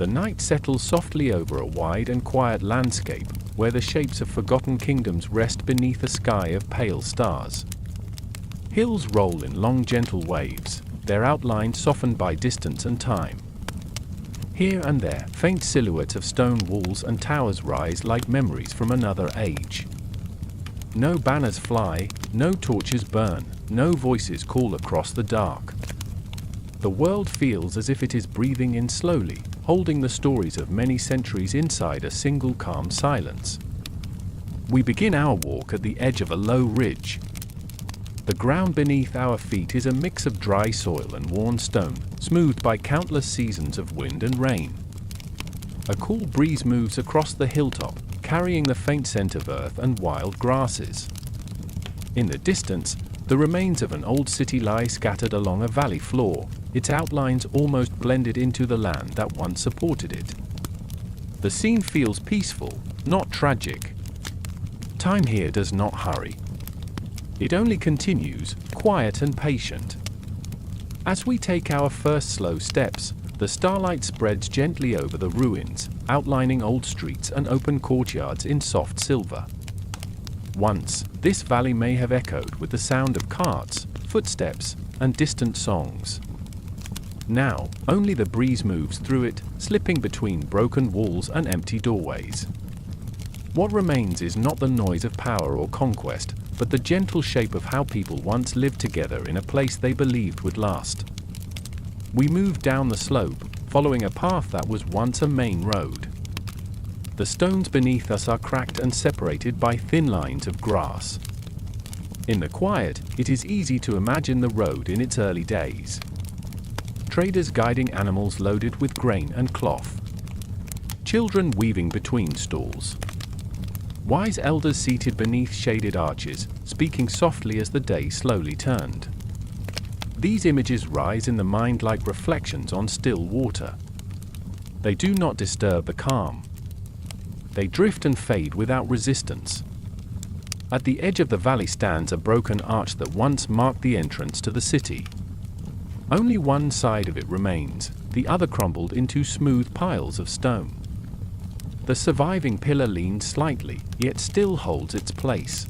The night settles softly over a wide and quiet landscape, where the shapes of forgotten kingdoms rest beneath a sky of pale stars. Hills roll in long gentle waves, their outlines softened by distance and time. Here and there, faint silhouettes of stone walls and towers rise like memories from another age. No banners fly, no torches burn, no voices call across the dark. The world feels as if it is breathing in slowly, holding the stories of many centuries inside a single calm silence. We begin our walk at the edge of a low ridge. The ground beneath our feet is a mix of dry soil and worn stone, smoothed by countless seasons of wind and rain. A cool breeze moves across the hilltop, carrying the faint scent of earth and wild grasses. In the distance, the remains of an old city lie scattered along a valley floor, its outlines almost blended into the land that once supported it. The scene feels peaceful, not tragic. Time here does not hurry. It only continues, quiet and patient. As we take our first slow steps, the starlight spreads gently over the ruins, outlining old streets and open courtyards in soft silver. Once, this valley may have echoed with the sound of carts, footsteps, and distant songs. Now, only the breeze moves through it, slipping between broken walls and empty doorways. What remains is not the noise of power or conquest, but the gentle shape of how people once lived together in a place they believed would last. We move down the slope, following a path that was once a main road. The stones beneath us are cracked and separated by thin lines of grass. In the quiet, it is easy to imagine the road in its early days. Traders guiding animals loaded with grain and cloth. Children weaving between stalls. Wise elders seated beneath shaded arches, speaking softly as the day slowly turned. These images rise in the mind like reflections on still water. They do not disturb the calm. They drift and fade without resistance. At the edge of the valley stands a broken arch that once marked the entrance to the city. Only one side of it remains, the other crumbled into smooth piles of stone. The surviving pillar leans slightly, yet still holds its place.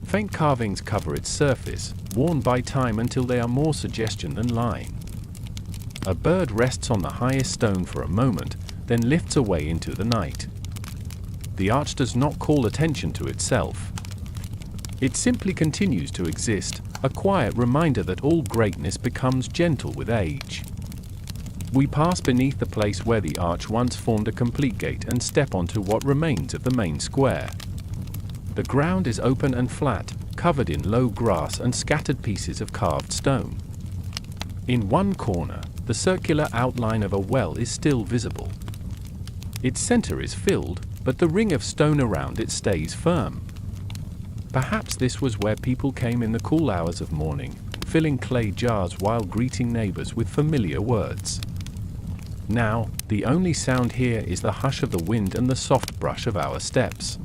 Faint carvings cover its surface, worn by time until they are more suggestion than line. A bird rests on the highest stone for a moment, then lifts away into the night. The arch does not call attention to itself. It simply continues to exist, a quiet reminder that all greatness becomes gentle with age. We pass beneath the place where the arch once formed a complete gate and step onto what remains of the main square. The ground is open and flat, covered in low grass and scattered pieces of carved stone. In one corner, the circular outline of a well is still visible. Its center is filled, but the ring of stone around it stays firm. Perhaps this was where people came in the cool hours of morning, filling clay jars while greeting neighbors with familiar words. Now, the only sound here is the hush of the wind and the soft brush of our steps.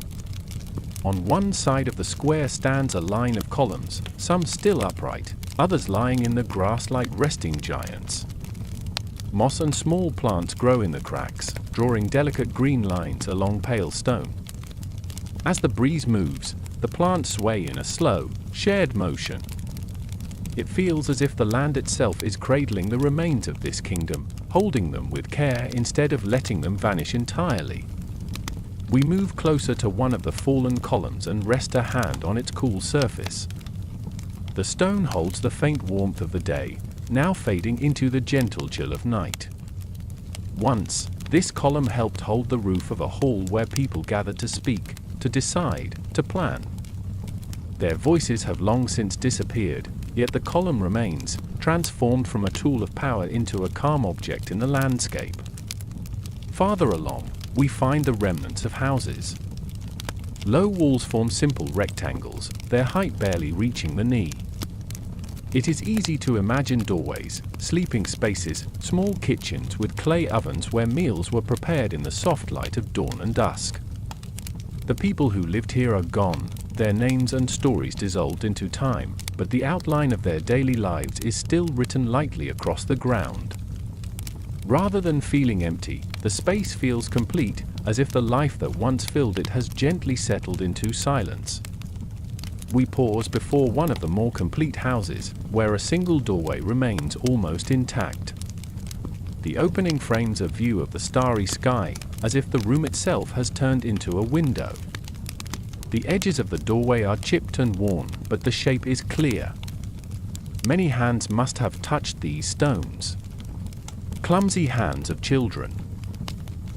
On one side of the square stands a line of columns, some still upright, others lying in the grass like resting giants. Moss and small plants grow in the cracks, drawing delicate green lines along pale stone. As the breeze moves, the plants sway in a slow, shared motion. It feels as if the land itself is cradling the remains of this kingdom, holding them with care instead of letting them vanish entirely. We move closer to one of the fallen columns and rest a hand on its cool surface. The stone holds the faint warmth of the day, now fading into the gentle chill of night. Once, this column helped hold the roof of a hall where people gathered to speak, to decide, to plan. Their voices have long since disappeared, yet the column remains, transformed from a tool of power into a calm object in the landscape. Farther along, we find the remnants of houses. Low walls form simple rectangles, their height barely reaching the knee. It is easy to imagine doorways, sleeping spaces, small kitchens with clay ovens where meals were prepared in the soft light of dawn and dusk. The people who lived here are gone, their names and stories dissolved into time, but the outline of their daily lives is still written lightly across the ground. Rather than feeling empty, the space feels complete, as if the life that once filled it has gently settled into silence. We pause before one of the more complete houses, where a single doorway remains almost intact. The opening frames a view of the starry sky, as if the room itself has turned into a window. The edges of the doorway are chipped and worn, but the shape is clear. Many hands must have touched these stones. Clumsy hands of children.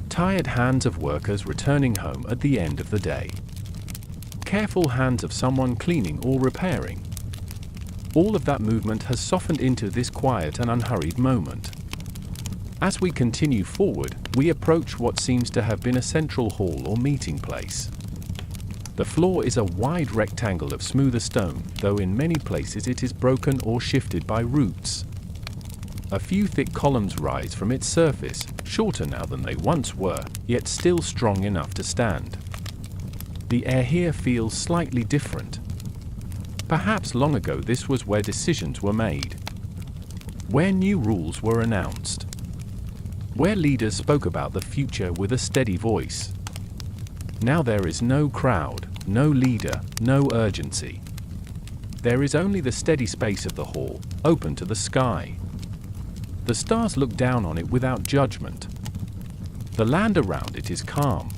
Tired hands of workers returning home at the end of the day. Careful hands of someone cleaning or repairing. All of that movement has softened into this quiet and unhurried moment. As we continue forward, we approach what seems to have been a central hall or meeting place. The floor is a wide rectangle of smoother stone, though in many places it is broken or shifted by roots. A few thick columns rise from its surface, shorter now than they once were, yet still strong enough to stand. The air here feels slightly different. Perhaps long ago this was where decisions were made, where new rules were announced, where leaders spoke about the future with a steady voice. Now there is no crowd, no leader, no urgency. There is only the steady space of the hall, open to the sky. The stars look down on it without judgment. The land around it is calm.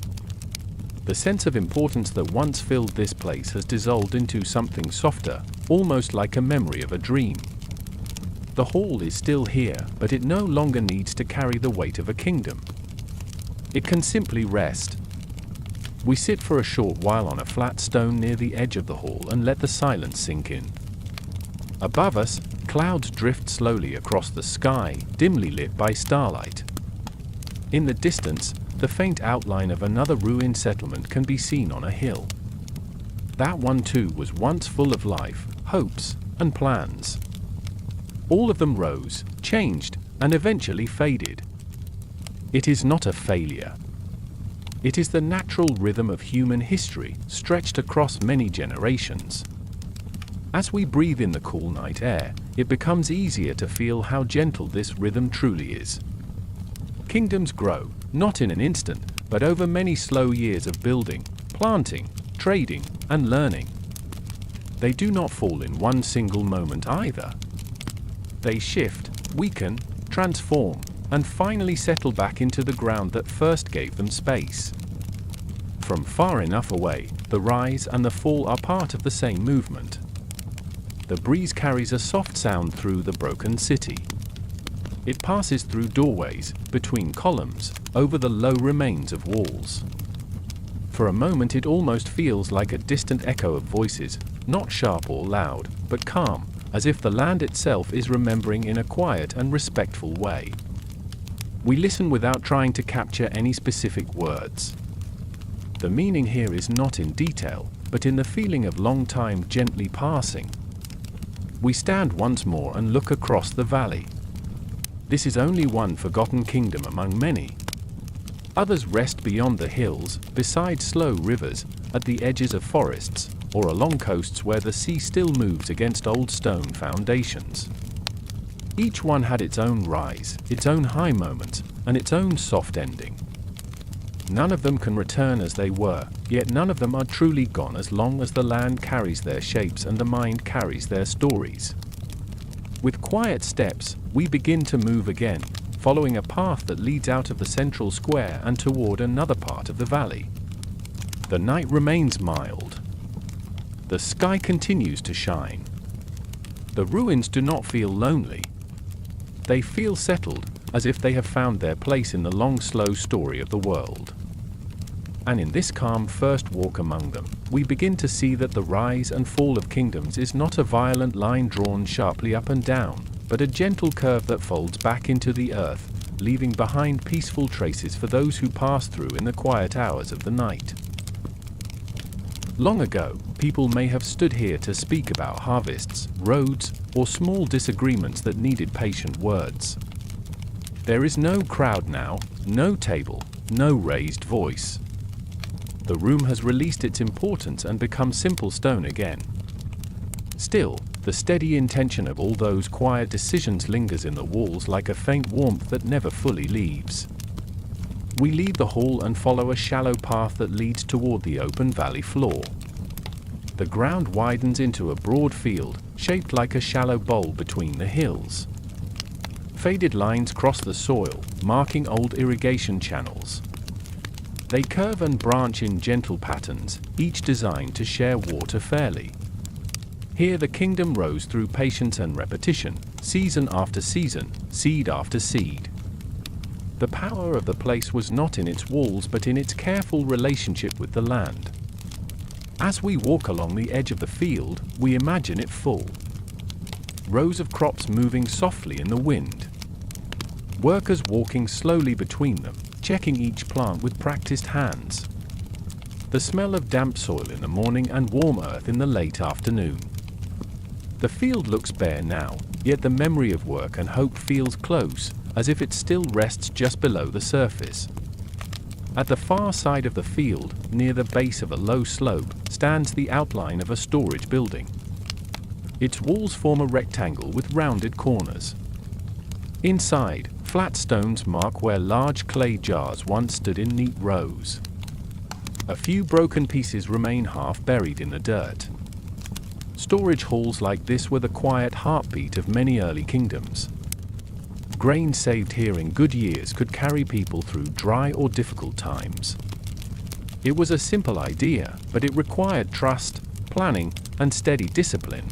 The sense of importance that once filled this place has dissolved into something softer, almost like a memory of a dream. The hall is still here, but it no longer needs to carry the weight of a kingdom. It can simply rest. We sit for a short while on a flat stone near the edge of the hall and let the silence sink in. Above us, clouds drift slowly across the sky, dimly lit by starlight. In the distance, the faint outline of another ruined settlement can be seen on a hill. That one too was once full of life, hopes, and plans. All of them rose, changed, and eventually faded. It is not a failure. It is the natural rhythm of human history, stretched across many generations. As we breathe in the cool night air, it becomes easier to feel how gentle this rhythm truly is. Kingdoms grow, not in an instant, but over many slow years of building, planting, trading, and learning. They do not fall in one single moment either. They shift, weaken, transform, and finally settle back into the ground that first gave them space. From far enough away, the rise and the fall are part of the same movement. The breeze carries a soft sound through the broken city. It passes through doorways, between columns, over the low remains of walls. For a moment it almost feels like a distant echo of voices, not sharp or loud, but calm, as if the land itself is remembering in a quiet and respectful way. We listen without trying to capture any specific words. The meaning here is not in detail, but in the feeling of long time gently passing. We stand once more and look across the valley. This is only one forgotten kingdom among many. Others rest beyond the hills, beside slow rivers, at the edges of forests, or along coasts where the sea still moves against old stone foundations. Each one had its own rise, its own high moments, and its own soft ending. None of them can return as they were, yet none of them are truly gone as long as the land carries their shapes and the mind carries their stories. With quiet steps, we begin to move again, following a path that leads out of the central square and toward another part of the valley. The night remains mild. The sky continues to shine. The ruins do not feel lonely. They feel settled, as if they have found their place in the long, slow story of the world. And in this calm first walk among them, we begin to see that the rise and fall of kingdoms is not a violent line drawn sharply up and down, but a gentle curve that folds back into the earth, leaving behind peaceful traces for those who pass through in the quiet hours of the night. Long ago, people may have stood here to speak about harvests, roads, or small disagreements that needed patient words. There is no crowd now, no table, no raised voice. The room has released its importance and become simple stone again. Still, The steady intention of all those quiet decisions lingers in the walls like a faint warmth that never fully leaves. We leave the hall and follow a shallow path that leads toward the open valley floor. The ground widens into a broad field, shaped like a shallow bowl between the hills. Faded lines cross the soil, marking old irrigation channels. They curve and branch in gentle patterns, each designed to share water fairly. Here the kingdom rose through patience and repetition, season after season, seed after seed. The power of the place was not in its walls but in its careful relationship with the land. As we walk along the edge of the field, we imagine it full. Rows of crops moving softly in the wind. Workers walking slowly between them, checking each plant with practiced hands. The smell of damp soil in the morning and warm earth in the late afternoon. The field looks bare now, yet the memory of work and hope feels close, as if it still rests just below the surface. At the far side of the field, near the base of a low slope, stands the outline of a storage building. Its walls form a rectangle with rounded corners. Inside, flat stones mark where large clay jars once stood in neat rows. A few broken pieces remain half buried in the dirt. Storage halls like this were the quiet heartbeat of many early kingdoms. Grain saved here in good years could carry people through dry or difficult times. It was a simple idea, but it required trust, planning, and steady discipline.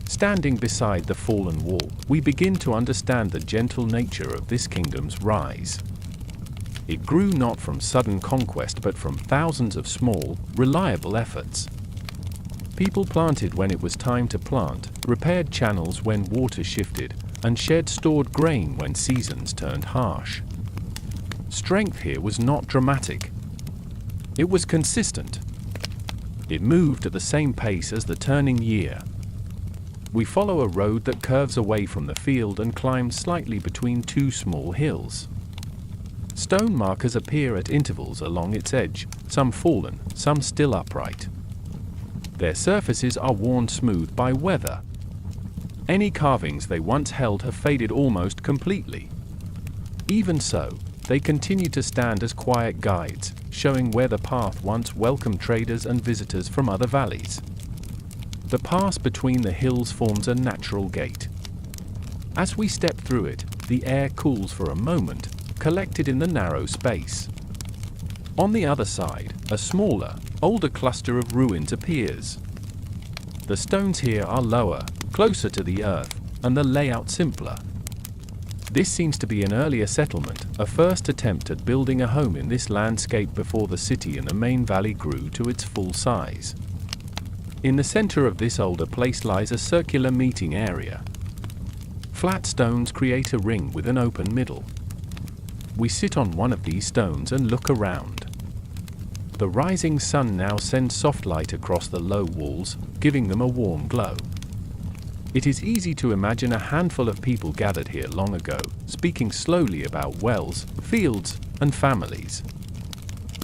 Standing beside the fallen wall, we begin to understand the gentle nature of this kingdom's rise. It grew not from sudden conquest but from thousands of small, reliable efforts. People planted when it was time to plant, repaired channels when water shifted, and shed stored grain when seasons turned harsh. Strength here was not dramatic. It was consistent. It moved at the same pace as the turning year. We follow a road that curves away from the field and climbs slightly between two small hills. Stone markers appear at intervals along its edge, some fallen, some still upright. Their surfaces are worn smooth by weather. Any carvings they once held have faded almost completely. Even so, they continue to stand as quiet guides, showing where the path once welcomed traders and visitors from other valleys. The pass between the hills forms a natural gate. As we step through it, the air cools for a moment, collected in the narrow space. On the other side, a smaller, older cluster of ruins appears. The stones here are lower, closer to the earth, and the layout simpler. This seems to be an earlier settlement, a first attempt at building a home in this landscape before the city in the main valley grew to its full size. In the center of this older place lies a circular meeting area. Flat stones create a ring with an open middle. We sit on one of these stones and look around. The rising sun now sends soft light across the low walls, giving them a warm glow. It is easy to imagine a handful of people gathered here long ago, speaking slowly about wells, fields, and families.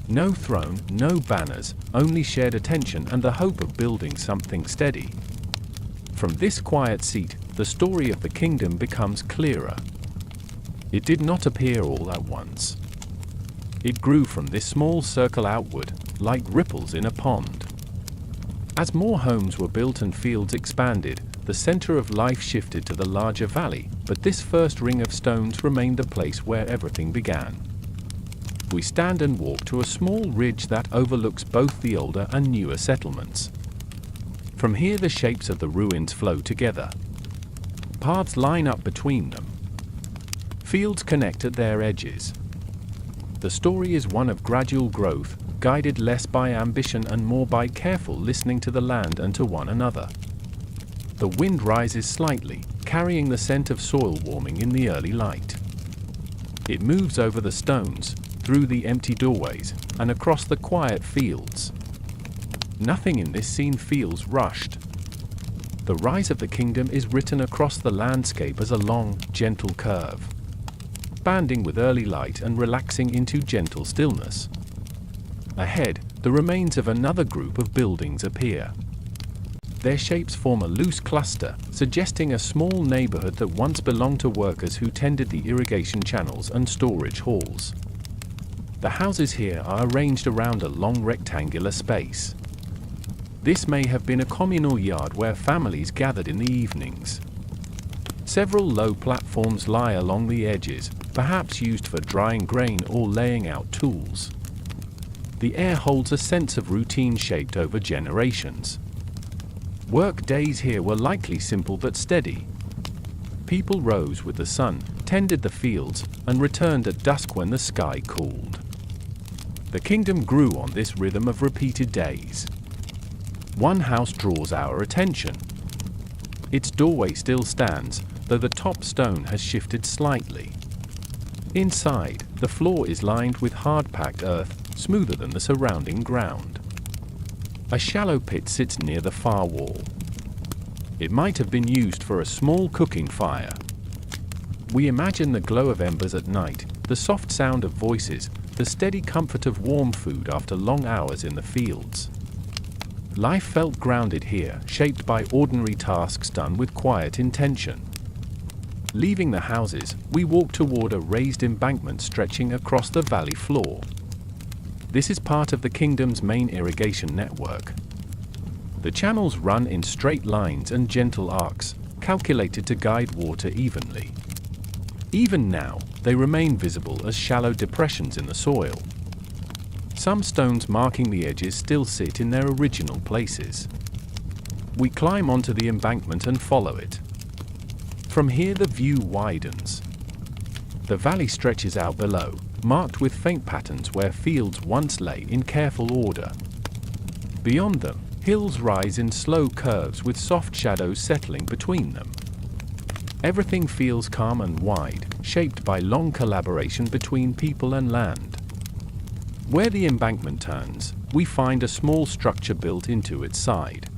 No throne, no banners, only shared attention and the hope of building something steady. From this quiet seat, the story of the kingdom becomes clearer. It did not appear all at once. It grew from this small circle outward, like ripples in a pond. As more homes were built and fields expanded, the center of life shifted to the larger valley, but this first ring of stones remained the place where everything began. We stand and walk to a small ridge that overlooks both the older and newer settlements. From here the shapes of the ruins flow together. Paths line up between them. Fields connect at their edges. The story is one of gradual growth, guided less by ambition and more by careful listening to the land and to one another. The wind rises slightly, carrying the scent of soil warming in the early light. It moves over the stones, through the empty doorways, and across the quiet fields. Nothing in this scene feels rushed. The rise of the kingdom is written across the landscape as a long, gentle curve, banding with early light and relaxing into gentle stillness. Ahead, the remains of another group of buildings appear. Their shapes form a loose cluster, suggesting a small neighborhood that once belonged to workers who tended the irrigation channels and storage halls. The houses here are arranged around a long rectangular space. This may have been a communal yard where families gathered in the evenings. Several low platforms lie along the edges, perhaps used for drying grain or laying out tools. The air holds a sense of routine shaped over generations. Work days here were likely simple but steady. People rose with the sun, tended the fields, and returned at dusk when the sky cooled. The kingdom grew on this rhythm of repeated days. One house draws our attention. Its doorway still stands, though the top stone has shifted slightly. Inside, the floor is lined with hard-packed earth, smoother than the surrounding ground. A shallow pit sits near the far wall. It might have been used for a small cooking fire. We imagine the glow of embers at night, the soft sound of voices, the steady comfort of warm food after long hours in the fields. Life felt grounded here, shaped by ordinary tasks done with quiet intention. Leaving the houses, we walk toward a raised embankment stretching across the valley floor. This is part of the kingdom's main irrigation network. The channels run in straight lines and gentle arcs, calculated to guide water evenly. Even now, they remain visible as shallow depressions in the soil. Some stones marking the edges still sit in their original places. We climb onto the embankment and follow it. From here the view widens. The valley stretches out below, marked with faint patterns where fields once lay in careful order. Beyond them, hills rise in slow curves with soft shadows settling between them. Everything feels calm and wide, shaped by long collaboration between people and land. Where the embankment turns, we find a small structure built into its side.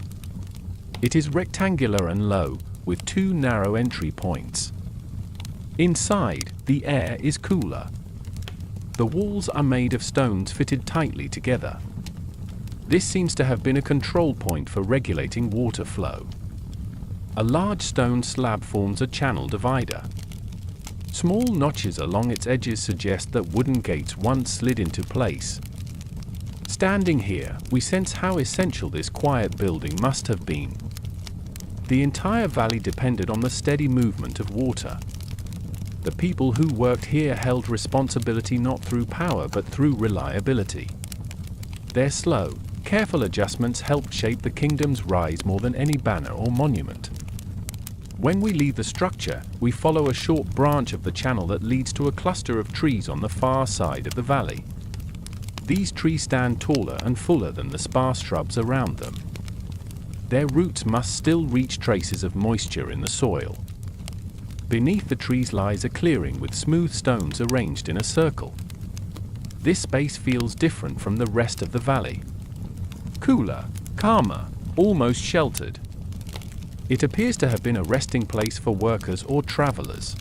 It is rectangular and low, with two narrow entry points. Inside, the air is cooler. The walls are made of stones fitted tightly together. This seems to have been a control point for regulating water flow. A large stone slab forms a channel divider. Small notches along its edges suggest that wooden gates once slid into place. Standing here, we sense how essential this quiet building must have been. The entire valley depended on the steady movement of water. The people who worked here held responsibility not through power but through reliability. Their slow, careful adjustments helped shape the kingdom's rise more than any banner or monument. When we leave the structure, we follow a short branch of the channel that leads to a cluster of trees on the far side of the valley. These trees stand taller and fuller than the sparse shrubs around them. Their roots must still reach traces of moisture in the soil. Beneath the trees lies a clearing with smooth stones arranged in a circle. This space feels different from the rest of the valley. Cooler, calmer, almost sheltered. It appears to have been a resting place for workers or travelers.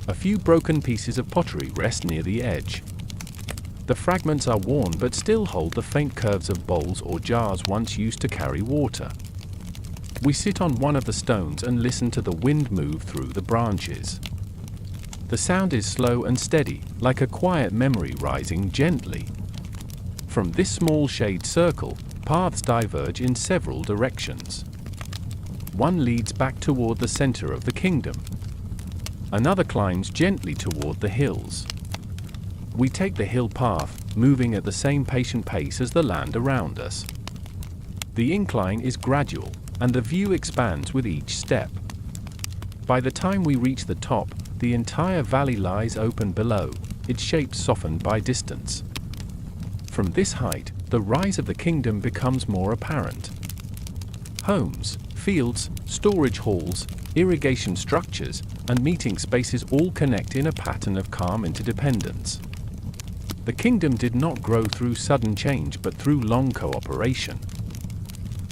A few broken pieces of pottery rest near the edge. The fragments are worn but still hold the faint curves of bowls or jars once used to carry water. We sit on one of the stones and listen to the wind move through the branches. The sound is slow and steady, like a quiet memory rising gently. From this small shade circle, paths diverge in several directions. One leads back toward the center of the kingdom. Another climbs gently toward the hills. We take the hill path, moving at the same patient pace as the land around us. The incline is gradual, and the view expands with each step. By the time we reach the top, the entire valley lies open below, its shape softened by distance. From this height, the rise of the kingdom becomes more apparent. Homes, fields, storage halls, irrigation structures, and meeting spaces all connect in a pattern of calm interdependence. The kingdom did not grow through sudden change but through long cooperation.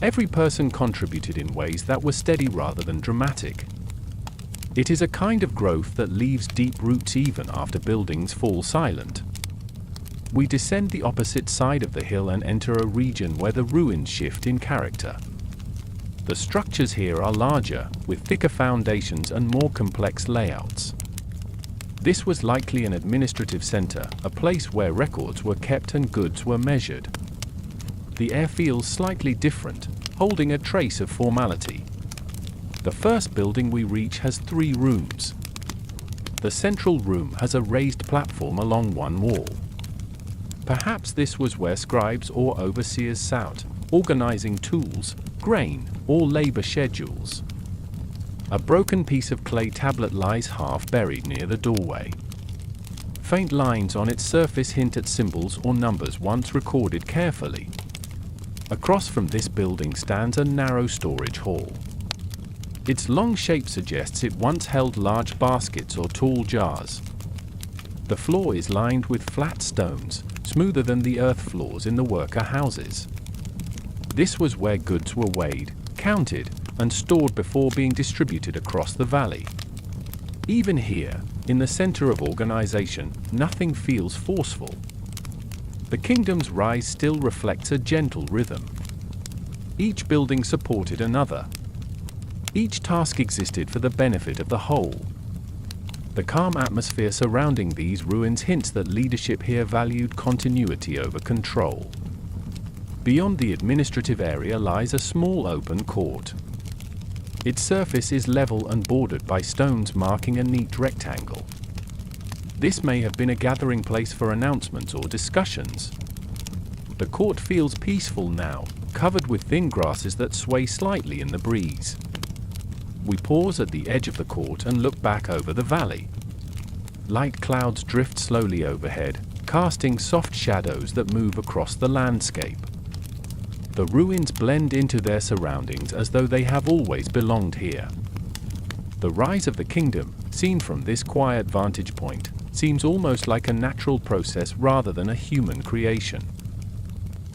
Every person contributed in ways that were steady rather than dramatic. It is a kind of growth that leaves deep roots even after buildings fall silent. We descend the opposite side of the hill and enter a region where the ruins shift in character. The structures here are larger, with thicker foundations and more complex layouts. This was likely an administrative center, a place where records were kept and goods were measured. The air feels slightly different, holding a trace of formality. The first building we reach has 3 rooms. The central room has a raised platform along one wall. Perhaps this was where scribes or overseers sat, organizing tools, grain, or labor schedules. A broken piece of clay tablet lies half buried near the doorway. Faint lines on its surface hint at symbols or numbers once recorded carefully. Across from this building stands a narrow storage hall. Its long shape suggests it once held large baskets or tall jars. The floor is lined with flat stones, smoother than the earth floors in the worker houses. This was where goods were weighed, counted, and stored before being distributed across the valley. Even here, in the center of organization, nothing feels forceful. The kingdom's rise still reflects a gentle rhythm. Each building supported another. Each task existed for the benefit of the whole. The calm atmosphere surrounding these ruins hints that leadership here valued continuity over control. Beyond the administrative area lies a small open court. Its surface is level and bordered by stones marking a neat rectangle. This may have been a gathering place for announcements or discussions. The court feels peaceful now, covered with thin grasses that sway slightly in the breeze. We pause at the edge of the court and look back over the valley. Light clouds drift slowly overhead, casting soft shadows that move across the landscape. The ruins blend into their surroundings as though they have always belonged here. The rise of the kingdom, seen from this quiet vantage point, seems almost like a natural process rather than a human creation.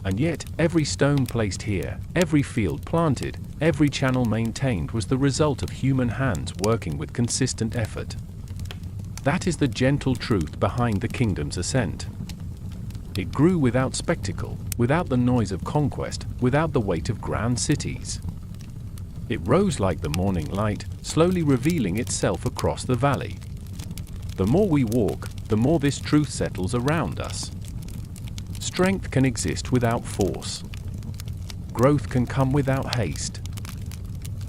And yet, every stone placed here, every field planted, every channel maintained was the result of human hands working with consistent effort. That is the gentle truth behind the kingdom's ascent. It grew without spectacle, without the noise of conquest, without the weight of grand cities. It rose like the morning light, slowly revealing itself across the valley. The more we walk, the more this truth settles around us. Strength can exist without force. Growth can come without haste.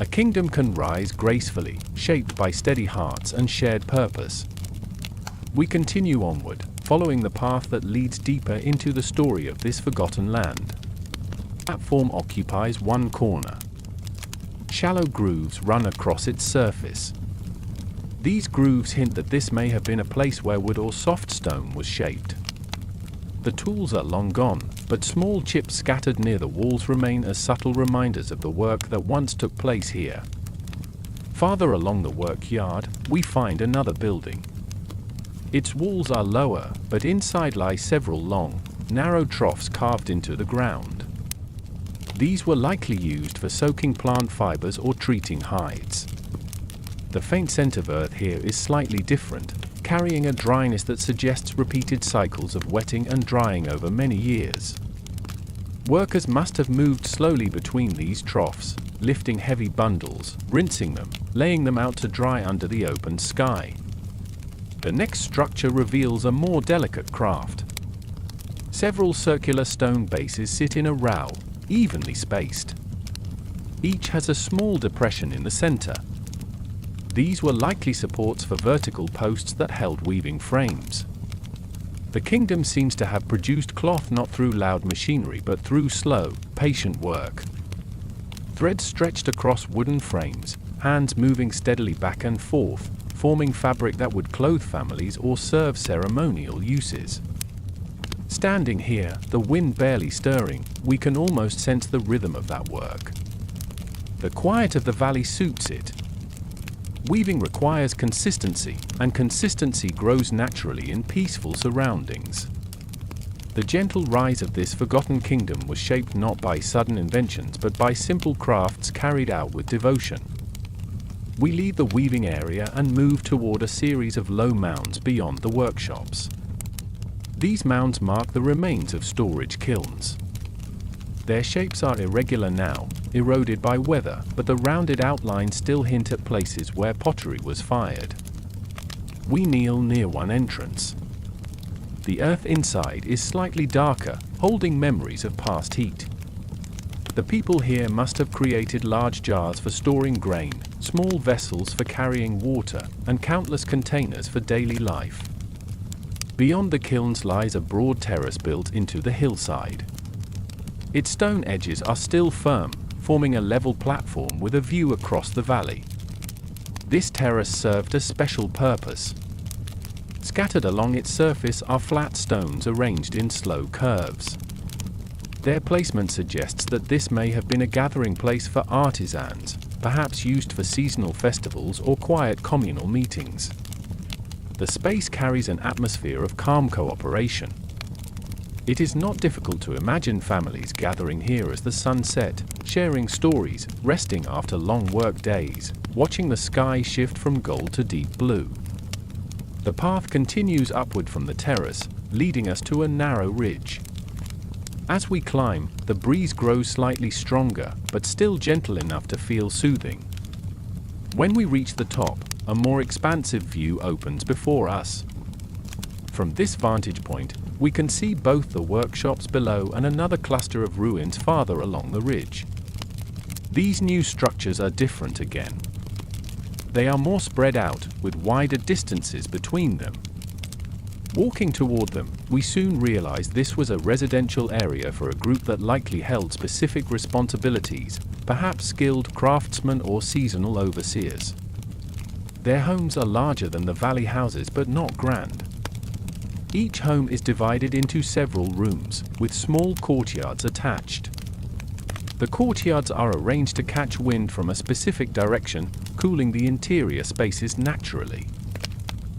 A kingdom can rise gracefully, shaped by steady hearts and shared purpose. We continue onward, following the path that leads deeper into the story of this forgotten land. The platform occupies one corner. Shallow grooves run across its surface. These grooves hint that this may have been a place where wood or soft stone was shaped. The tools are long gone, but small chips scattered near the walls remain as subtle reminders of the work that once took place here. Farther along the work yard, we find another building. Its walls are lower, but inside lie several long, narrow troughs carved into the ground. These were likely used for soaking plant fibers or treating hides. The faint scent of earth here is slightly different, carrying a dryness that suggests repeated cycles of wetting and drying over many years. Workers must have moved slowly between these troughs, lifting heavy bundles, rinsing them, laying them out to dry under the open sky. The next structure reveals a more delicate craft. Several circular stone bases sit in a row, evenly spaced. Each has a small depression in the center. These were likely supports for vertical posts that held weaving frames. The kingdom seems to have produced cloth not through loud machinery but through slow, patient work. Threads stretched across wooden frames, hands moving steadily back and forth, forming fabric that would clothe families or serve ceremonial uses. Standing here, the wind barely stirring, we can almost sense the rhythm of that work. The quiet of the valley suits it. Weaving requires consistency, and consistency grows naturally in peaceful surroundings. The gentle rise of this forgotten kingdom was shaped not by sudden inventions but by simple crafts carried out with devotion. We leave the weaving area and move toward a series of low mounds beyond the workshops. These mounds mark the remains of storage kilns. Their shapes are irregular now, eroded by weather, but the rounded outlines still hint at places where pottery was fired. We kneel near one entrance. The earth inside is slightly darker, holding memories of past heat. The people here must have created large jars for storing grain, small vessels for carrying water, and countless containers for daily life. Beyond the kilns lies a broad terrace built into the hillside. Its stone edges are still firm, forming a level platform with a view across the valley. This terrace served a special purpose. Scattered along its surface are flat stones arranged in slow curves. Their placement suggests that this may have been a gathering place for artisans, perhaps used for seasonal festivals or quiet communal meetings. The space carries an atmosphere of calm cooperation. It is not difficult to imagine families gathering here as the sun set, sharing stories, resting after long work days, watching the sky shift from gold to deep blue. The path continues upward from the terrace, leading us to a narrow ridge. As we climb, the breeze grows slightly stronger, but still gentle enough to feel soothing. When we reach the top, a more expansive view opens before us. From this vantage point, we can see both the workshops below and another cluster of ruins farther along the ridge. These new structures are different again. They are more spread out, with wider distances between them. Walking toward them, we soon realized this was a residential area for a group that likely held specific responsibilities, perhaps skilled craftsmen or seasonal overseers. Their homes are larger than the valley houses but not grand. Each home is divided into several rooms, with small courtyards attached. The courtyards are arranged to catch wind from a specific direction, cooling the interior spaces naturally.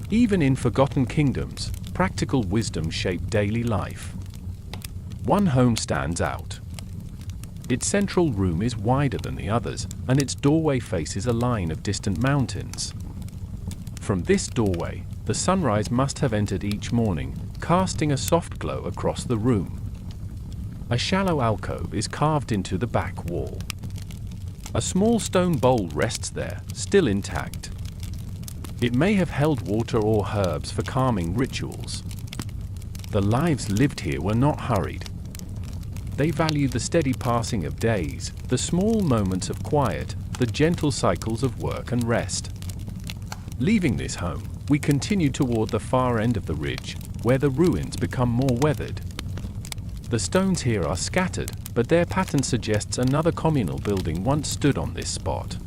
Even in forgotten kingdoms, practical wisdom shaped daily life. One home stands out. Its central room is wider than the others, and its doorway faces a line of distant mountains. From this doorway, the sunrise must have entered each morning, casting a soft glow across the room. A shallow alcove is carved into the back wall. A small stone bowl rests there, still intact. It may have held water or herbs for calming rituals. The lives lived here were not hurried. They valued the steady passing of days, the small moments of quiet, the gentle cycles of work and rest. Leaving this home, we continue toward the far end of the ridge, where the ruins become more weathered. The stones here are scattered, but their pattern suggests another communal building once stood on this spot.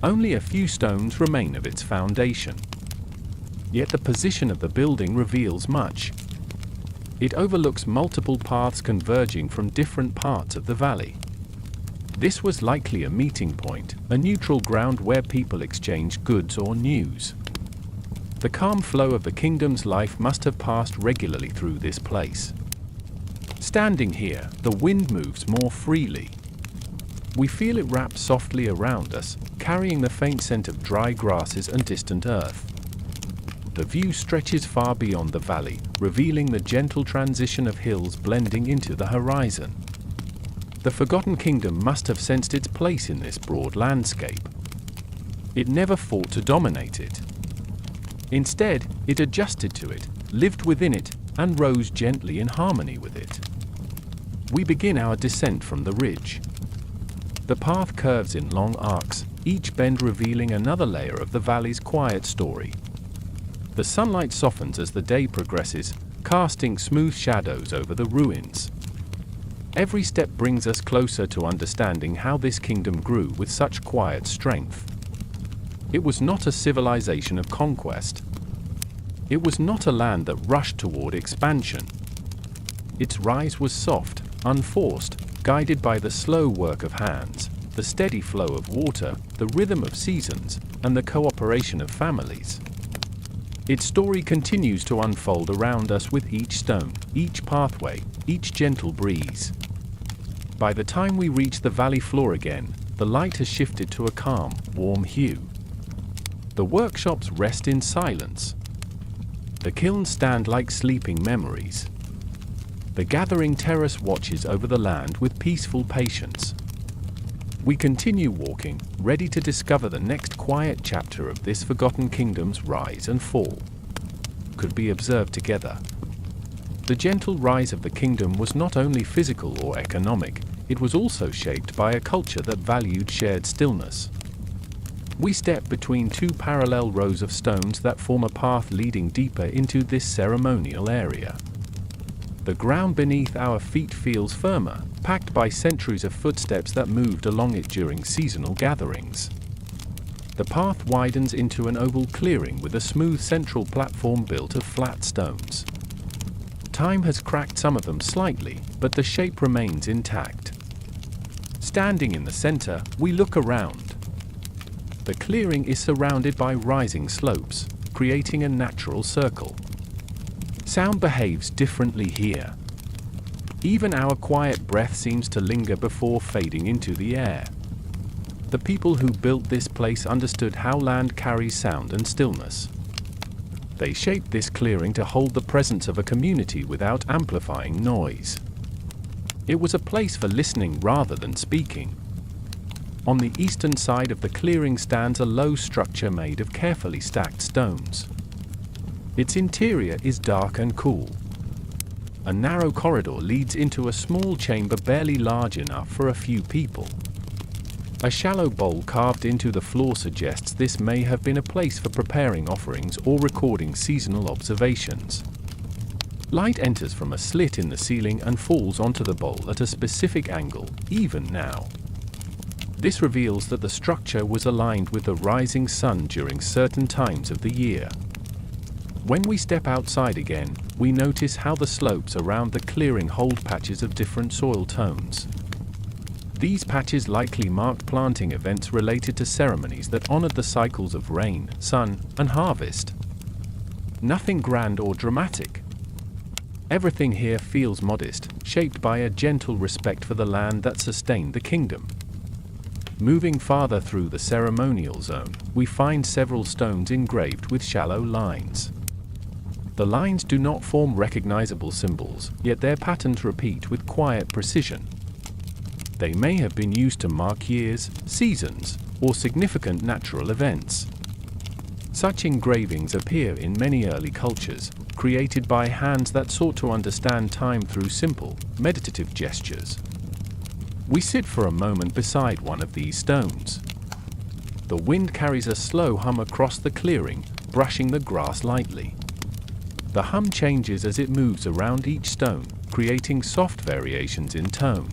Only a few stones remain of its foundation. Yet the position of the building reveals much. It overlooks multiple paths converging from different parts of the valley. This was likely a meeting point, a neutral ground where people exchanged goods or news. The calm flow of the kingdom's life must have passed regularly through this place. Standing here, the wind moves more freely. We feel it wrap softly around us, carrying the faint scent of dry grasses and distant earth. The view stretches far beyond the valley, revealing the gentle transition of hills blending into the horizon. The Forgotten Kingdom must have sensed its place in this broad landscape. It never fought to dominate it. Instead, it adjusted to it, lived within it, and rose gently in harmony with it. We begin our descent from the ridge. The path curves in long arcs, each bend revealing another layer of the valley's quiet story. The sunlight softens as the day progresses, casting smooth shadows over the ruins. Every step brings us closer to understanding how this kingdom grew with such quiet strength. It was not a civilization of conquest. It was not a land that rushed toward expansion. Its rise was soft, unforced, guided by the slow work of hands, the steady flow of water, the rhythm of seasons, and the cooperation of families. Its story continues to unfold around us with each stone, each pathway, each gentle breeze. By the time we reach the valley floor again, the light has shifted to a calm, warm hue. The workshops rest in silence. The kilns stand like sleeping memories. The gathering terrace watches over the land with peaceful patience. We continue walking, ready to discover the next quiet chapter of this forgotten kingdom's rise and fall. Could be observed together. The gentle rise of the kingdom was not only physical or economic, it was also shaped by a culture that valued shared stillness. We step between two parallel rows of stones that form a path leading deeper into this ceremonial area. The ground beneath our feet feels firmer, packed by centuries of footsteps that moved along it during seasonal gatherings. The path widens into an oval clearing with a smooth central platform built of flat stones. Time has cracked some of them slightly, but the shape remains intact. Standing in the center, we look around. The clearing is surrounded by rising slopes, creating a natural circle. Sound behaves differently here. Even our quiet breath seems to linger before fading into the air. The people who built this place understood how land carries sound and stillness. They shaped this clearing to hold the presence of a community without amplifying noise. It was a place for listening rather than speaking. On the eastern side of the clearing stands a low structure made of carefully stacked stones. Its interior is dark and cool. A narrow corridor leads into a small chamber barely large enough for a few people. A shallow bowl carved into the floor suggests this may have been a place for preparing offerings or recording seasonal observations. Light enters from a slit in the ceiling and falls onto the bowl at a specific angle, even now. This reveals that the structure was aligned with the rising sun during certain times of the year. When we step outside again, we notice how the slopes around the clearing hold patches of different soil tones. These patches likely marked planting events related to ceremonies that honored the cycles of rain, sun, and harvest. Nothing grand or dramatic. Everything here feels modest, shaped by a gentle respect for the land that sustained the kingdom. Moving farther through the ceremonial zone, we find several stones engraved with shallow lines. The lines do not form recognizable symbols, yet their patterns repeat with quiet precision. They may have been used to mark years, seasons, or significant natural events. Such engravings appear in many early cultures, created by hands that sought to understand time through simple, meditative gestures. We sit for a moment beside one of these stones. The wind carries a slow hum across the clearing, brushing the grass lightly. The hum changes as it moves around each stone, creating soft variations in tone.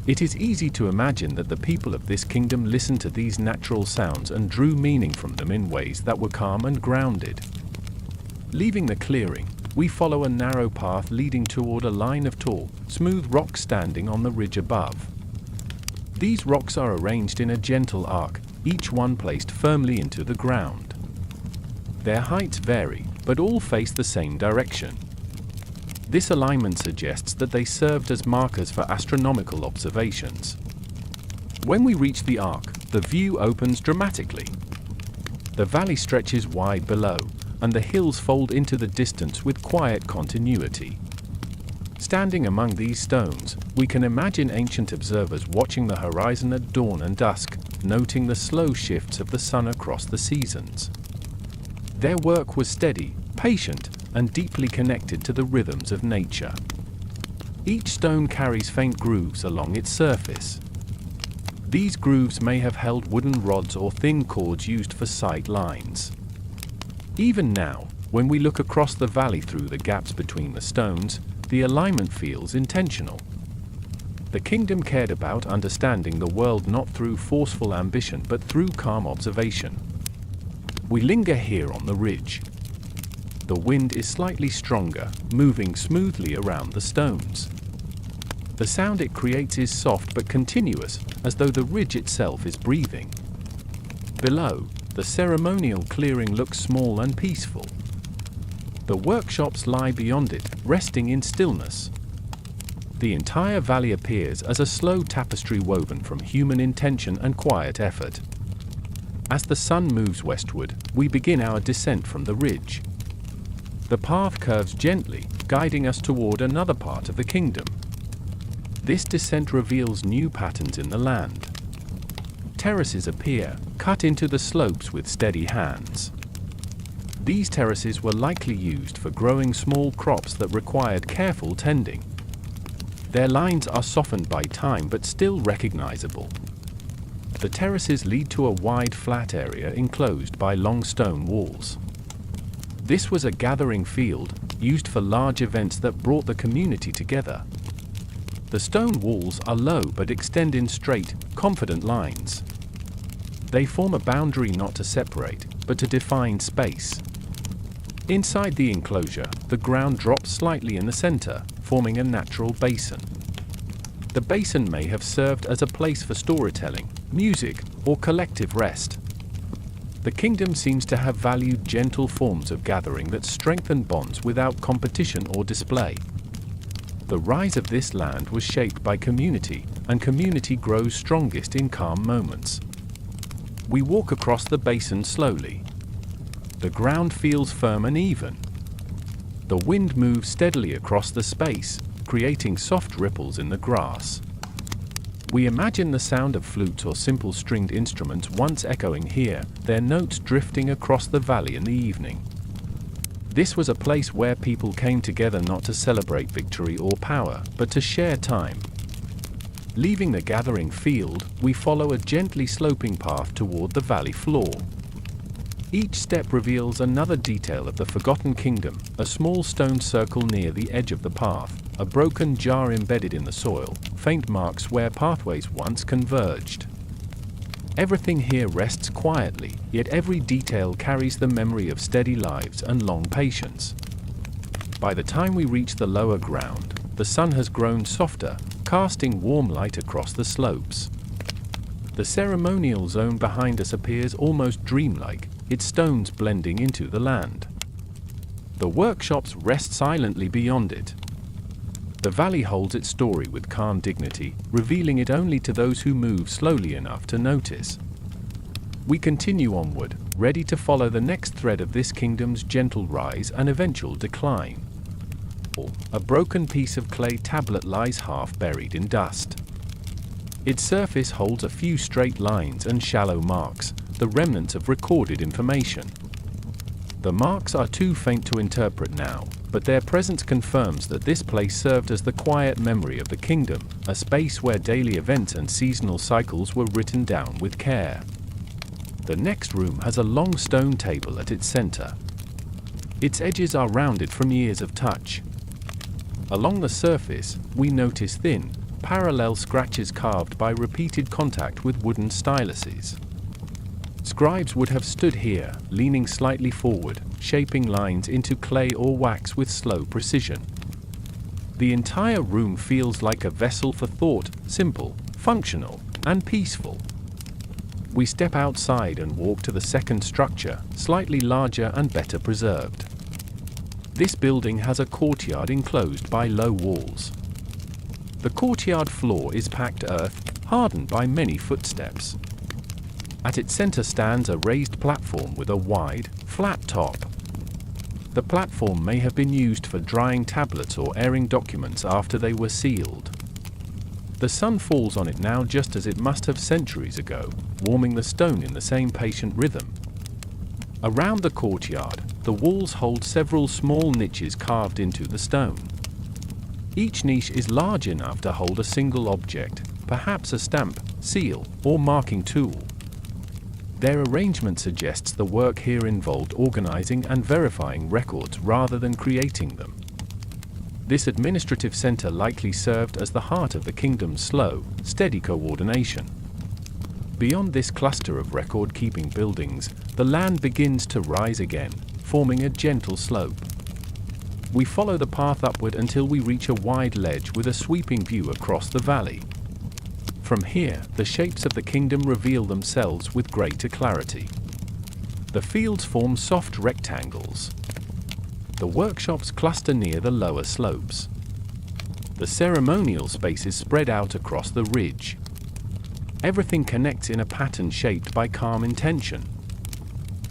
It is easy to imagine that the people of this kingdom listened to these natural sounds and drew meaning from them in ways that were calm and grounded. Leaving the clearing, we follow a narrow path leading toward a line of tall, smooth rocks standing on the ridge above. These rocks are arranged in a gentle arc, each one placed firmly into the ground. Their heights vary, but all face the same direction. This alignment suggests that they served as markers for astronomical observations. When we reach the arc, the view opens dramatically. The valley stretches wide below, and the hills fold into the distance with quiet continuity. Standing among these stones, we can imagine ancient observers watching the horizon at dawn and dusk, noting the slow shifts of the sun across the seasons. Their work was steady, patient, and deeply connected to the rhythms of nature. Each stone carries faint grooves along its surface. These grooves may have held wooden rods or thin cords used for sight lines. Even now, when we look across the valley through the gaps between the stones, the alignment feels intentional. The kingdom cared about understanding the world not through forceful ambition but through calm observation. We linger here on the ridge. The wind is slightly stronger, moving smoothly around the stones. The sound it creates is soft but continuous, as though the ridge itself is breathing. Below, the ceremonial clearing looks small and peaceful. The workshops lie beyond it, resting in stillness. The entire valley appears as a slow tapestry woven from human intention and quiet effort. As the sun moves westward, we begin our descent from the ridge. The path curves gently, guiding us toward another part of the kingdom. This descent reveals new patterns in the land. Terraces appear, cut into the slopes with steady hands. These terraces were likely used for growing small crops that required careful tending. Their lines are softened by time but still recognizable. The terraces lead to a wide flat area enclosed by long stone walls. This was a gathering field, used for large events that brought the community together. The stone walls are low but extend in straight, confident lines. They form a boundary not to separate, but to define space. Inside the enclosure, the ground drops slightly in the center, forming a natural basin. The basin may have served as a place for storytelling, music, or collective rest. The kingdom seems to have valued gentle forms of gathering that strengthen bonds without competition or display. The rise of this land was shaped by community, and community grows strongest in calm moments. We walk across the basin slowly. The ground feels firm and even. The wind moves steadily across the space, creating soft ripples in the grass. We imagine the sound of flutes or simple stringed instruments once echoing here, their notes drifting across the valley in the evening. This was a place where people came together not to celebrate victory or power, but to share time. Leaving the gathering field, we follow a gently sloping path toward the valley floor. Each step reveals another detail of the Forgotten Kingdom, a small stone circle near the edge of the path, a broken jar embedded in the soil, faint marks where pathways once converged. Everything here rests quietly, yet every detail carries the memory of steady lives and long patience. By the time we reach the lower ground, the sun has grown softer, casting warm light across the slopes. The ceremonial zone behind us appears almost dreamlike, its stones blending into the land. The workshops rest silently beyond it. The valley holds its story with calm dignity, revealing it only to those who move slowly enough to notice. We continue onward, ready to follow the next thread of this kingdom's gentle rise and eventual decline. A broken piece of clay tablet lies half buried in dust. Its surface holds a few straight lines and shallow marks, the remnants of recorded information. The marks are too faint to interpret now, but their presence confirms that this place served as the quiet memory of the kingdom, a space where daily events and seasonal cycles were written down with care. The next room has a long stone table at its center. Its edges are rounded from years of touch. Along the surface, we notice thin, parallel scratches carved by repeated contact with wooden styluses. Scribes would have stood here, leaning slightly forward, shaping lines into clay or wax with slow precision. The entire room feels like a vessel for thought, simple, functional, and peaceful. We step outside and walk to the second structure, slightly larger and better preserved. This building has a courtyard enclosed by low walls. The courtyard floor is packed earth, hardened by many footsteps. At its center stands a raised platform with a wide, flat top. The platform may have been used for drying tablets or airing documents after they were sealed. The sun falls on it now just as it must have centuries ago, warming the stone in the same patient rhythm. Around the courtyard, the walls hold several small niches carved into the stone. Each niche is large enough to hold a single object, perhaps a stamp, seal, or marking tool. Their arrangement suggests the work here involved organizing and verifying records rather than creating them. This administrative center likely served as the heart of the kingdom's slow, steady coordination. Beyond this cluster of record-keeping buildings, the land begins to rise again, forming a gentle slope. We follow the path upward until we reach a wide ledge with a sweeping view across the valley. From here, the shapes of the kingdom reveal themselves with greater clarity. The fields form soft rectangles. The workshops cluster near the lower slopes. The ceremonial spaces spread out across the ridge. Everything connects in a pattern shaped by calm intention.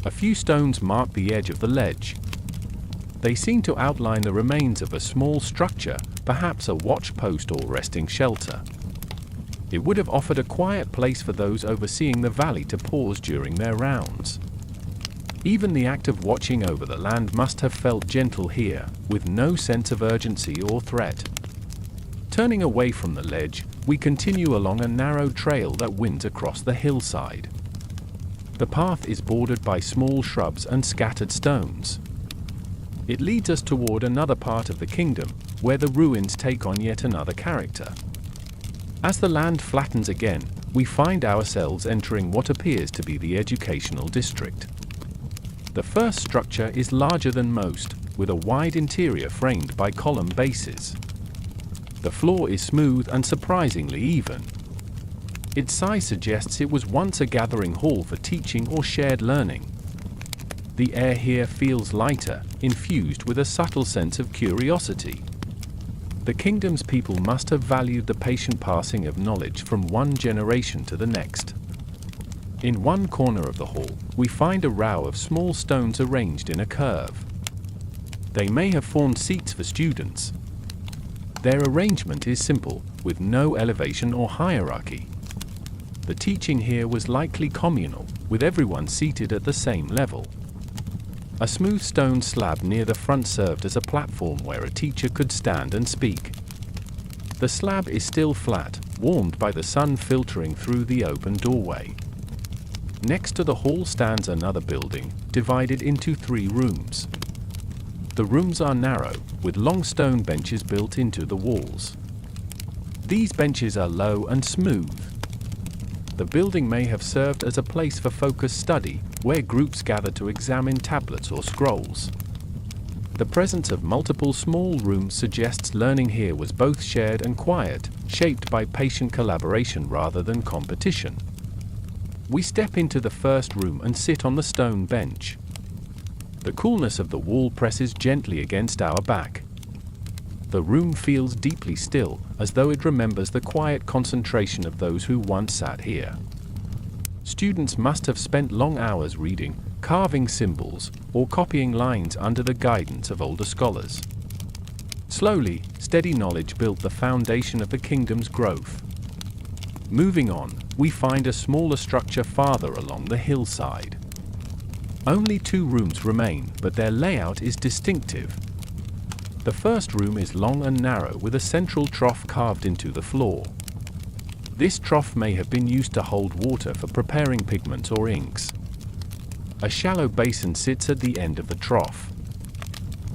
A few stones mark the edge of the ledge. They seem to outline the remains of a small structure, perhaps a watch post or resting shelter. It would have offered a quiet place for those overseeing the valley to pause during their rounds. Even the act of watching over the land must have felt gentle here, with no sense of urgency or threat. Turning away from the ledge, we continue along a narrow trail that winds across the hillside. The path is bordered by small shrubs and scattered stones. It leads us toward another part of the kingdom, where the ruins take on yet another character. As the land flattens again, we find ourselves entering what appears to be the educational district. The first structure is larger than most, with a wide interior framed by column bases. The floor is smooth and surprisingly even. Its size suggests it was once a gathering hall for teaching or shared learning. The air here feels lighter, infused with a subtle sense of curiosity. The kingdom's people must have valued the patient passing of knowledge from one generation to the next. In one corner of the hall, we find a row of small stones arranged in a curve. They may have formed seats for students. Their arrangement is simple, with no elevation or hierarchy. The teaching here was likely communal, with everyone seated at the same level. A smooth stone slab near the front served as a platform where a teacher could stand and speak. The slab is still flat, warmed by the sun filtering through the open doorway. Next to the hall stands another building, divided into 3 rooms. The rooms are narrow, with long stone benches built into the walls. These benches are low and smooth. The building may have served as a place for focused study, where groups gather to examine tablets or scrolls. The presence of multiple small rooms suggests learning here was both shared and quiet, shaped by patient collaboration rather than competition. We step into the first room and sit on the stone bench. The coolness of the wall presses gently against our back. The room feels deeply still, as though it remembers the quiet concentration of those who once sat here. Students must have spent long hours reading, carving symbols, or copying lines under the guidance of older scholars. Slowly, steady knowledge built the foundation of the kingdom's growth. Moving on, we find a smaller structure farther along the hillside. Only 2 rooms remain, but their layout is distinctive. The first room is long and narrow with a central trough carved into the floor. This trough may have been used to hold water for preparing pigments or inks. A shallow basin sits at the end of the trough.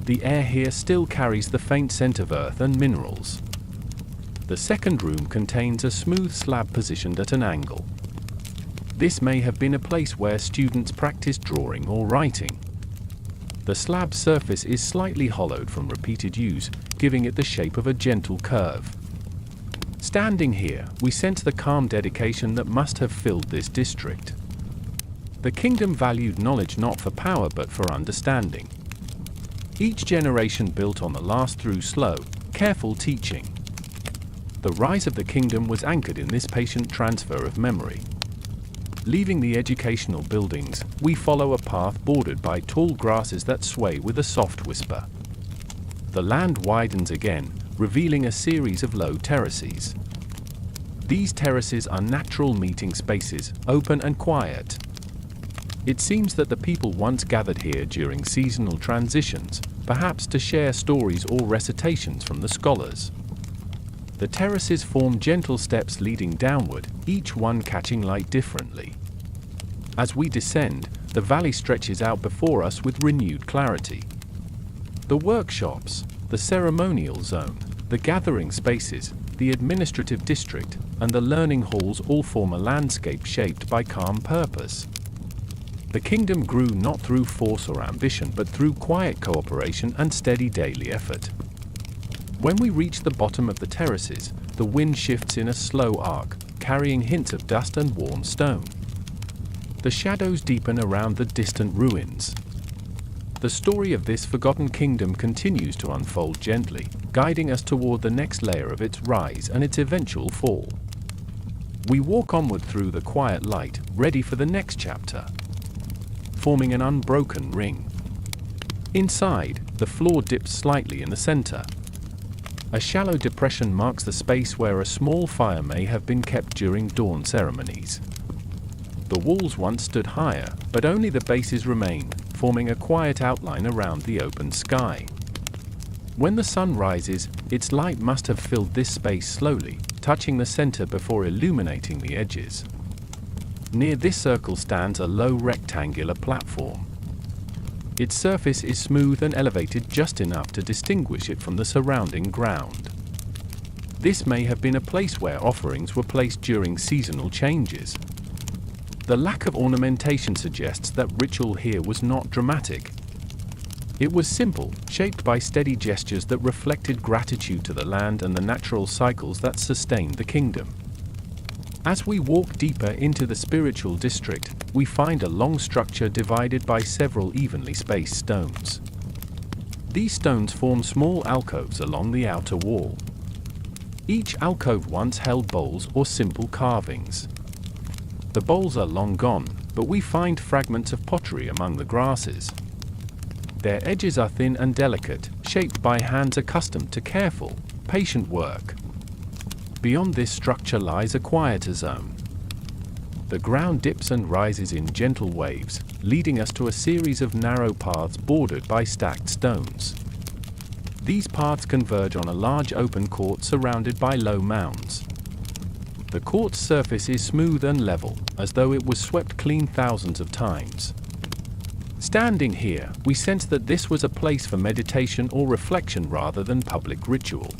The air here still carries the faint scent of earth and minerals. The second room contains a smooth slab positioned at an angle. This may have been a place where students practiced drawing or writing. The slab surface is slightly hollowed from repeated use, giving it the shape of a gentle curve. Standing here, we sense the calm dedication that must have filled this district. The kingdom valued knowledge not for power but for understanding. Each generation built on the last through slow, careful teaching. The rise of the kingdom was anchored in this patient transfer of memory. Leaving the educational buildings, we follow a path bordered by tall grasses that sway with a soft whisper. The land widens again, revealing a series of low terraces. These terraces are natural meeting spaces, open and quiet. It seems that the people once gathered here during seasonal transitions, perhaps to share stories or recitations from the scholars. The terraces form gentle steps leading downward, each one catching light differently. As we descend, the valley stretches out before us with renewed clarity. The workshops, the ceremonial zone, the gathering spaces, the administrative district, and the learning halls all form a landscape shaped by calm purpose. The kingdom grew not through force or ambition but through quiet cooperation and steady daily effort. When we reach the bottom of the terraces, the wind shifts in a slow arc, carrying hints of dust and warm stone. The shadows deepen around the distant ruins. The story of this forgotten kingdom continues to unfold gently, guiding us toward the next layer of its rise and its eventual fall. We walk onward through the quiet light, ready for the next chapter, forming an unbroken ring. Inside, the floor dips slightly in the center. A shallow depression marks the space where a small fire may have been kept during dawn ceremonies. The walls once stood higher, but only the bases remain, forming a quiet outline around the open sky. When the sun rises, its light must have filled this space slowly, touching the center before illuminating the edges. Near this circle stands a low rectangular platform. Its surface is smooth and elevated just enough to distinguish it from the surrounding ground. This may have been a place where offerings were placed during seasonal changes. The lack of ornamentation suggests that ritual here was not dramatic. It was simple, shaped by steady gestures that reflected gratitude to the land and the natural cycles that sustained the kingdom. As we walk deeper into the spiritual district, we find a long structure divided by several evenly spaced stones. These stones form small alcoves along the outer wall. Each alcove once held bowls or simple carvings. The bowls are long gone, but we find fragments of pottery among the grasses. Their edges are thin and delicate, shaped by hands accustomed to careful, patient work. Beyond this structure lies a quieter zone. The ground dips and rises in gentle waves, leading us to a series of narrow paths bordered by stacked stones. These paths converge on a large open court surrounded by low mounds. The court's surface is smooth and level, as though it was swept clean thousands of times. Standing here, we sense that this was a place for meditation or reflection rather than public ritual.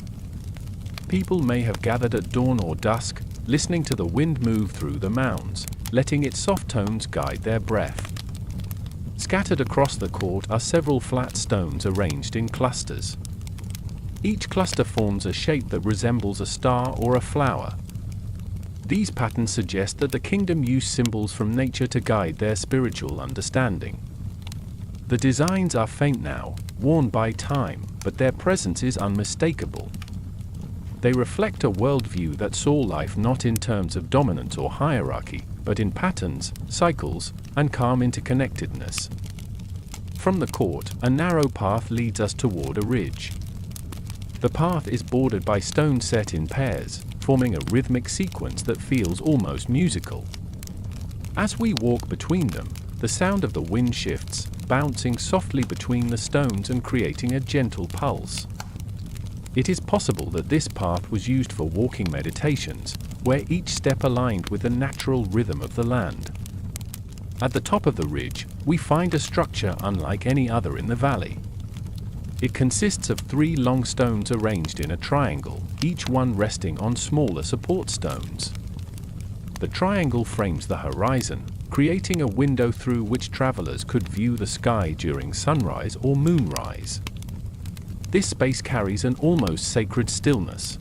People may have gathered at dawn or dusk, listening to the wind move through the mounds, letting its soft tones guide their breath. Scattered across the court are several flat stones arranged in clusters. Each cluster forms a shape that resembles a star or a flower. These patterns suggest that the kingdom used symbols from nature to guide their spiritual understanding. The designs are faint now, worn by time, but their presence is unmistakable. They reflect a worldview that saw life not in terms of dominance or hierarchy, but in patterns, cycles, and calm interconnectedness. From the court, a narrow path leads us toward a ridge. The path is bordered by stones set in pairs, forming a rhythmic sequence that feels almost musical. As we walk between them, the sound of the wind shifts, bouncing softly between the stones and creating a gentle pulse. It is possible that this path was used for walking meditations, where each step aligned with the natural rhythm of the land. At the top of the ridge, we find a structure unlike any other in the valley. It consists of 3 long stones arranged in a triangle, each one resting on smaller support stones. The triangle frames the horizon, creating a window through which travelers could view the sky during sunrise or moonrise. This space carries an almost sacred stillness.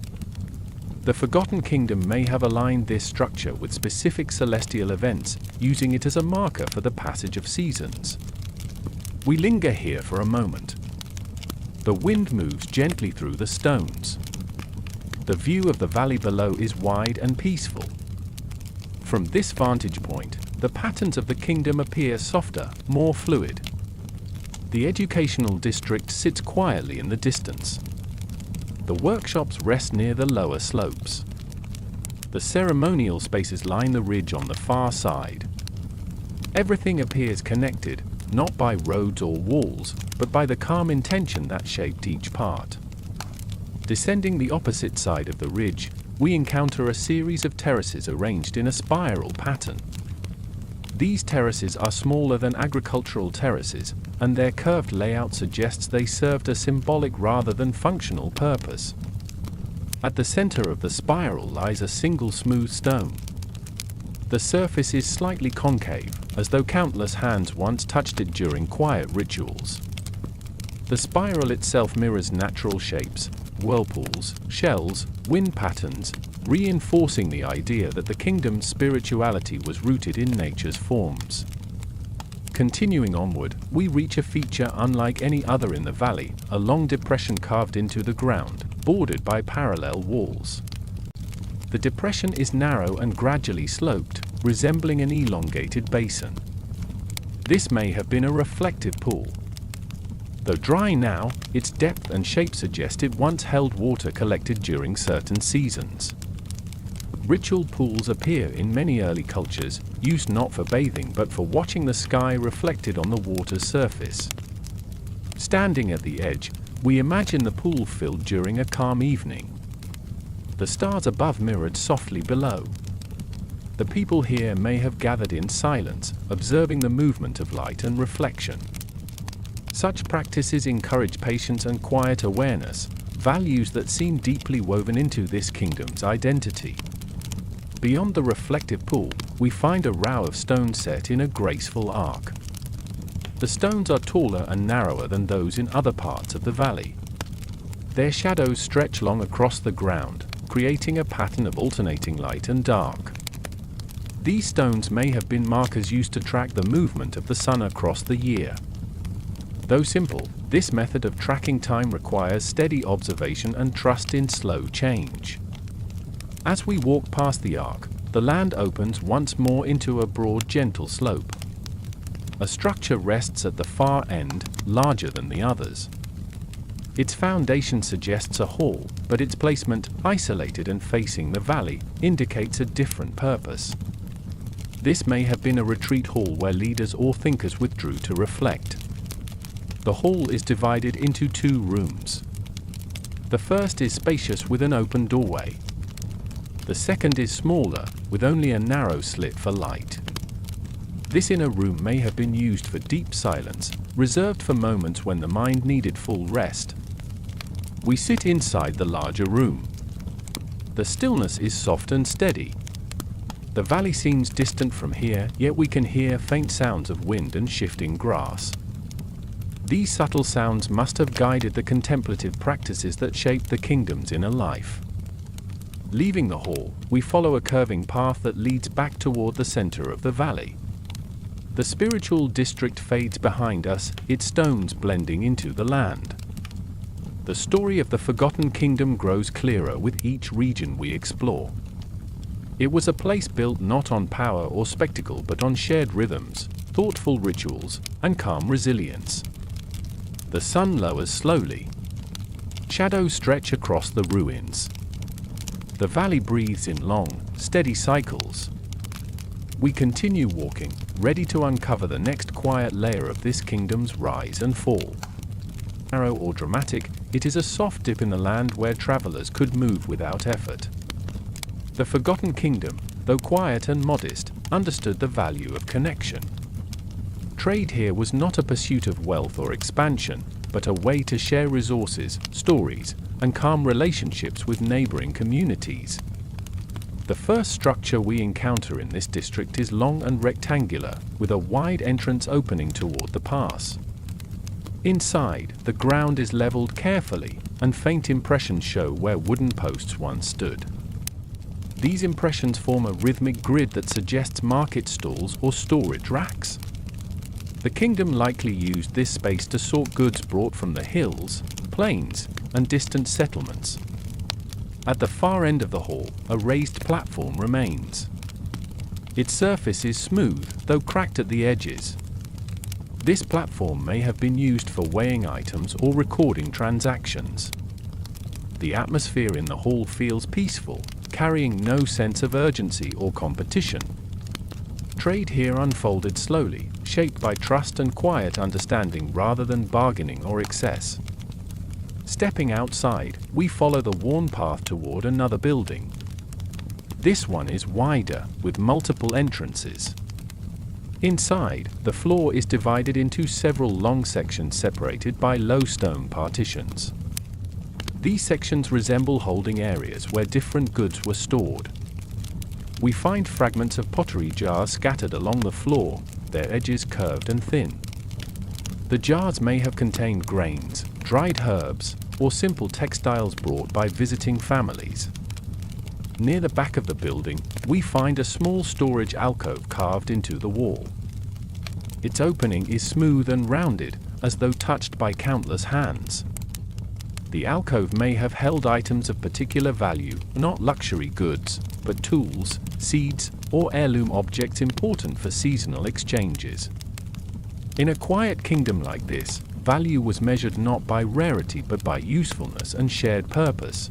The Forgotten Kingdom may have aligned this structure with specific celestial events, using it as a marker for the passage of seasons. We linger here for a moment. The wind moves gently through the stones. The view of the valley below is wide and peaceful. From this vantage point, the patterns of the kingdom appear softer, more fluid. The educational district sits quietly in the distance. The workshops rest near the lower slopes. The ceremonial spaces line the ridge on the far side. Everything appears connected, not by roads or walls, but by the calm intention that shaped each part. Descending the opposite side of the ridge, we encounter a series of terraces arranged in a spiral pattern. These terraces are smaller than agricultural terraces, and their curved layout suggests they served a symbolic rather than functional purpose. At the center of the spiral lies a single smooth stone. The surface is slightly concave, as though countless hands once touched it during quiet rituals. The spiral itself mirrors natural shapes, whirlpools, shells, wind patterns, reinforcing the idea that the kingdom's spirituality was rooted in nature's forms. Continuing onward, we reach a feature unlike any other in the valley, a long depression carved into the ground, bordered by parallel walls. The depression is narrow and gradually sloped, resembling an elongated basin. This may have been a reflective pool. Though dry now, its depth and shape suggest it once held water collected during certain seasons. Ritual pools appear in many early cultures, used not for bathing but for watching the sky reflected on the water's surface. Standing at the edge, we imagine the pool filled during a calm evening. The stars above mirrored softly below. The people here may have gathered in silence, observing the movement of light and reflection. Such practices encourage patience and quiet awareness, values that seem deeply woven into this kingdom's identity. Beyond the reflective pool, we find a row of stones set in a graceful arc. The stones are taller and narrower than those in other parts of the valley. Their shadows stretch long across the ground, creating a pattern of alternating light and dark. These stones may have been markers used to track the movement of the sun across the year. Though simple, this method of tracking time requires steady observation and trust in slow change. As we walk past the arc, the land opens once more into a broad, gentle slope. A structure rests at the far end, larger than the others. Its foundation suggests a hall, but its placement, isolated and facing the valley, indicates a different purpose. This may have been a retreat hall where leaders or thinkers withdrew to reflect. The hall is divided into two rooms. The first is spacious with an open doorway. The second is smaller, with only a narrow slit for light. This inner room may have been used for deep silence, reserved for moments when the mind needed full rest. We sit inside the larger room. The stillness is soft and steady. The valley seems distant from here, yet we can hear faint sounds of wind and shifting grass. These subtle sounds must have guided the contemplative practices that shaped the kingdom's inner life. Leaving the hall, we follow a curving path that leads back toward the center of the valley. The spiritual district fades behind us, its stones blending into the land. The story of the forgotten kingdom grows clearer with each region we explore. It was a place built not on power or spectacle but on shared rhythms, thoughtful rituals, and calm resilience. The sun lowers slowly. Shadows stretch across the ruins. The valley breathes in long, steady cycles. We continue walking, ready to uncover the next quiet layer of this kingdom's rise and fall. Narrow or dramatic, it is a soft dip in the land where travelers could move without effort. The forgotten kingdom, though quiet and modest, understood the value of connection. Trade here was not a pursuit of wealth or expansion, but a way to share resources, stories, and calm relationships with neighboring communities. The first structure we encounter in this district is long and rectangular, with a wide entrance opening toward the pass. Inside, the ground is leveled carefully, and faint impressions show where wooden posts once stood. These impressions form a rhythmic grid that suggests market stalls or storage racks. The kingdom likely used this space to sort goods brought from the hills, plains, and distant settlements. At the far end of the hall, a raised platform remains. Its surface is smooth, though cracked at the edges. This platform may have been used for weighing items or recording transactions. The atmosphere in the hall feels peaceful, carrying no sense of urgency or competition. Trade here unfolded slowly, shaped by trust and quiet understanding rather than bargaining or excess. Stepping outside, we follow the worn path toward another building. This one is wider, with multiple entrances. Inside, the floor is divided into several long sections separated by low stone partitions. These sections resemble holding areas where different goods were stored. We find fragments of pottery jars scattered along the floor, their edges curved and thin. The jars may have contained grains, dried herbs, or simple textiles brought by visiting families. Near the back of the building, we find a small storage alcove carved into the wall. Its opening is smooth and rounded, as though touched by countless hands. The alcove may have held items of particular value, not luxury goods, but tools, seeds, or heirloom objects important for seasonal exchanges. In a quiet kingdom like this, value was measured not by rarity but by usefulness and shared purpose.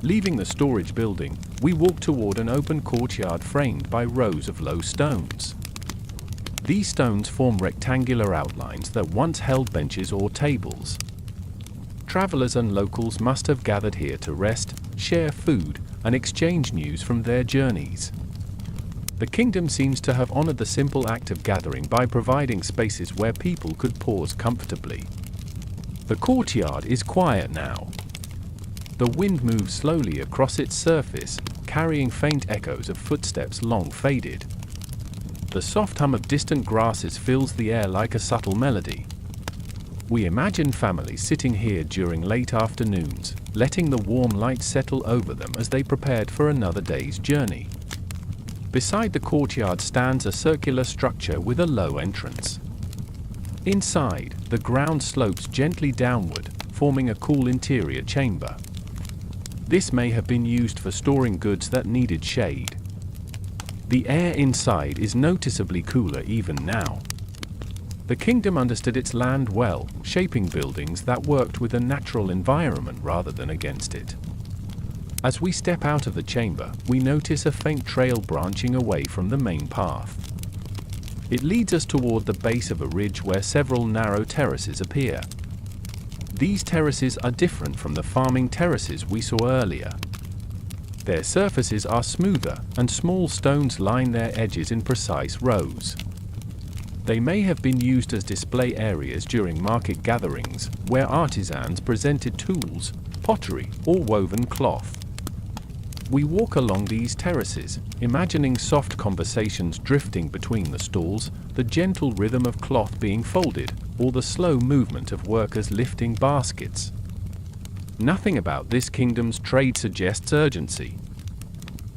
Leaving the storage building, we walk toward an open courtyard framed by rows of low stones. These stones form rectangular outlines that once held benches or tables. Travelers and locals must have gathered here to rest, share food, and exchange news from their journeys. The kingdom seems to have honored the simple act of gathering by providing spaces where people could pause comfortably. The courtyard is quiet now. The wind moves slowly across its surface, carrying faint echoes of footsteps long faded. The soft hum of distant grasses fills the air like a subtle melody. We imagine families sitting here during late afternoons, letting the warm light settle over them as they prepared for another day's journey. Beside the courtyard stands a circular structure with a low entrance. Inside, the ground slopes gently downward, forming a cool interior chamber. This may have been used for storing goods that needed shade. The air inside is noticeably cooler even now. The kingdom understood its land well, shaping buildings that worked with a natural environment rather than against it. As we step out of the chamber, we notice a faint trail branching away from the main path. It leads us toward the base of a ridge where several narrow terraces appear. These terraces are different from the farming terraces we saw earlier. Their surfaces are smoother, and small stones line their edges in precise rows. They may have been used as display areas during market gatherings, where artisans presented tools, pottery, or woven cloth. We walk along these terraces, imagining soft conversations drifting between the stalls, the gentle rhythm of cloth being folded, or the slow movement of workers lifting baskets. Nothing about this kingdom's trade suggests urgency.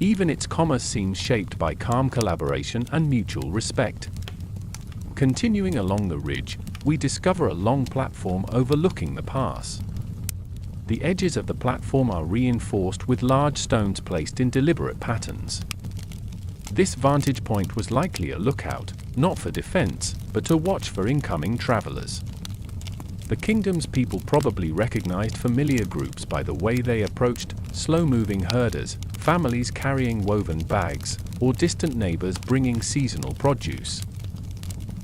Even its commerce seems shaped by calm collaboration and mutual respect. Continuing along the ridge, we discover a long platform overlooking the pass. The edges of the platform are reinforced with large stones placed in deliberate patterns. This vantage point was likely a lookout, not for defense, but to watch for incoming travelers. The kingdom's people probably recognized familiar groups by the way they approached, slow-moving herders, families carrying woven bags, or distant neighbors bringing seasonal produce.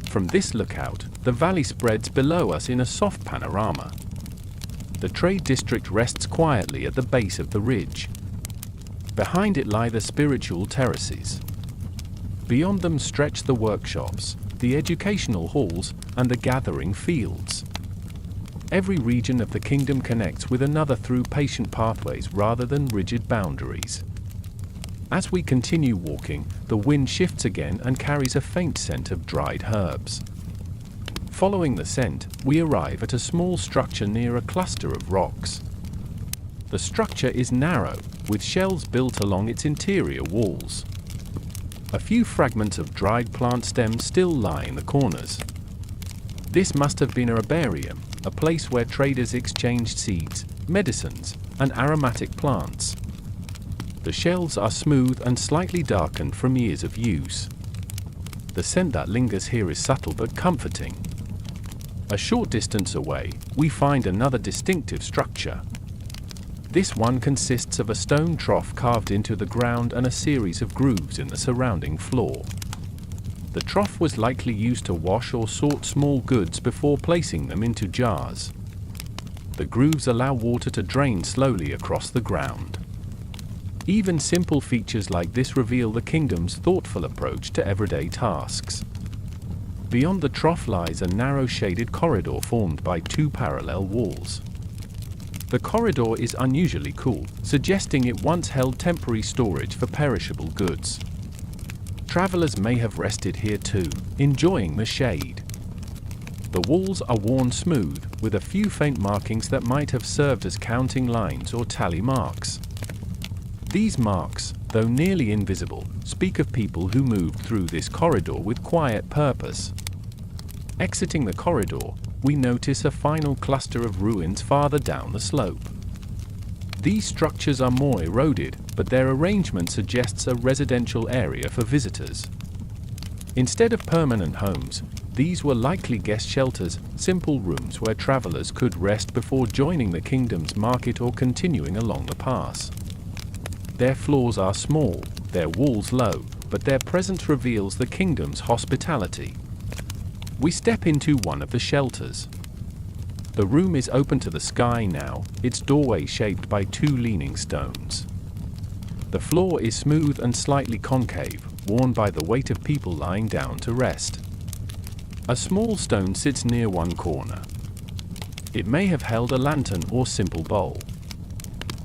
From this lookout, the valley spreads below us in a soft panorama. The trade district rests quietly at the base of the ridge. Behind it lie the spiritual terraces. Beyond them stretch the workshops, the educational halls, and the gathering fields. Every region of the kingdom connects with another through patient pathways rather than rigid boundaries. As we continue walking, the wind shifts again and carries a faint scent of dried herbs. Following the scent, we arrive at a small structure near a cluster of rocks. The structure is narrow, with shelves built along its interior walls. A few fragments of dried plant stems still lie in the corners. This must have been a herbarium, a place where traders exchanged seeds, medicines, and aromatic plants. The shelves are smooth and slightly darkened from years of use. The scent that lingers here is subtle but comforting. A short distance away, we find another distinctive structure. This one consists of a stone trough carved into the ground and a series of grooves in the surrounding floor. The trough was likely used to wash or sort small goods before placing them into jars. The grooves allow water to drain slowly across the ground. Even simple features like this reveal the kingdom's thoughtful approach to everyday tasks. Beyond the trough lies a narrow shaded corridor formed by two parallel walls. The corridor is unusually cool, suggesting it once held temporary storage for perishable goods. Travelers may have rested here too, enjoying the shade. The walls are worn smooth, with a few faint markings that might have served as counting lines or tally marks. These marks, though nearly invisible, speak of people who moved through this corridor with quiet purpose. Exiting the corridor, we notice a final cluster of ruins farther down the slope. These structures are more eroded, but their arrangement suggests a residential area for visitors. Instead of permanent homes, These were likely guest shelters, simple rooms where travelers could rest before joining the kingdom's market or continuing along the pass. Their floors are small, their walls low, but their presence reveals the kingdom's hospitality. We step into one of the shelters. The room is open to the sky now, its doorway shaped by two leaning stones. The floor is smooth and slightly concave, worn by the weight of people lying down to rest. A small stone sits near one corner. It may have held a lantern or simple bowl.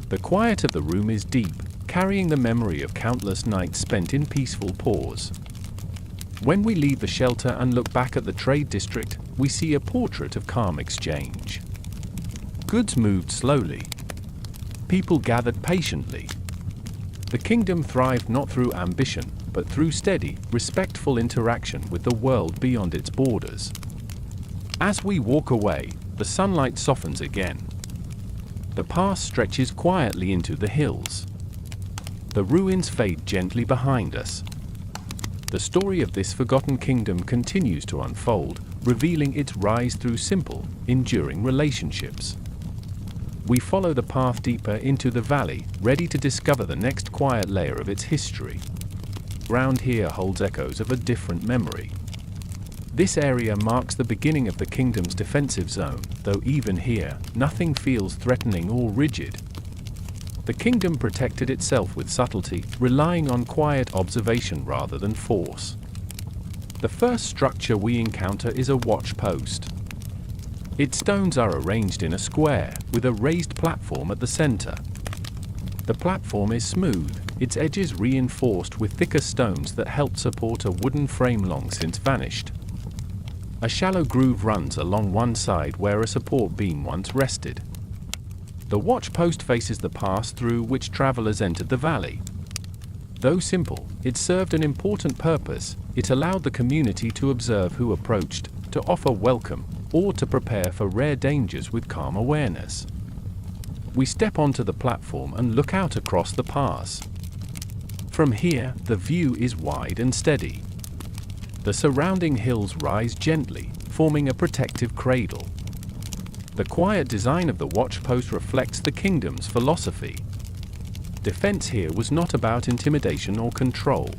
The quiet of the room is deep, carrying the memory of countless nights spent in peaceful pause. When we leave the shelter and look back at the trade district, we see a portrait of calm exchange. Goods moved slowly. People gathered patiently. The kingdom thrived not through ambition, but through steady, respectful interaction with the world beyond its borders. As we walk away, the sunlight softens again. The pass stretches quietly into the hills. The ruins fade gently behind us. The story of this forgotten kingdom continues to unfold, revealing its rise through simple, enduring relationships. We follow the path deeper into the valley, ready to discover the next quiet layer of its history. Ground here holds echoes of a different memory. This area marks the beginning of the kingdom's defensive zone, though even here, nothing feels threatening or rigid. The kingdom protected itself with subtlety, relying on quiet observation rather than force. The first structure we encounter is a watch post. Its stones are arranged in a square, with a raised platform at the center. The platform is smooth, its edges reinforced with thicker stones that help support a wooden frame long since vanished. A shallow groove runs along one side where a support beam once rested. The watch post faces the pass through which travelers entered the valley. Though simple, it served an important purpose. It allowed the community to observe who approached, to offer welcome, or to prepare for rare dangers with calm awareness. We step onto the platform and look out across the pass. From here, the view is wide and steady. The surrounding hills rise gently, forming a protective cradle. The quiet design of the watch post reflects the kingdom's philosophy. Defense here was not about intimidation or control.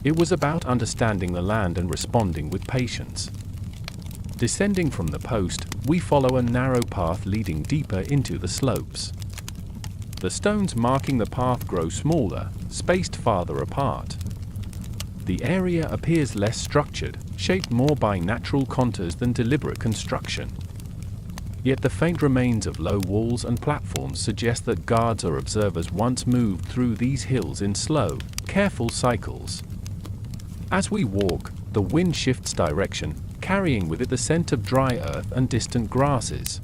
It was about understanding the land and responding with patience. Descending from the post, we follow a narrow path leading deeper into the slopes. The stones marking the path grow smaller, spaced farther apart. The area appears less structured, shaped more by natural contours than deliberate construction. Yet the faint remains of low walls and platforms suggest that guards or observers once moved through these hills in slow, careful cycles. As we walk, the wind shifts direction, carrying with it the scent of dry earth and distant grasses.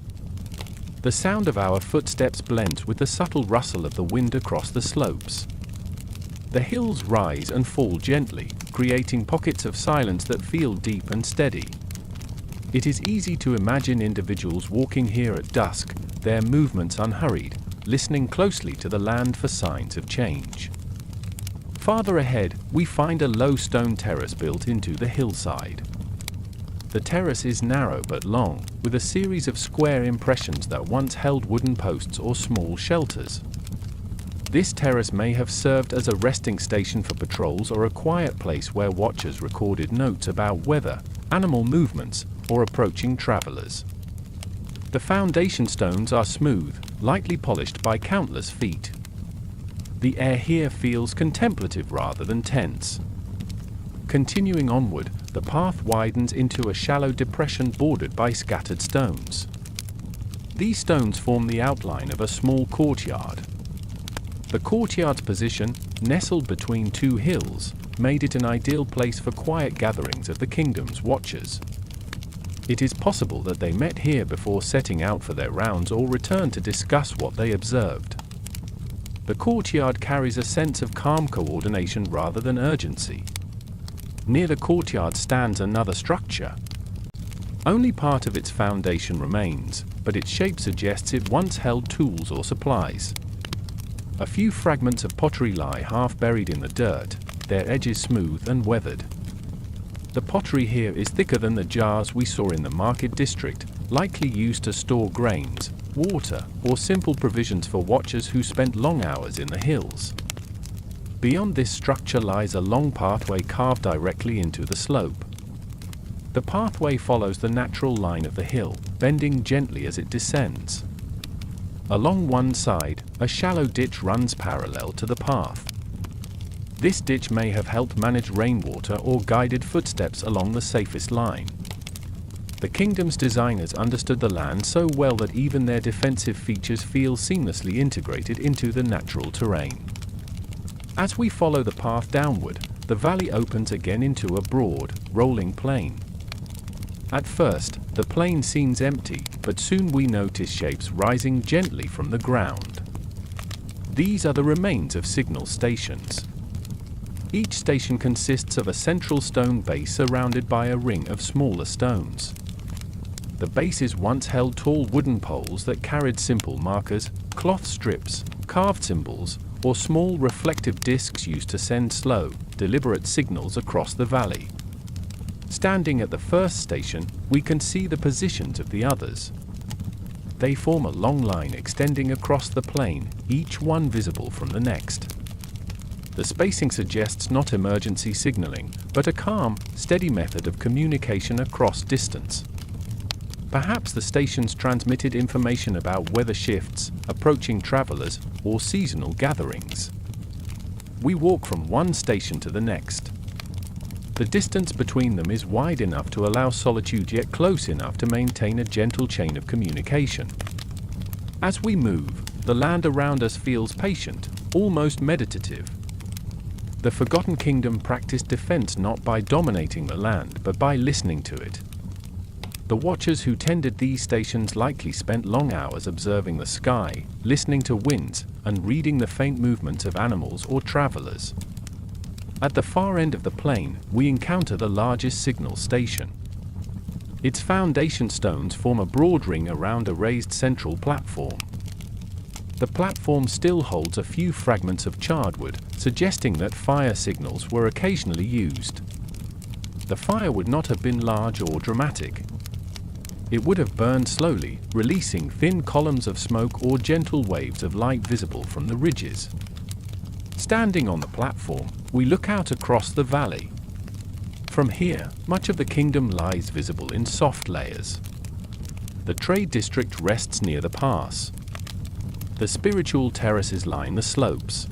The sound of our footsteps blends with the subtle rustle of the wind across the slopes. The hills rise and fall gently, creating pockets of silence that feel deep and steady. It is easy to imagine individuals walking here at dusk, their movements unhurried, listening closely to the land for signs of change. Farther ahead, we find a low stone terrace built into the hillside. The terrace is narrow but long, with a series of square impressions that once held wooden posts or small shelters. This terrace may have served as a resting station for patrols or a quiet place where watchers recorded notes about weather, animal movements, or approaching travelers. The foundation stones are smooth, lightly polished by countless feet. The air here feels contemplative rather than tense. Continuing onward, the path widens into a shallow depression bordered by scattered stones. These stones form the outline of a small courtyard. The courtyard's position, nestled between two hills, made it an ideal place for quiet gatherings of the kingdom's watchers. It is possible that they met here before setting out for their rounds or returned to discuss what they observed. The courtyard carries a sense of calm coordination rather than urgency. Near the courtyard stands another structure. Only part of its foundation remains, but its shape suggests it once held tools or supplies. A few fragments of pottery lie half buried in the dirt, their edges smooth and weathered. The pottery here is thicker than the jars we saw in the market district, likely used to store grains, water, or simple provisions for watchers who spent long hours in the hills. Beyond this structure lies a long pathway carved directly into the slope. The pathway follows the natural line of the hill, bending gently as it descends. Along one side, a shallow ditch runs parallel to the path. This ditch may have helped manage rainwater or guided footsteps along the safest line. The kingdom's designers understood the land so well that even their defensive features feel seamlessly integrated into the natural terrain. As we follow the path downward, the valley opens again into a broad, rolling plain. At first, the plain seems empty, but soon we notice shapes rising gently from the ground. These are the remains of signal stations. Each station consists of a central stone base surrounded by a ring of smaller stones. The bases once held tall wooden poles that carried simple markers, cloth strips, carved symbols, or small reflective discs used to send slow, deliberate signals across the valley. Standing at the first station, we can see the positions of the others. They form a long line extending across the plain, each one visible from the next. The spacing suggests not emergency signaling, but a calm, steady method of communication across distance. Perhaps the stations transmitted information about weather shifts, approaching travelers, or seasonal gatherings. We walk from one station to the next. The distance between them is wide enough to allow solitude yet close enough to maintain a gentle chain of communication. As we move, the land around us feels patient, almost meditative. The Forgotten Kingdom practiced defense not by dominating the land but by listening to it. The watchers who tended these stations likely spent long hours observing the sky, listening to winds, and reading the faint movements of animals or travelers. At the far end of the plain, we encounter the largest signal station. Its foundation stones form a broad ring around a raised central platform. The platform still holds a few fragments of charred wood, suggesting that fire signals were occasionally used. The fire would not have been large or dramatic. It would have burned slowly, releasing thin columns of smoke or gentle waves of light visible from the ridges. Standing on the platform, we look out across the valley. From here, much of the kingdom lies visible in soft layers. The trade district rests near the pass. The spiritual terraces line the slopes.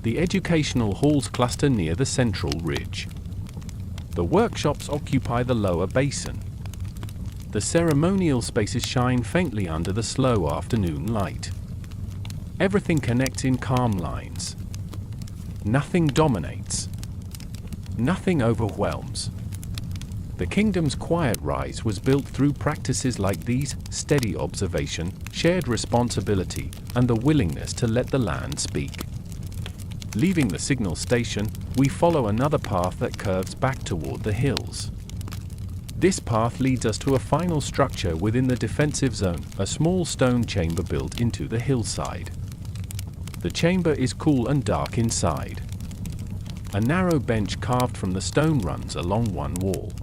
The educational halls cluster near the central ridge. The workshops occupy the lower basin. The ceremonial spaces shine faintly under the slow afternoon light. Everything connects in calm lines. Nothing dominates. Nothing overwhelms. The kingdom's quiet rise was built through practices like these: steady observation, shared responsibility, and the willingness to let the land speak. Leaving the signal station, we follow another path that curves back toward the hills. This path leads us to a final structure within the defensive zone, a small stone chamber built into the hillside. The chamber is cool and dark inside. A narrow bench carved from the stone runs along one wall.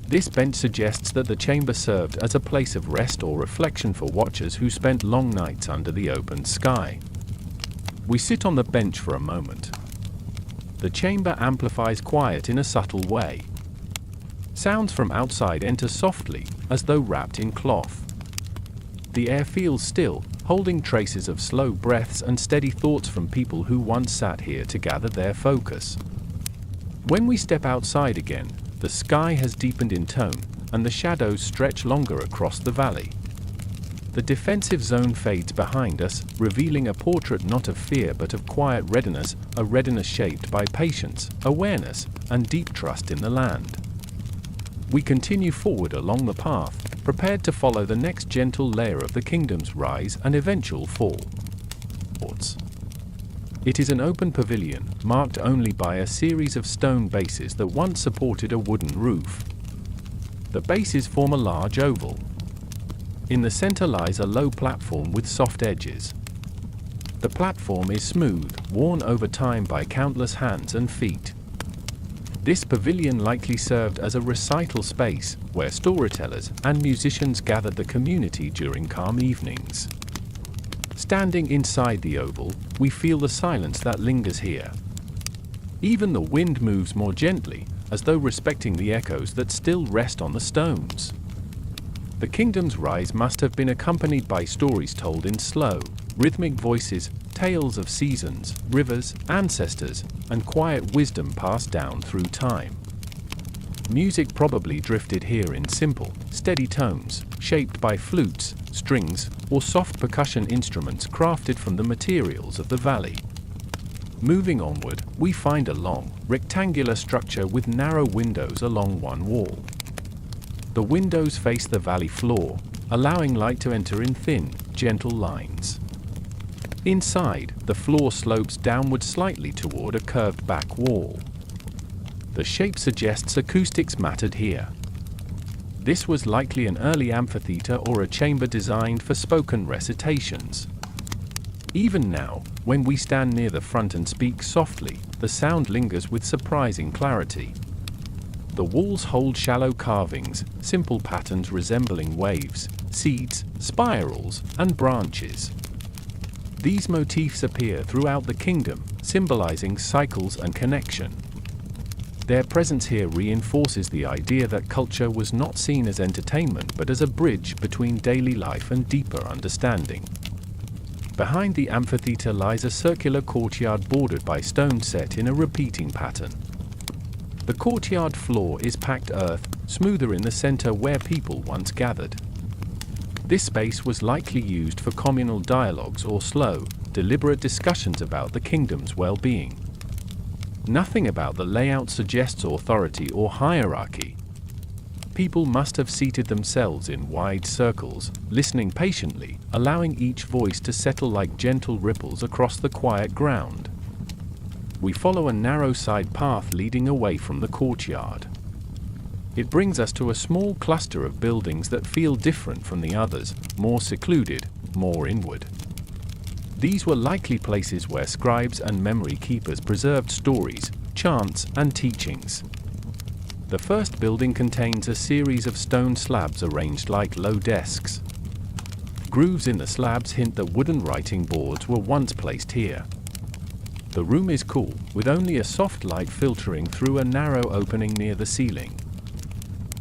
This bench suggests that the chamber served as a place of rest or reflection for watchers who spent long nights under the open sky. We sit on the bench for a moment. The chamber amplifies quiet in a subtle way. Sounds from outside enter softly, as though wrapped in cloth. The air feels still, holding traces of slow breaths and steady thoughts from people who once sat here to gather their focus. When we step outside again, the sky has deepened in tone, and the shadows stretch longer across the valley. The defensive zone fades behind us, revealing a portrait not of fear but of quiet readiness, a readiness shaped by patience, awareness, and deep trust in the land. We continue forward along the path, prepared to follow the next gentle layer of the kingdom's rise and eventual fall. It is an open pavilion, marked only by a series of stone bases that once supported a wooden roof. The bases form a large oval. In the center lies a low platform with soft edges. The platform is smooth, worn over time by countless hands and feet. This pavilion likely served as a recital space where storytellers and musicians gathered the community during calm evenings. Standing inside the oval, we feel the silence that lingers here. Even the wind moves more gently, as though respecting the echoes that still rest on the stones. The kingdom's rise must have been accompanied by stories told in slow, rhythmic voices, tales of seasons, rivers, ancestors, and quiet wisdom passed down through time. Music probably drifted here in simple, steady tones, shaped by flutes, strings, or soft percussion instruments crafted from the materials of the valley. Moving onward, we find a long, rectangular structure with narrow windows along one wall. The windows face the valley floor, allowing light to enter in thin, gentle lines. Inside, the floor slopes downward slightly toward a curved back wall. The shape suggests acoustics mattered here. This was likely an early amphitheater or a chamber designed for spoken recitations. Even now, when we stand near the front and speak softly, the sound lingers with surprising clarity. The walls hold shallow carvings, simple patterns resembling waves, seeds, spirals, and branches. These motifs appear throughout the kingdom, symbolizing cycles and connection. Their presence here reinforces the idea that culture was not seen as entertainment but as a bridge between daily life and deeper understanding. Behind the amphitheater lies a circular courtyard bordered by stones set in a repeating pattern. The courtyard floor is packed earth, smoother in the center where people once gathered. This space was likely used for communal dialogues or slow, deliberate discussions about the kingdom's well-being. Nothing about the layout suggests authority or hierarchy. People must have seated themselves in wide circles, listening patiently, allowing each voice to settle like gentle ripples across the quiet ground. We follow a narrow side path leading away from the courtyard. It brings us to a small cluster of buildings that feel different from the others, more secluded, more inward. These were likely places where scribes and memory keepers preserved stories, chants, and teachings. The first building contains a series of stone slabs arranged like low desks. Grooves in the slabs hint that wooden writing boards were once placed here. The room is cool, with only a soft light filtering through a narrow opening near the ceiling.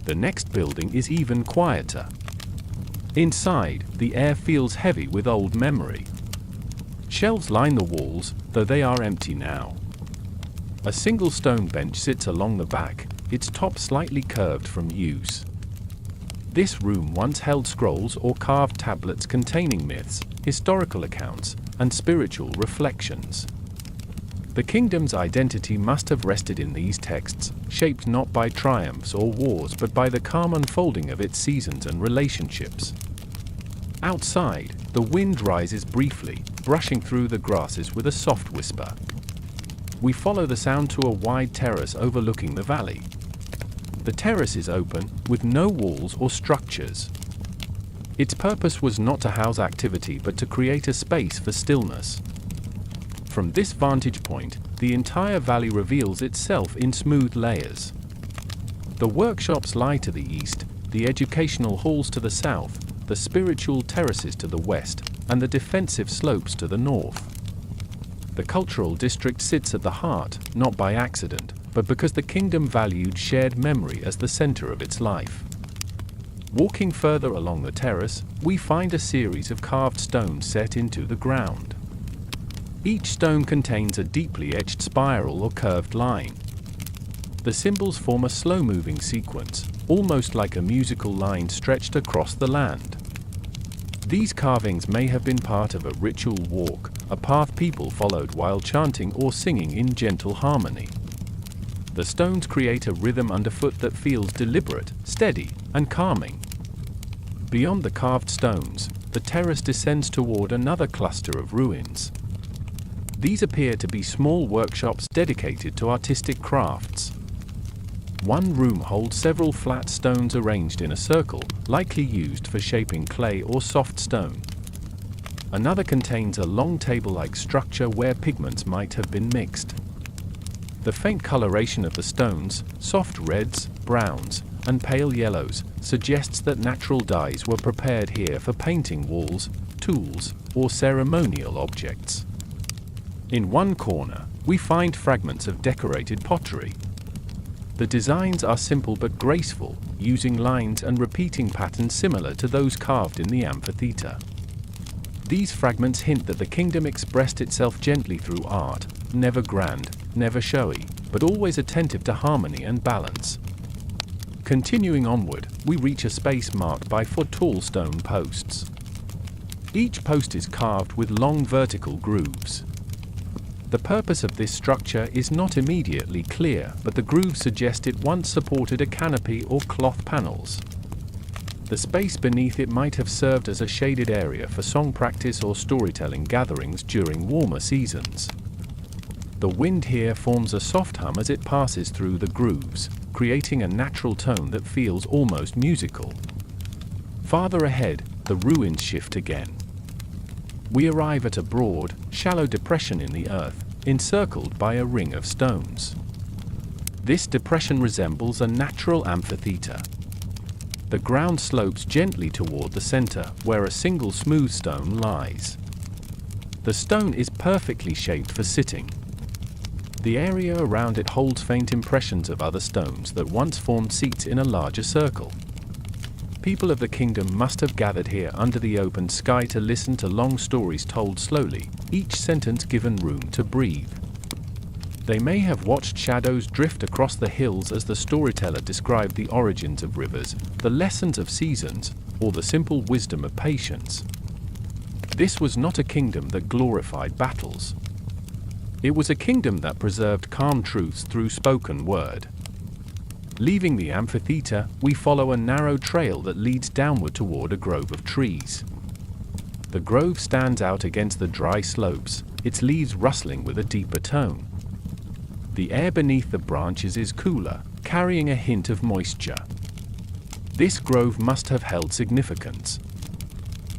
The next building is even quieter. Inside, the air feels heavy with old memory. Shelves line the walls, though they are empty now. A single stone bench sits along the back, its top slightly curved from use. This room once held scrolls or carved tablets containing myths, historical accounts, and spiritual reflections. The kingdom's identity must have rested in these texts, shaped not by triumphs or wars but by the calm unfolding of its seasons and relationships. Outside, the wind rises briefly, brushing through the grasses with a soft whisper. We follow the sound to a wide terrace overlooking the valley. The terrace is open, with no walls or structures. Its purpose was not to house activity but to create a space for stillness. From this vantage point, the entire valley reveals itself in smooth layers. The workshops lie to the east, the educational halls to the south, the spiritual terraces to the west, and the defensive slopes to the north. The cultural district sits at the heart, not by accident, but because the kingdom valued shared memory as the center of its life. Walking further along the terrace, we find a series of carved stones set into the ground. Each stone contains a deeply etched spiral or curved line. The symbols form a slow-moving sequence, almost like a musical line stretched across the land. These carvings may have been part of a ritual walk, a path people followed while chanting or singing in gentle harmony. The stones create a rhythm underfoot that feels deliberate, steady, and calming. Beyond the carved stones, the terrace descends toward another cluster of ruins. These appear to be small workshops dedicated to artistic crafts. One room holds several flat stones arranged in a circle, likely used for shaping clay or soft stone. Another contains a long table-like structure where pigments might have been mixed. The faint coloration of the stones, soft reds, browns, and pale yellows, suggests that natural dyes were prepared here for painting walls, tools, or ceremonial objects. In one corner, we find fragments of decorated pottery. The designs are simple but graceful, using lines and repeating patterns similar to those carved in the amphitheater. These fragments hint that the kingdom expressed itself gently through art, never grand, never showy, but always attentive to harmony and balance. Continuing onward, we reach a space marked by 4 tall stone posts. Each post is carved with long vertical grooves. The purpose of this structure is not immediately clear, but the grooves suggest it once supported a canopy or cloth panels. The space beneath it might have served as a shaded area for song practice or storytelling gatherings during warmer seasons. The wind here forms a soft hum as it passes through the grooves, creating a natural tone that feels almost musical. Farther ahead, the ruins shift again. We arrive at a broad, shallow depression in the earth, encircled by a ring of stones. This depression resembles a natural amphitheater. The ground slopes gently toward the center, where a single smooth stone lies. The stone is perfectly shaped for sitting. The area around it holds faint impressions of other stones that once formed seats in a larger circle. People of the kingdom must have gathered here under the open sky to listen to long stories told slowly, each sentence given room to breathe. They may have watched shadows drift across the hills as the storyteller described the origins of rivers, the lessons of seasons, or the simple wisdom of patience. This was not a kingdom that glorified battles. It was a kingdom that preserved calm truths through spoken word. Leaving the amphitheater, we follow a narrow trail that leads downward toward a grove of trees. The grove stands out against the dry slopes, its leaves rustling with a deeper tone. The air beneath the branches is cooler, carrying a hint of moisture. This grove must have held significance.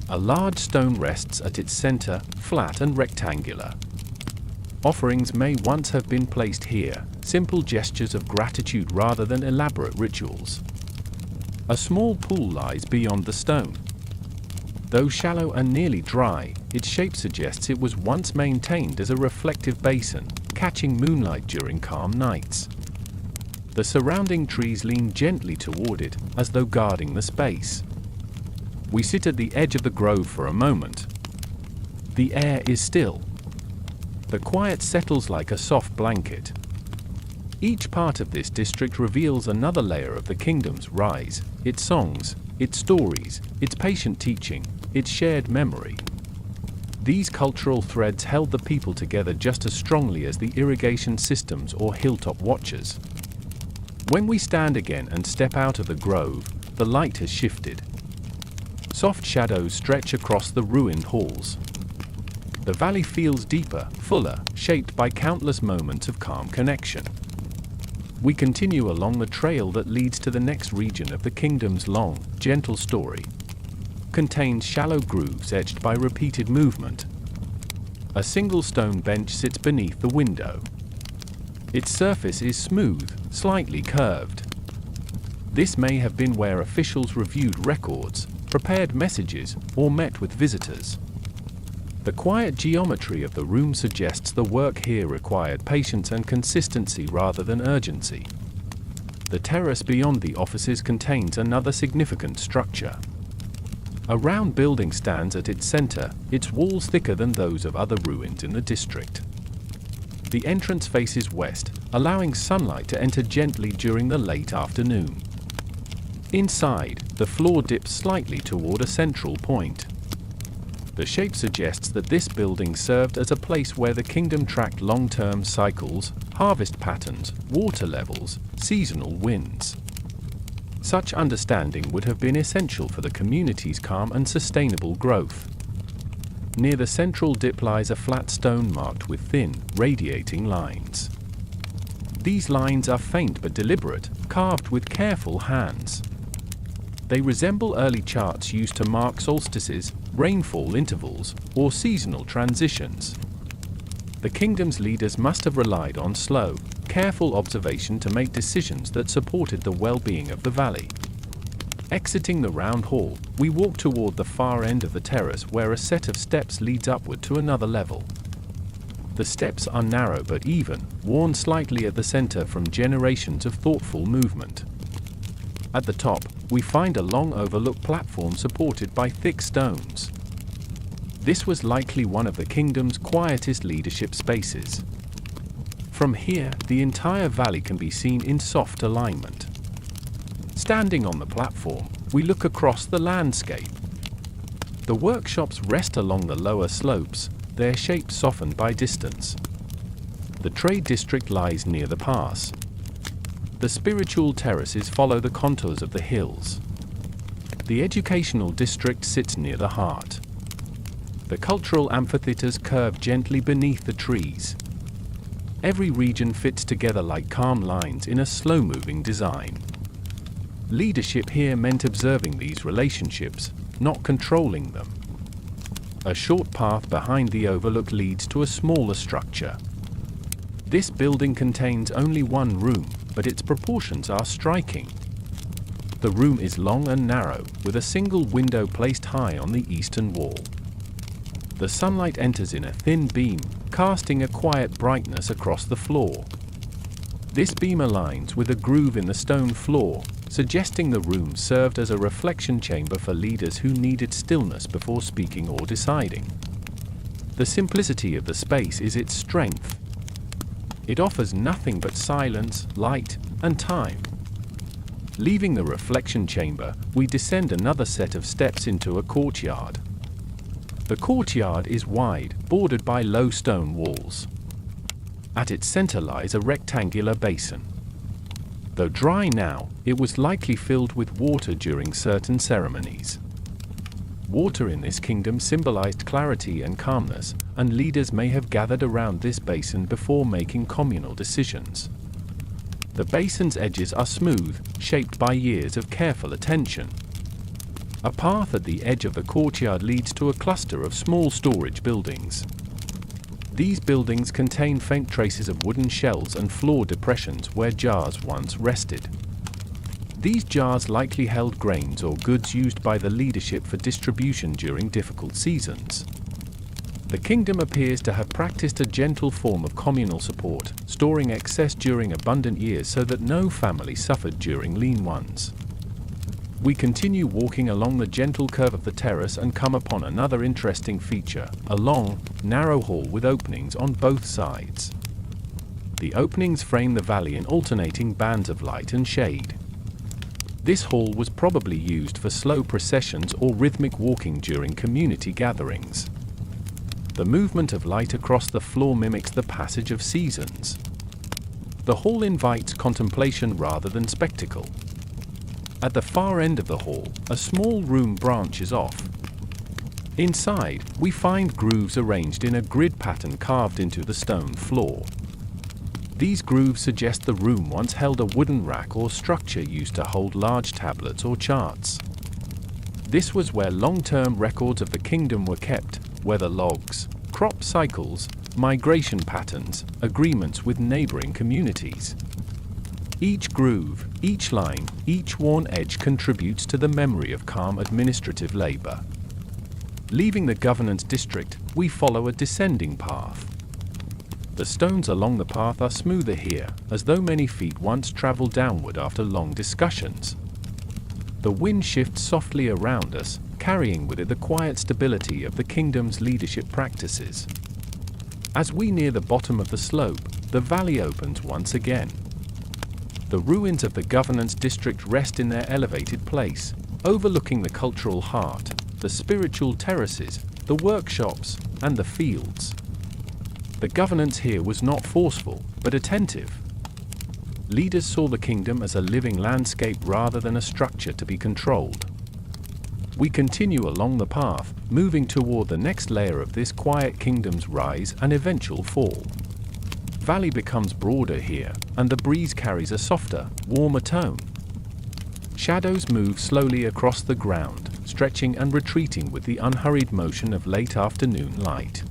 A large stone rests at its center, flat and rectangular. Offerings may once have been placed here, simple gestures of gratitude rather than elaborate rituals. A small pool lies beyond the stone. Though shallow and nearly dry, its shape suggests it was once maintained as a reflective basin, catching moonlight during calm nights. The surrounding trees lean gently toward it, as though guarding the space. We sit at the edge of the grove for a moment. The air is still. The quiet settles like a soft blanket. Each part of this district reveals another layer of the kingdom's rise, its songs, its stories, its patient teaching, its shared memory. These cultural threads held the people together just as strongly as the irrigation systems or hilltop watchers. When we stand again and step out of the grove, the light has shifted. Soft shadows stretch across the ruined halls. The valley feels deeper, fuller, shaped by countless moments of calm connection. We continue along the trail that leads to the next region of the kingdom's long, gentle story. Contains shallow grooves edged by repeated movement. A single stone bench sits beneath the window. Its surface is smooth, slightly curved. This may have been where officials reviewed records, prepared messages, or met with visitors. The quiet geometry of the room suggests the work here required patience and consistency rather than urgency. The terrace beyond the offices contains another significant structure. A round building stands at its center, its walls thicker than those of other ruins in the district. The entrance faces west, allowing sunlight to enter gently during the late afternoon. Inside, the floor dips slightly toward a central point. The shape suggests that this building served as a place where the kingdom tracked long-term cycles, harvest patterns, water levels, seasonal winds. Such understanding would have been essential for the community's calm and sustainable growth. Near the central dip lies a flat stone marked with thin, radiating lines. These lines are faint but deliberate, carved with careful hands. They resemble early charts used to mark solstices, rainfall intervals, or seasonal transitions. The kingdom's leaders must have relied on slow, careful observation to make decisions that supported the well-being of the valley. Exiting the round hall, we walk toward the far end of the terrace where a set of steps leads upward to another level. The steps are narrow but even, worn slightly at the center from generations of thoughtful movement. At the top, we find a long overlook platform supported by thick stones. This was likely one of the kingdom's quietest leadership spaces. From here, the entire valley can be seen in soft alignment. Standing on the platform, we look across the landscape. The workshops rest along the lower slopes, their shape softened by distance. The trade district lies near the pass. The spiritual terraces follow the contours of the hills. The educational district sits near the heart. The cultural amphitheaters curve gently beneath the trees. Every region fits together like calm lines in a slow-moving design. Leadership here meant observing these relationships, not controlling them. A short path behind the overlook leads to a smaller structure. This building contains only one room, but its proportions are striking. The room is long and narrow, with a single window placed high on the eastern wall. The sunlight enters in a thin beam, casting a quiet brightness across the floor. This beam aligns with a groove in the stone floor, suggesting the room served as a reflection chamber for leaders who needed stillness before speaking or deciding. The simplicity of the space is its strength. It offers nothing but silence, light, and time. Leaving the reflection chamber, we descend another set of steps into a courtyard. The courtyard is wide, bordered by low stone walls. At its center lies a rectangular basin. Though dry now, it was likely filled with water during certain ceremonies. Water in this kingdom symbolized clarity and calmness, and leaders may have gathered around this basin before making communal decisions. The basin's edges are smooth, shaped by years of careful attention. A path at the edge of the courtyard leads to a cluster of small storage buildings. These buildings contain faint traces of wooden shells and floor depressions where jars once rested. These jars likely held grains or goods used by the leadership for distribution during difficult seasons. The kingdom appears to have practiced a gentle form of communal support, storing excess during abundant years so that no family suffered during lean ones. We continue walking along the gentle curve of the terrace and come upon another interesting feature, a long, narrow hall with openings on both sides. The openings frame the valley in alternating bands of light and shade. This hall was probably used for slow processions or rhythmic walking during community gatherings. The movement of light across the floor mimics the passage of seasons. The hall invites contemplation rather than spectacle. At the far end of the hall, a small room branches off. Inside, we find grooves arranged in a grid pattern carved into the stone floor. These grooves suggest the room once held a wooden rack or structure used to hold large tablets or charts. This was where long-term records of the kingdom were kept, weather logs, crop cycles, migration patterns, agreements with neighboring communities. Each groove, each line, each worn edge contributes to the memory of calm administrative labor. Leaving the governance district, we follow a descending path. The stones along the path are smoother here, as though many feet once traveled downward after long discussions. The wind shifts softly around us, carrying with it the quiet stability of the kingdom's leadership practices. As we near the bottom of the slope, the valley opens once again. The ruins of the governance district rest in their elevated place, overlooking the cultural heart, the spiritual terraces, the workshops, and the fields. The governance here was not forceful, but attentive. Leaders saw the kingdom as a living landscape rather than a structure to be controlled. We continue along the path, moving toward the next layer of this quiet kingdom's rise and eventual fall. Valley becomes broader here, and the breeze carries a softer, warmer tone. Shadows move slowly across the ground, stretching and retreating with the unhurried motion of late afternoon light.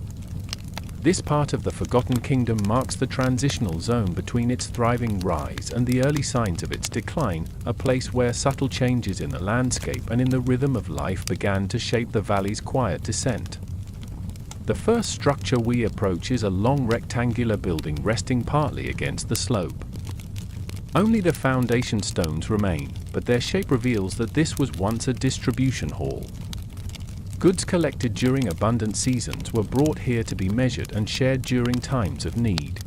This part of the Forgotten Kingdom marks the transitional zone between its thriving rise and the early signs of its decline, a place where subtle changes in the landscape and in the rhythm of life began to shape the valley's quiet descent. The first structure we approach is a long rectangular building resting partly against the slope. Only the foundation stones remain, but their shape reveals that this was once a distribution hall. Goods collected during abundant seasons were brought here to be measured and shared during times of need.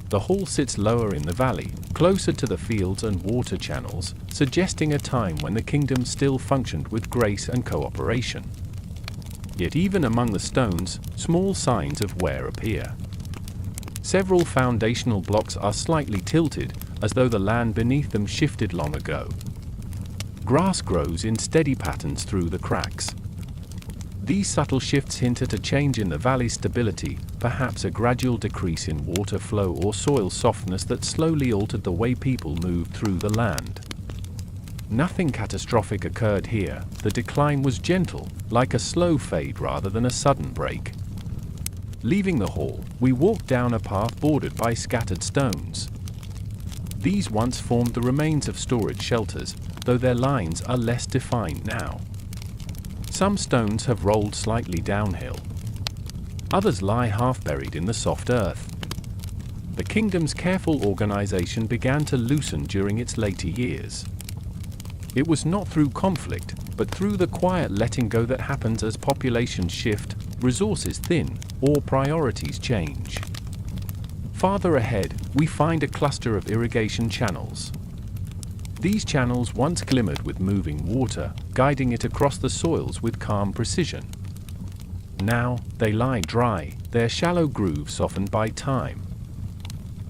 The hall sits lower in the valley, closer to the fields and water channels, suggesting a time when the kingdom still functioned with grace and cooperation. Yet even among the stones, small signs of wear appear. Several foundational blocks are slightly tilted, as though the land beneath them shifted long ago. Grass grows in steady patterns through the cracks. These subtle shifts hint at a change in the valley's stability, perhaps a gradual decrease in water flow or soil softness that slowly altered the way people moved through the land. Nothing catastrophic occurred here. The decline was gentle, like a slow fade rather than a sudden break. Leaving the hall, we walked down a path bordered by scattered stones. These once formed the remains of storage shelters, though their lines are less defined now. Some stones have rolled slightly downhill. Others lie half-buried in the soft earth. The kingdom's careful organization began to loosen during its later years. It was not through conflict, but through the quiet letting go that happens as populations shift, resources thin, or priorities change. Farther ahead, we find a cluster of irrigation channels. These channels once glimmered with moving water, guiding it across the soils with calm precision. Now, they lie dry, their shallow grooves softened by time.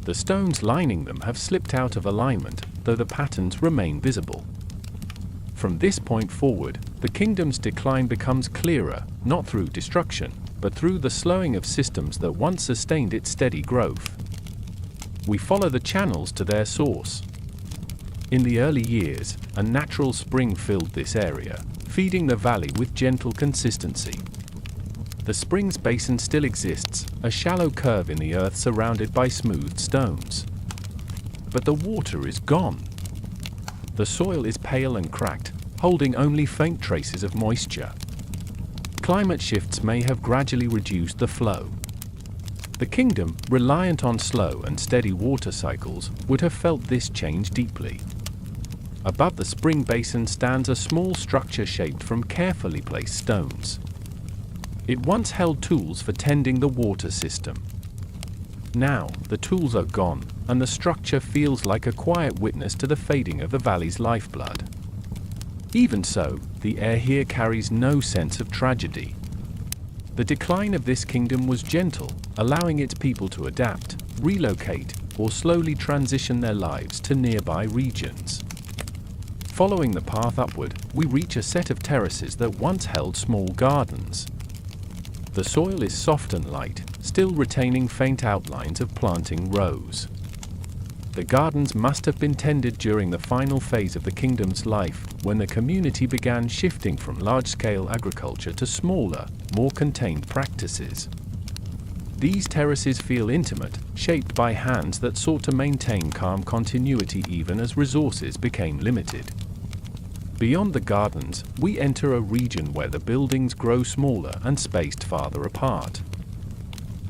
The stones lining them have slipped out of alignment, though the patterns remain visible. From this point forward, the kingdom's decline becomes clearer, not through destruction, but through the slowing of systems that once sustained its steady growth. We follow the channels to their source. In the early years, a natural spring filled this area, feeding the valley with gentle consistency. The spring's basin still exists, a shallow curve in the earth surrounded by smooth stones. But the water is gone. The soil is pale and cracked, holding only faint traces of moisture. Climate shifts may have gradually reduced the flow. The kingdom, reliant on slow and steady water cycles, would have felt this change deeply. Above the spring basin stands a small structure shaped from carefully placed stones. It once held tools for tending the water system. Now, the tools are gone, and the structure feels like a quiet witness to the fading of the valley's lifeblood. Even so, the air here carries no sense of tragedy. The decline of this kingdom was gentle, allowing its people to adapt, relocate, or slowly transition their lives to nearby regions. Following the path upward, we reach a set of terraces that once held small gardens. The soil is soft and light, still retaining faint outlines of planting rows. The gardens must have been tended during the final phase of the kingdom's life, when the community began shifting from large-scale agriculture to smaller, more contained practices. These terraces feel intimate, shaped by hands that sought to maintain calm continuity even as resources became limited. Beyond the gardens, we enter a region where the buildings grow smaller and spaced farther apart.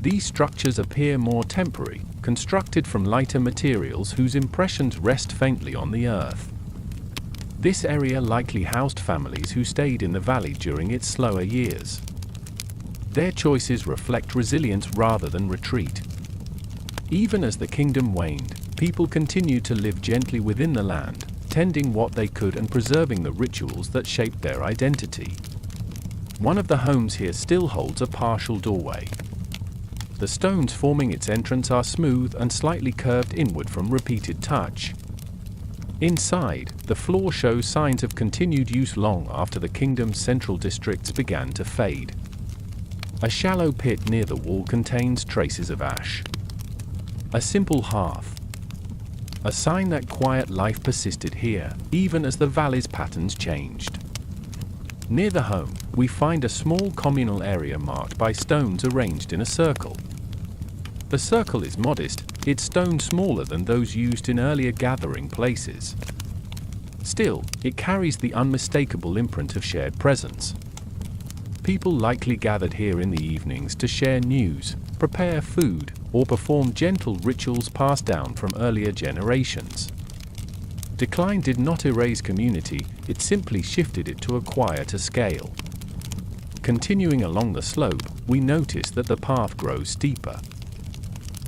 These structures appear more temporary, constructed from lighter materials whose impressions rest faintly on the earth. This area likely housed families who stayed in the valley during its slower years. Their choices reflect resilience rather than retreat. Even as the kingdom waned, people continued to live gently within the land, tending what they could and preserving the rituals that shaped their identity. One of the homes here still holds a partial doorway. The stones forming its entrance are smooth and slightly curved inward from repeated touch. Inside, the floor shows signs of continued use long after the kingdom's central districts began to fade. A shallow pit near the wall contains traces of ash. A simple hearth. A sign that quiet life persisted here, even as the valley's patterns changed. Near the home, we find a small communal area marked by stones arranged in a circle. The circle is modest, its stones smaller than those used in earlier gathering places. Still, it carries the unmistakable imprint of shared presence. People likely gathered here in the evenings to share news, prepare food, or perform gentle rituals passed down from earlier generations. Decline did not erase community, it simply shifted it to a quieter scale. Continuing along the slope, we notice that the path grows steeper.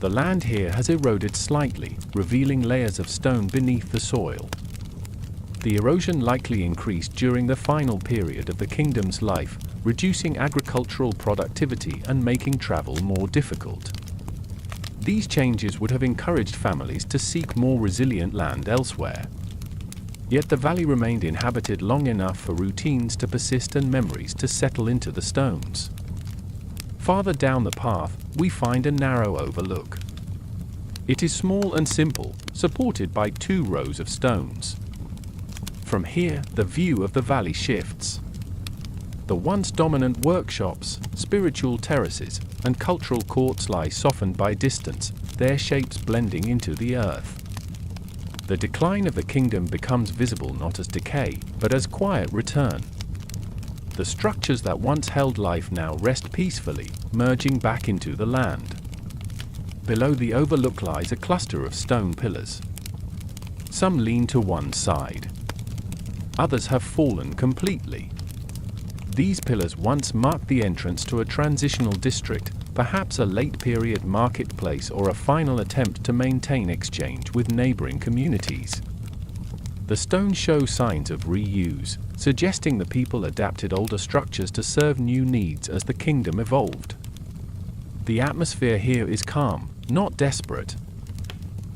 The land here has eroded slightly, revealing layers of stone beneath the soil. The erosion likely increased during the final period of the kingdom's life, reducing agricultural productivity and making travel more difficult. These changes would have encouraged families to seek more resilient land elsewhere. Yet the valley remained inhabited long enough for routines to persist and memories to settle into the stones. Farther down the path, we find a narrow overlook. It is small and simple, supported by 2 rows of stones. From here, the view of the valley shifts. The once dominant workshops, spiritual terraces, and cultural courts lie softened by distance, their shapes blending into the earth. The decline of the kingdom becomes visible not as decay, but as quiet return. The structures that once held life now rest peacefully, merging back into the land. Below the overlook lies a cluster of stone pillars. Some lean to one side. Others have fallen completely. These pillars once marked the entrance to a transitional district, perhaps a late-period marketplace or a final attempt to maintain exchange with neighboring communities. The stones show signs of reuse, suggesting the people adapted older structures to serve new needs as the kingdom evolved. The atmosphere here is calm, not desperate.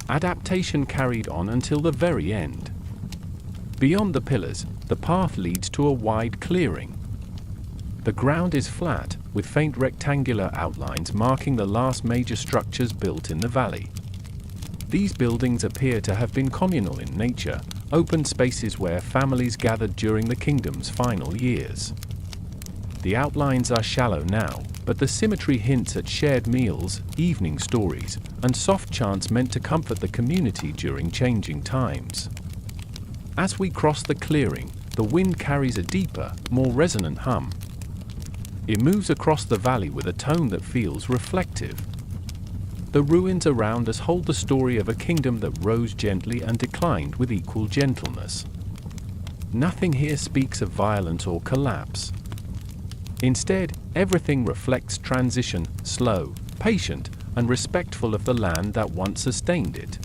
Adaptation carried on until the very end. Beyond the pillars, the path leads to a wide clearing. The ground is flat, with faint rectangular outlines marking the last major structures built in the valley. These buildings appear to have been communal in nature, open spaces where families gathered during the kingdom's final years. The outlines are shallow now, but the symmetry hints at shared meals, evening stories, and soft chants meant to comfort the community during changing times. As we cross the clearing, the wind carries a deeper, more resonant hum. It moves across the valley with a tone that feels reflective. The ruins around us hold the story of a kingdom that rose gently and declined with equal gentleness. Nothing here speaks of violence or collapse. Instead, everything reflects transition, slow, patient, and respectful of the land that once sustained it.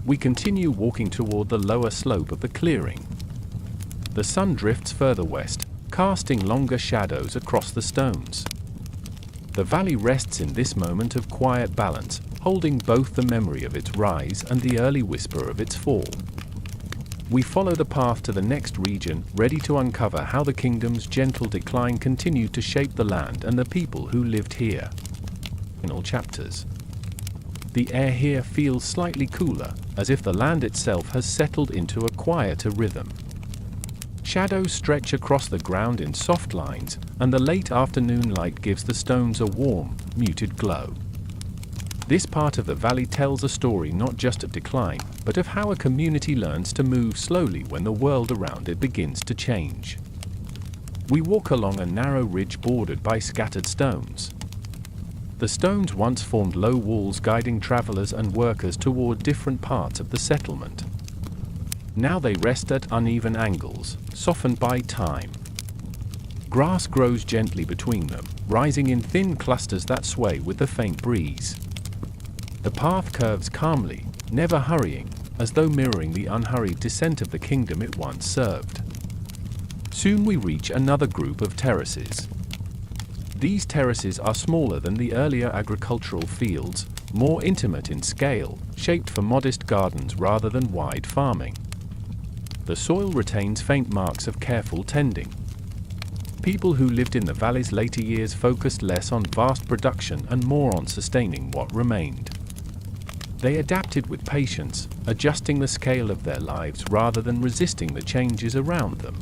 We continue walking toward the lower slope of the clearing. The sun drifts further west, casting longer shadows across the stones. The valley rests in this moment of quiet balance, holding both the memory of its rise and the early whisper of its fall. We follow the path to the next region, ready to uncover how the kingdom's gentle decline continued to shape the land and the people who lived here. In all chapters. The air here feels slightly cooler, as if the land itself has settled into a quieter rhythm. Shadows stretch across the ground in soft lines, and the late afternoon light gives the stones a warm, muted glow. This part of the valley tells a story not just of decline, but of how a community learns to move slowly when the world around it begins to change. We walk along a narrow ridge bordered by scattered stones. The stones once formed low walls guiding travelers and workers toward different parts of the settlement. Now they rest at uneven angles, softened by time. Grass grows gently between them, rising in thin clusters that sway with the faint breeze. The path curves calmly, never hurrying, as though mirroring the unhurried descent of the kingdom it once served. Soon we reach another group of terraces. These terraces are smaller than the earlier agricultural fields, more intimate in scale, shaped for modest gardens rather than wide farming. The soil retains faint marks of careful tending. People who lived in the valley's later years focused less on vast production and more on sustaining what remained. They adapted with patience, adjusting the scale of their lives rather than resisting the changes around them.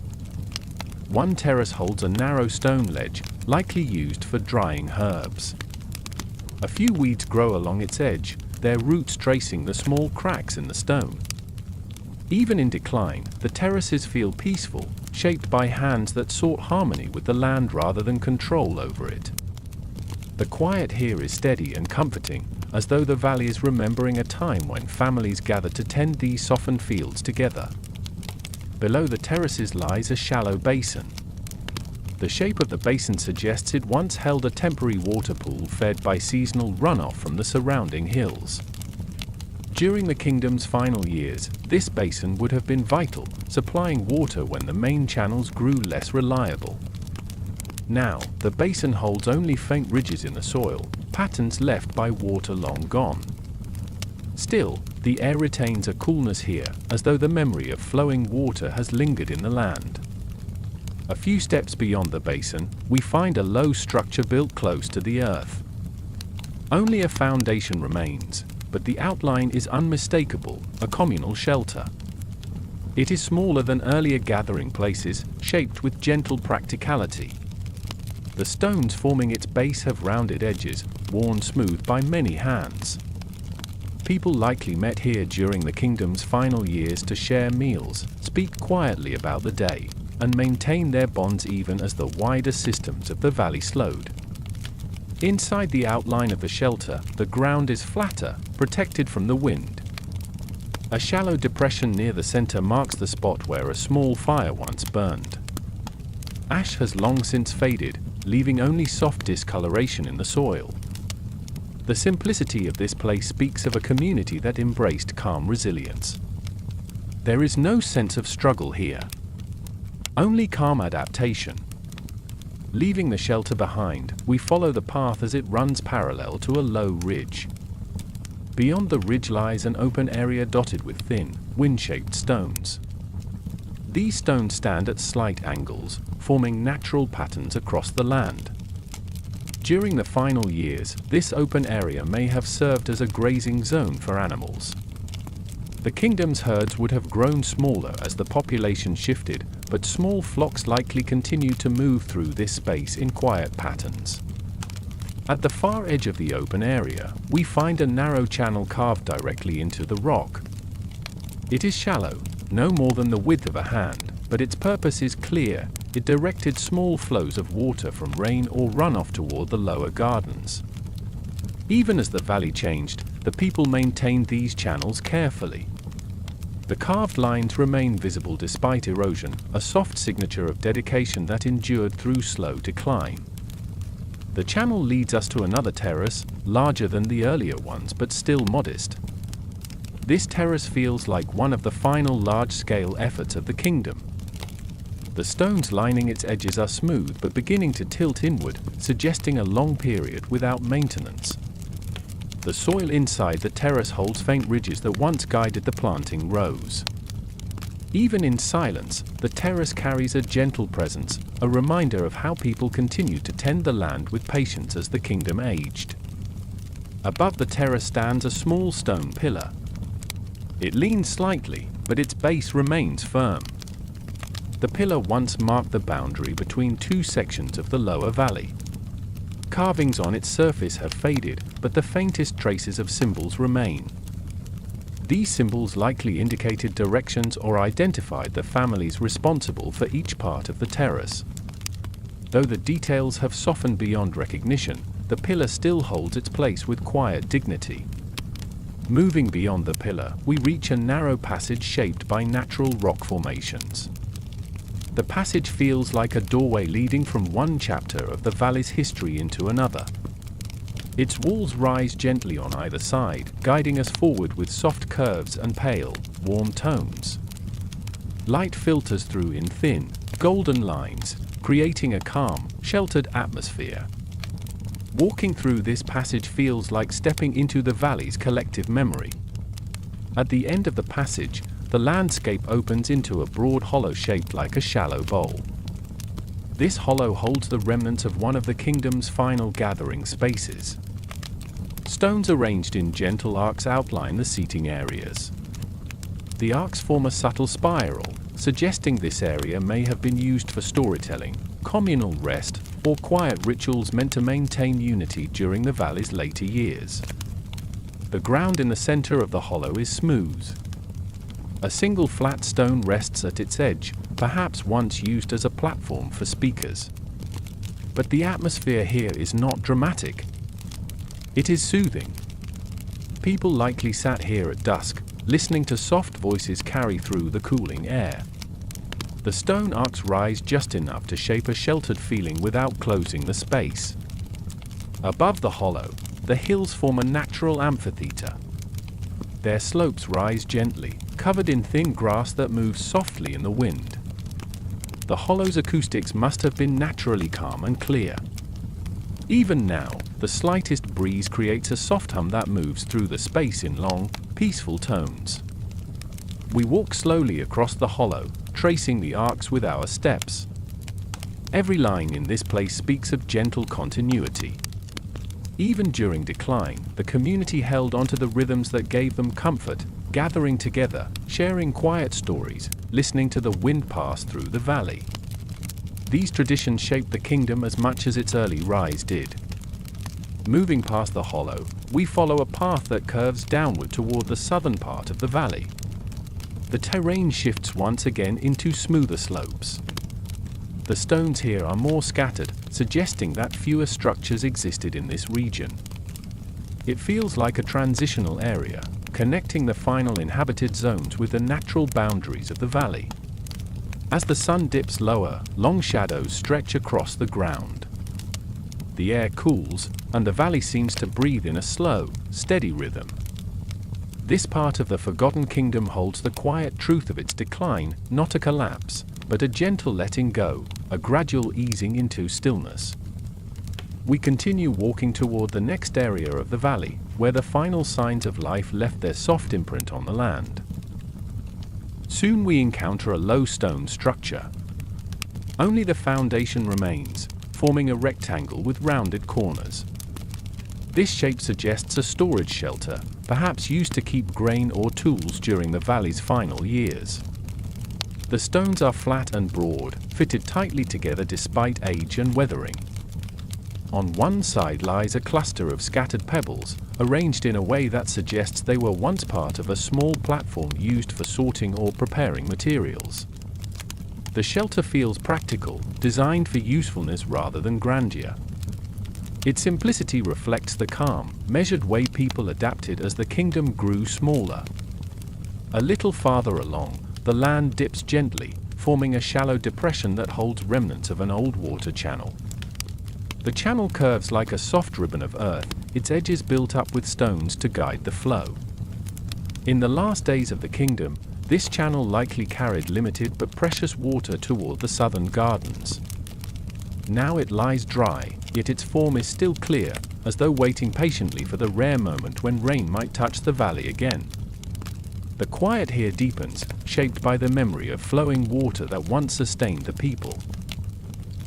One terrace holds a narrow stone ledge, likely used for drying herbs. A few weeds grow along its edge, their roots tracing the small cracks in the stone. Even in decline, the terraces feel peaceful, shaped by hands that sought harmony with the land rather than control over it. The quiet here is steady and comforting, as though the valley is remembering a time when families gathered to tend these softened fields together. Below the terraces lies a shallow basin. The shape of the basin suggests it once held a temporary water pool fed by seasonal runoff from the surrounding hills. During the kingdom's final years, this basin would have been vital, supplying water when the main channels grew less reliable. Now, the basin holds only faint ridges in the soil, patterns left by water long gone. Still, the air retains a coolness here, as though the memory of flowing water has lingered in the land. A few steps beyond the basin, we find a low structure built close to the earth. Only a foundation remains, but the outline is unmistakable, a communal shelter. It is smaller than earlier gathering places, shaped with gentle practicality. The stones forming its base have rounded edges, worn smooth by many hands. People likely met here during the kingdom's final years to share meals, speak quietly about the day, and maintain their bonds even as the wider systems of the valley slowed. Inside the outline of the shelter, the ground is flatter, protected from the wind. A shallow depression near the center marks the spot where a small fire once burned. Ash has long since faded, leaving only soft discoloration in the soil. The simplicity of this place speaks of a community that embraced calm resilience. There is no sense of struggle here, only calm adaptation. Leaving the shelter behind, we follow the path as it runs parallel to a low ridge. Beyond the ridge lies an open area dotted with thin, wind-shaped stones. These stones stand at slight angles, forming natural patterns across the land. During the final years, this open area may have served as a grazing zone for animals. The kingdom's herds would have grown smaller as the population shifted, but small flocks likely continued to move through this space in quiet patterns. At the far edge of the open area, we find a narrow channel carved directly into the rock. It is shallow, no more than the width of a hand, but its purpose is clear. It directed small flows of water from rain or runoff toward the lower gardens. Even as the valley changed, the people maintained these channels carefully. The carved lines remain visible despite erosion, a soft signature of dedication that endured through slow decline. The channel leads us to another terrace, larger than the earlier ones but still modest. This terrace feels like one of the final large-scale efforts of the kingdom. The stones lining its edges are smooth but beginning to tilt inward, suggesting a long period without maintenance. The soil inside the terrace holds faint ridges that once guided the planting rows. Even in silence, the terrace carries a gentle presence, a reminder of how people continued to tend the land with patience as the kingdom aged. Above the terrace stands a small stone pillar. It leans slightly, but its base remains firm. The pillar once marked the boundary between two sections of the lower valley. Carvings on its surface have faded, but the faintest traces of symbols remain. These symbols likely indicated directions or identified the families responsible for each part of the terrace. Though the details have softened beyond recognition, the pillar still holds its place with quiet dignity. Moving beyond the pillar, we reach a narrow passage shaped by natural rock formations. The passage feels like a doorway leading from one chapter of the valley's history into another. Its walls rise gently on either side, guiding us forward with soft curves and pale, warm tones. Light filters through in thin, golden lines, creating a calm, sheltered atmosphere. Walking through this passage feels like stepping into the valley's collective memory. At the end of the passage, the landscape opens into a broad hollow shaped like a shallow bowl. This hollow holds the remnants of one of the kingdom's final gathering spaces. Stones arranged in gentle arcs outline the seating areas. The arcs form a subtle spiral, suggesting this area may have been used for storytelling, communal rest, or quiet rituals meant to maintain unity during the valley's later years. The ground in the center of the hollow is smooth. A single flat stone rests at its edge, perhaps once used as a platform for speakers. But the atmosphere here is not dramatic. It is soothing. People likely sat here at dusk, listening to soft voices carry through the cooling air. The stone arcs rise just enough to shape a sheltered feeling without closing the space. Above the hollow, the hills form a natural amphitheater. Their slopes rise gently, covered in thin grass that moves softly in the wind. The hollow's acoustics must have been naturally calm and clear. Even now, the slightest breeze creates a soft hum that moves through the space in long, peaceful tones. We walk slowly across the hollow, tracing the arcs with our steps. Every line in this place speaks of gentle continuity. Even during decline, the community held onto the rhythms that gave them comfort, gathering together, sharing quiet stories, listening to the wind pass through the valley. These traditions shaped the kingdom as much as its early rise did. Moving past the hollow, we follow a path that curves downward toward the southern part of the valley. The terrain shifts once again into smoother slopes. The stones here are more scattered, suggesting that fewer structures existed in this region. It feels like a transitional area, connecting the final inhabited zones with the natural boundaries of the valley. As the sun dips lower, long shadows stretch across the ground. The air cools, and the valley seems to breathe in a slow, steady rhythm. This part of the Forgotten Kingdom holds the quiet truth of its decline, not a collapse, but a gentle letting go, a gradual easing into stillness. We continue walking toward the next area of the valley, where the final signs of life left their soft imprint on the land. Soon we encounter a low stone structure. Only the foundation remains, forming a rectangle with rounded corners. This shape suggests a storage shelter, perhaps used to keep grain or tools during the valley's final years. The stones are flat and broad, fitted tightly together despite age and weathering. On one side lies a cluster of scattered pebbles, arranged in a way that suggests they were once part of a small platform used for sorting or preparing materials. The shelter feels practical, designed for usefulness rather than grandeur. Its simplicity reflects the calm, measured way people adapted as the kingdom grew smaller. A little farther along, the land dips gently, forming a shallow depression that holds remnants of an old water channel. The channel curves like a soft ribbon of earth, its edges built up with stones to guide the flow. In the last days of the kingdom, this channel likely carried limited but precious water toward the southern gardens. Now it lies dry, yet its form is still clear, as though waiting patiently for the rare moment when rain might touch the valley again. The quiet here deepens, shaped by the memory of flowing water that once sustained the people.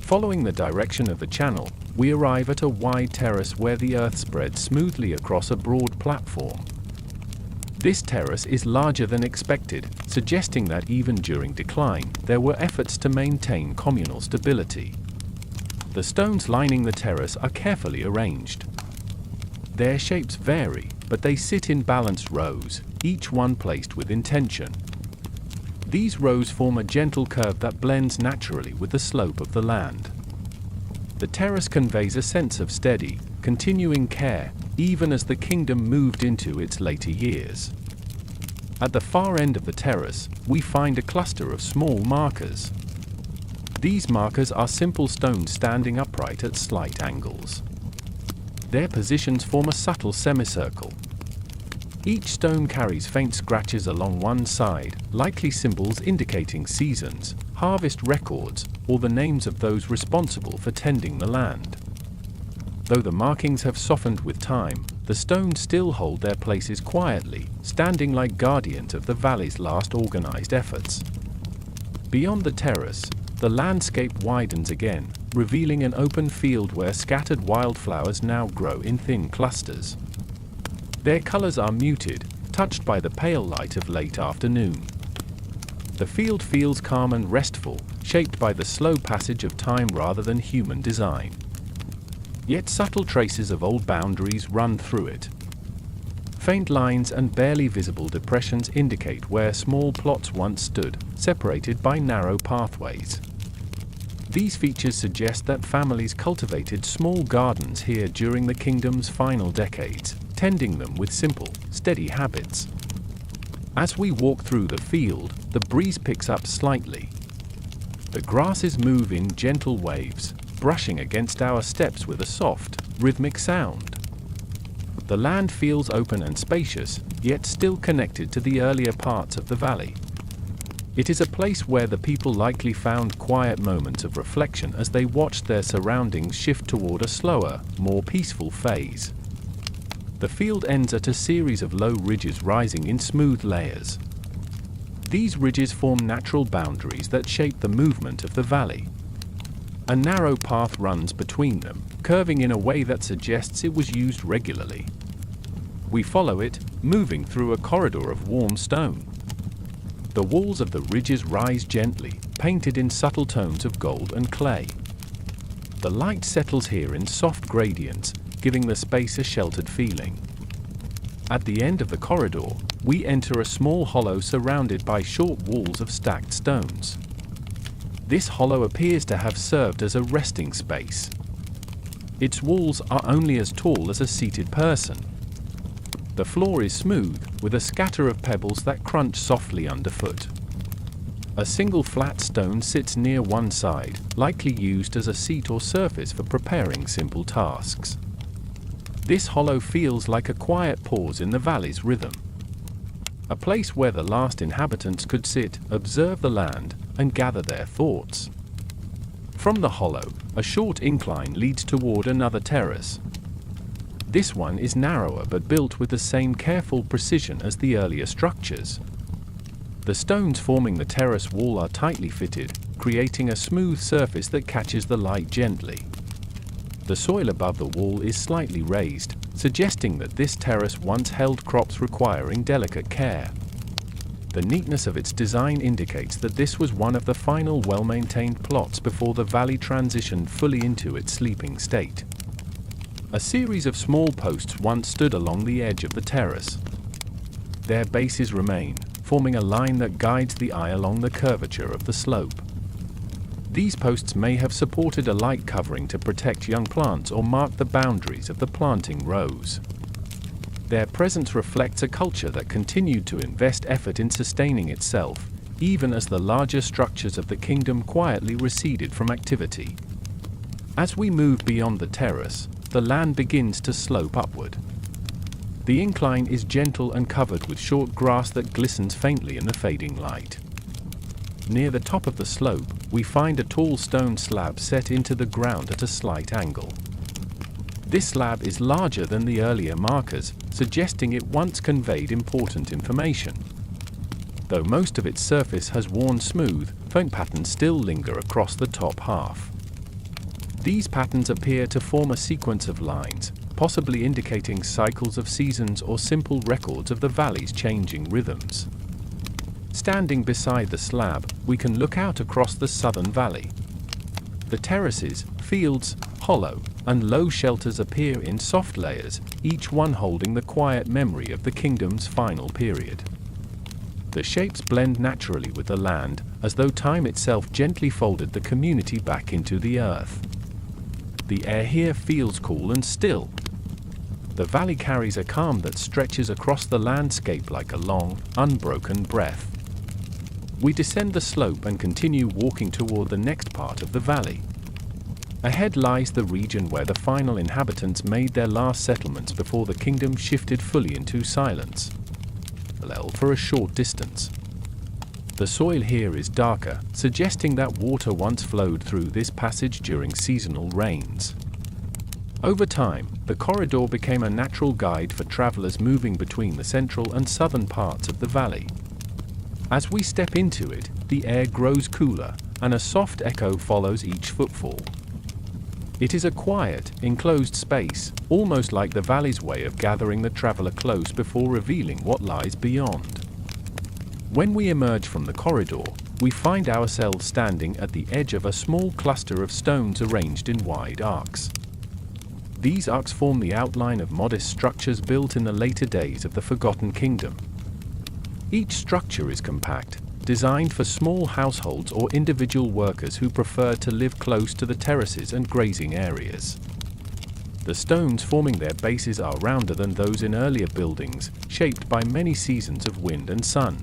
Following the direction of the channel, we arrive at a wide terrace where the earth spreads smoothly across a broad platform. This terrace is larger than expected, suggesting that even during decline, there were efforts to maintain communal stability. The stones lining the terrace are carefully arranged. Their shapes vary, but they sit in balanced rows, each one placed with intention. These rows form a gentle curve that blends naturally with the slope of the land. The terrace conveys a sense of steady, continuing care, even as the kingdom moved into its later years. At the far end of the terrace, we find a cluster of small markers. These markers are simple stones standing upright at slight angles. Their positions form a subtle semicircle. Each stone carries faint scratches along one side, likely symbols indicating seasons, harvest records, or the names of those responsible for tending the land. Though the markings have softened with time, the stones still hold their places quietly, standing like guardians of the valley's last organized efforts. Beyond the terrace, the landscape widens again, revealing an open field where scattered wildflowers now grow in thin clusters. Their colors are muted, touched by the pale light of late afternoon. The field feels calm and restful, shaped by the slow passage of time rather than human design. Yet subtle traces of old boundaries run through it. Faint lines and barely visible depressions indicate where small plots once stood, separated by narrow pathways. These features suggest that families cultivated small gardens here during the kingdom's final decades, tending them with simple, steady habits. As we walk through the field, the breeze picks up slightly. The grasses move in gentle waves, brushing against our steps with a soft, rhythmic sound. The land feels open and spacious, yet still connected to the earlier parts of the valley. It is a place where the people likely found quiet moments of reflection as they watched their surroundings shift toward a slower, more peaceful phase. The field ends at a series of low ridges rising in smooth layers. These ridges form natural boundaries that shape the movement of the valley. A narrow path runs between them, curving in a way that suggests it was used regularly. We follow it, moving through a corridor of warm stone. The walls of the ridges rise gently, painted in subtle tones of gold and clay. The light settles here in soft gradients, giving the space a sheltered feeling. At the end of the corridor, we enter a small hollow surrounded by short walls of stacked stones. This hollow appears to have served as a resting space. Its walls are only as tall as a seated person. The floor is smooth, with a scatter of pebbles that crunch softly underfoot. A single flat stone sits near one side, likely used as a seat or surface for preparing simple tasks. This hollow feels like a quiet pause in the valley's rhythm. A place where the last inhabitants could sit, observe the land, and gather their thoughts. From the hollow, a short incline leads toward another terrace. This one is narrower but built with the same careful precision as the earlier structures. The stones forming the terrace wall are tightly fitted, creating a smooth surface that catches the light gently. The soil above the wall is slightly raised, suggesting that this terrace once held crops requiring delicate care. The neatness of its design indicates that this was one of the final well-maintained plots before the valley transitioned fully into its sleeping state. A series of small posts once stood along the edge of the terrace. Their bases remain, forming a line that guides the eye along the curvature of the slope. These posts may have supported a light covering to protect young plants or mark the boundaries of the planting rows. Their presence reflects a culture that continued to invest effort in sustaining itself, even as the larger structures of the kingdom quietly receded from activity. As we move beyond the terrace, the land begins to slope upward. The incline is gentle and covered with short grass that glistens faintly in the fading light. Near the top of the slope, we find a tall stone slab set into the ground at a slight angle. This slab is larger than the earlier markers, suggesting it once conveyed important information. Though most of its surface has worn smooth, faint patterns still linger across the top half. These patterns appear to form a sequence of lines, possibly indicating cycles of seasons or simple records of the valley's changing rhythms. Standing beside the slab, we can look out across the southern valley. The terraces, fields, hollow, and low shelters appear in soft layers, each one holding the quiet memory of the kingdom's final period. The shapes blend naturally with the land, as though time itself gently folded the community back into the earth. The air here feels cool and still. The valley carries a calm that stretches across the landscape like a long, unbroken breath. We descend the slope and continue walking toward the next part of the valley. Ahead lies the region where the final inhabitants made their last settlements before the kingdom shifted fully into silence. For a short distance. The soil here is darker, suggesting that water once flowed through this passage during seasonal rains. Over time, the corridor became a natural guide for travelers moving between the central and southern parts of the valley. As we step into it, the air grows cooler, and a soft echo follows each footfall. It is a quiet, enclosed space, almost like the valley's way of gathering the traveler close before revealing what lies beyond. When we emerge from the corridor, we find ourselves standing at the edge of a small cluster of stones arranged in wide arcs. These arcs form the outline of modest structures built in the later days of the Forgotten Kingdom. Each structure is compact, designed for small households or individual workers who prefer to live close to the terraces and grazing areas. The stones forming their bases are rounder than those in earlier buildings, shaped by many seasons of wind and sun.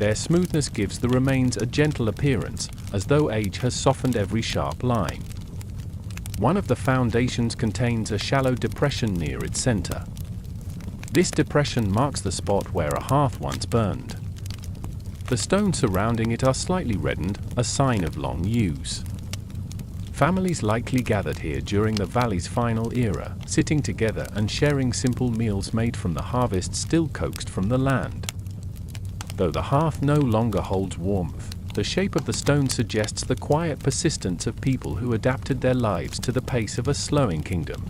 Their smoothness gives the remains a gentle appearance, as though age has softened every sharp line. One of the foundations contains a shallow depression near its center. This depression marks the spot where a hearth once burned. The stones surrounding it are slightly reddened, a sign of long use. Families likely gathered here during the valley's final era, sitting together and sharing simple meals made from the harvest still coaxed from the land. Though the hearth no longer holds warmth, the shape of the stone suggests the quiet persistence of people who adapted their lives to the pace of a slowing kingdom.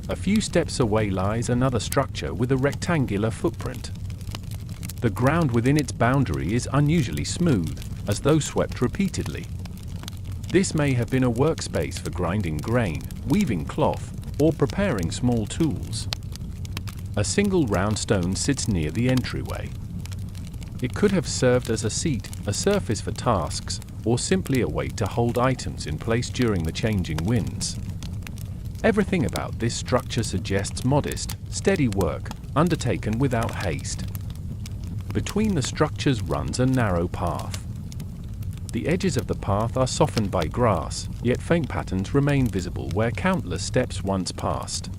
A few steps away lies another structure with a rectangular footprint. The ground within its boundary is unusually smooth, as though swept repeatedly. This may have been a workspace for grinding grain, weaving cloth, or preparing small tools. A single round stone sits near the entryway. It could have served as a seat, a surface for tasks, or simply a weight to hold items in place during the changing winds. Everything about this structure suggests modest, steady work, undertaken without haste. Between the structures runs a narrow path. The edges of the path are softened by grass, yet faint patterns remain visible where countless steps once passed.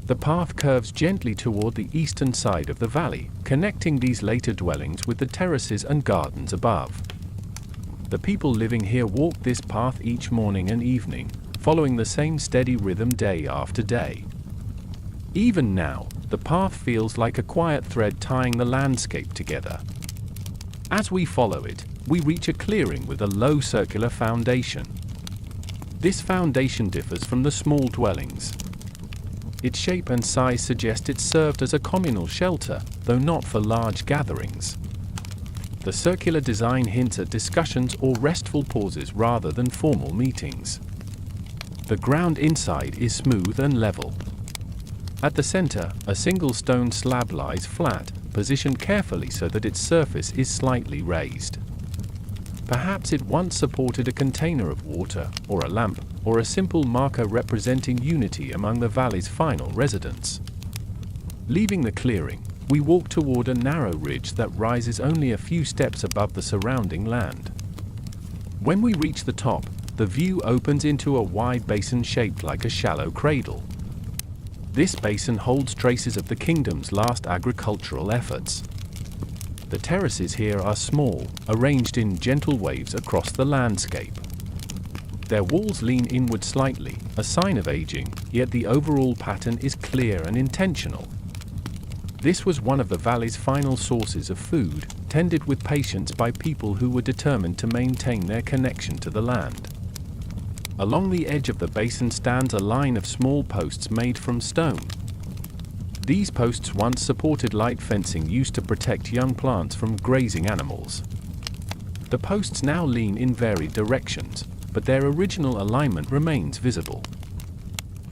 The path curves gently toward the eastern side of the valley, connecting these later dwellings with the terraces and gardens above. The people living here walk this path each morning and evening, following the same steady rhythm day after day. Even now, the path feels like a quiet thread tying the landscape together. As we follow it, we reach a clearing with a low circular foundation. This foundation differs from the small dwellings. Its shape and size suggest it served as a communal shelter, though not for large gatherings. The circular design hints at discussions or restful pauses rather than formal meetings. The ground inside is smooth and level. At the center, a single stone slab lies flat, positioned carefully so that its surface is slightly raised. Perhaps it once supported a container of water, or a lamp, or a simple marker representing unity among the valley's final residents. Leaving the clearing, we walk toward a narrow ridge that rises only a few steps above the surrounding land. When we reach the top, the view opens into a wide basin shaped like a shallow cradle. This basin holds traces of the kingdom's last agricultural efforts. The terraces here are small, arranged in gentle waves across the landscape. Their walls lean inward slightly, a sign of aging, yet the overall pattern is clear and intentional. This was one of the valley's final sources of food, tended with patience by people who were determined to maintain their connection to the land. Along the edge of the basin stands a line of small posts made from stone. These posts once supported light fencing used to protect young plants from grazing animals. The posts now lean in varied directions, but their original alignment remains visible.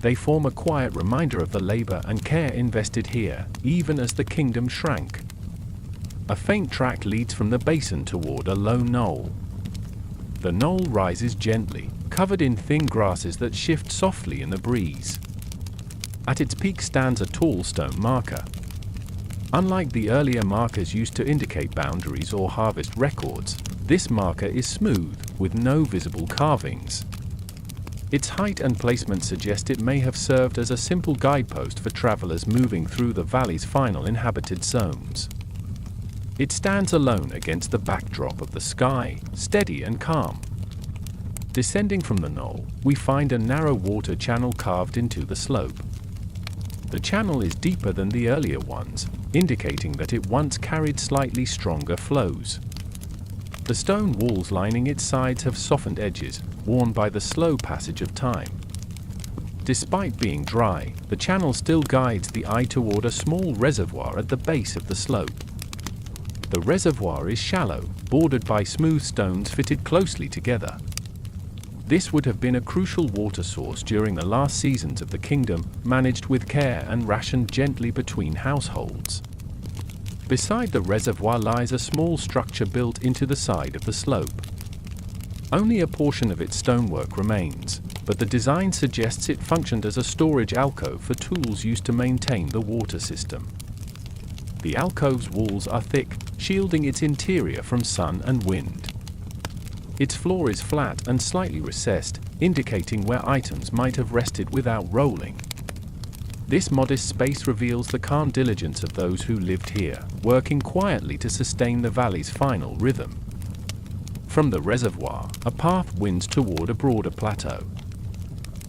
They form a quiet reminder of the labor and care invested here, even as the kingdom shrank. A faint track leads from the basin toward a low knoll. The knoll rises gently, covered in thin grasses that shift softly in the breeze. At its peak stands a tall stone marker. Unlike the earlier markers used to indicate boundaries or harvest records, this marker is smooth, with no visible carvings. Its height and placement suggest it may have served as a simple guidepost for travelers moving through the valley's final inhabited zones. It stands alone against the backdrop of the sky, steady and calm. Descending from the knoll, we find a narrow water channel carved into the slope. The channel is deeper than the earlier ones, indicating that it once carried slightly stronger flows. The stone walls lining its sides have softened edges, worn by the slow passage of time. Despite being dry, the channel still guides the eye toward a small reservoir at the base of the slope. The reservoir is shallow, bordered by smooth stones fitted closely together. This would have been a crucial water source during the last seasons of the kingdom, managed with care and rationed gently between households. Beside the reservoir lies a small structure built into the side of the slope. Only a portion of its stonework remains, but the design suggests it functioned as a storage alcove for tools used to maintain the water system. The alcove's walls are thick, shielding its interior from sun and wind. Its floor is flat and slightly recessed, indicating where items might have rested without rolling. This modest space reveals the calm diligence of those who lived here, working quietly to sustain the valley's final rhythm. From the reservoir, a path winds toward a broader plateau.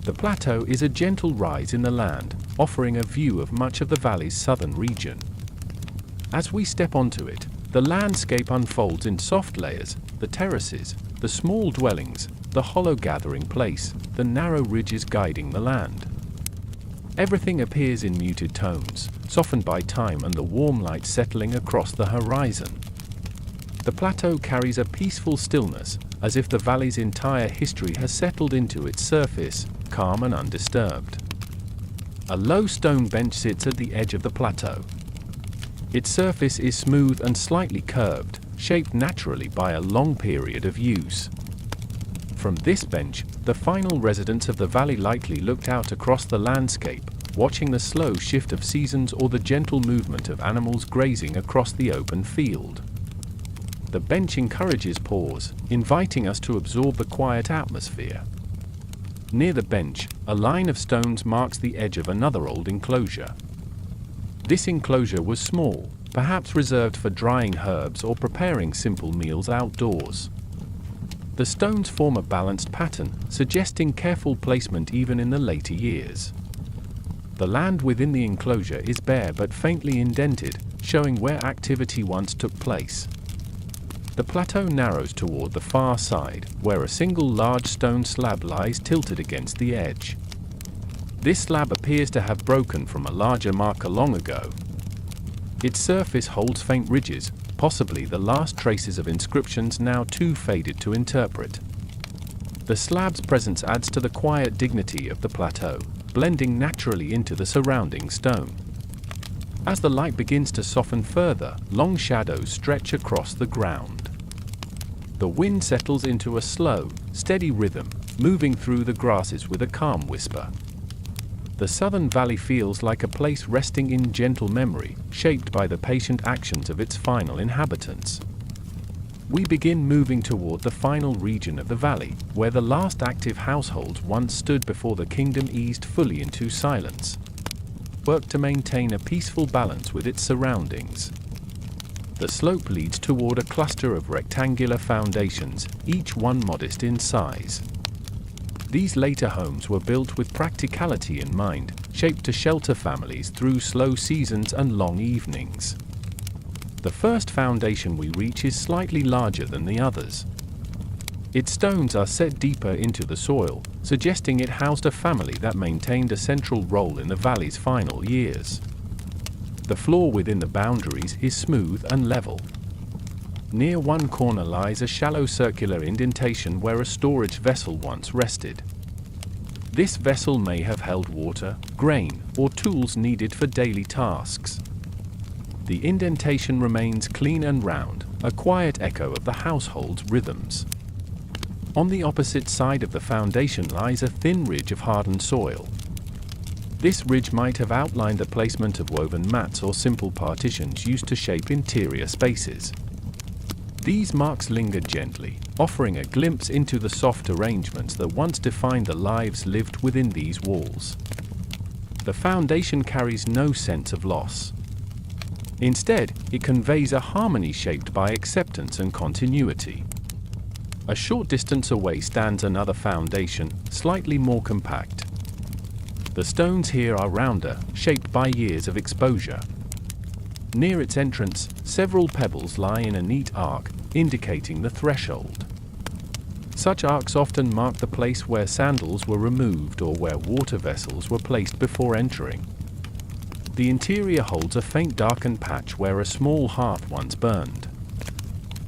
The plateau is a gentle rise in the land, offering a view of much of the valley's southern region. As we step onto it, the landscape unfolds in soft layers: the terraces, the small dwellings, the hollow gathering place, the narrow ridges guiding the land. Everything appears in muted tones, softened by time and the warm light settling across the horizon. The plateau carries a peaceful stillness, as if the valley's entire history has settled into its surface, calm and undisturbed. A low stone bench sits at the edge of the plateau. Its surface is smooth and slightly curved, shaped naturally by a long period of use. From this bench, the final residents of the valley likely looked out across the landscape, watching the slow shift of seasons or the gentle movement of animals grazing across the open field. The bench encourages pause, inviting us to absorb the quiet atmosphere. Near the bench, a line of stones marks the edge of another old enclosure. This enclosure was small, perhaps reserved for drying herbs or preparing simple meals outdoors. The stones form a balanced pattern, suggesting careful placement even in the later years. The land within the enclosure is bare but faintly indented, showing where activity once took place. The plateau narrows toward the far side, where a single large stone slab lies tilted against the edge. This slab appears to have broken from a larger marker long ago. Its surface holds faint ridges, possibly the last traces of inscriptions now too faded to interpret. The slab's presence adds to the quiet dignity of the plateau, blending naturally into the surrounding stone. As the light begins to soften further, long shadows stretch across the ground. The wind settles into a slow, steady rhythm, moving through the grasses with a calm whisper. The southern valley feels like a place resting in gentle memory, shaped by the patient actions of its final inhabitants. We begin moving toward the final region of the valley, where the last active households once stood before the kingdom eased fully into silence. Work to maintain a peaceful balance with its surroundings. The slope leads toward a cluster of rectangular foundations, each one modest in size. These later homes were built with practicality in mind, shaped to shelter families through slow seasons and long evenings. The first foundation we reach is slightly larger than the others. Its stones are set deeper into the soil, suggesting it housed a family that maintained a central role in the valley's final years. The floor within the boundaries is smooth and level. Near one corner lies a shallow circular indentation where a storage vessel once rested. This vessel may have held water, grain, or tools needed for daily tasks. The indentation remains clean and round, a quiet echo of the household's rhythms. On the opposite side of the foundation lies a thin ridge of hardened soil. This ridge might have outlined the placement of woven mats or simple partitions used to shape interior spaces. These marks linger gently, offering a glimpse into the soft arrangements that once defined the lives lived within these walls. The foundation carries no sense of loss. Instead, it conveys a harmony shaped by acceptance and continuity. A short distance away stands another foundation, slightly more compact. The stones here are rounder, shaped by years of exposure. Near its entrance, several pebbles lie in a neat arc, indicating the threshold. Such arcs often mark the place where sandals were removed or where water vessels were placed before entering. The interior holds a faint darkened patch where a small hearth once burned.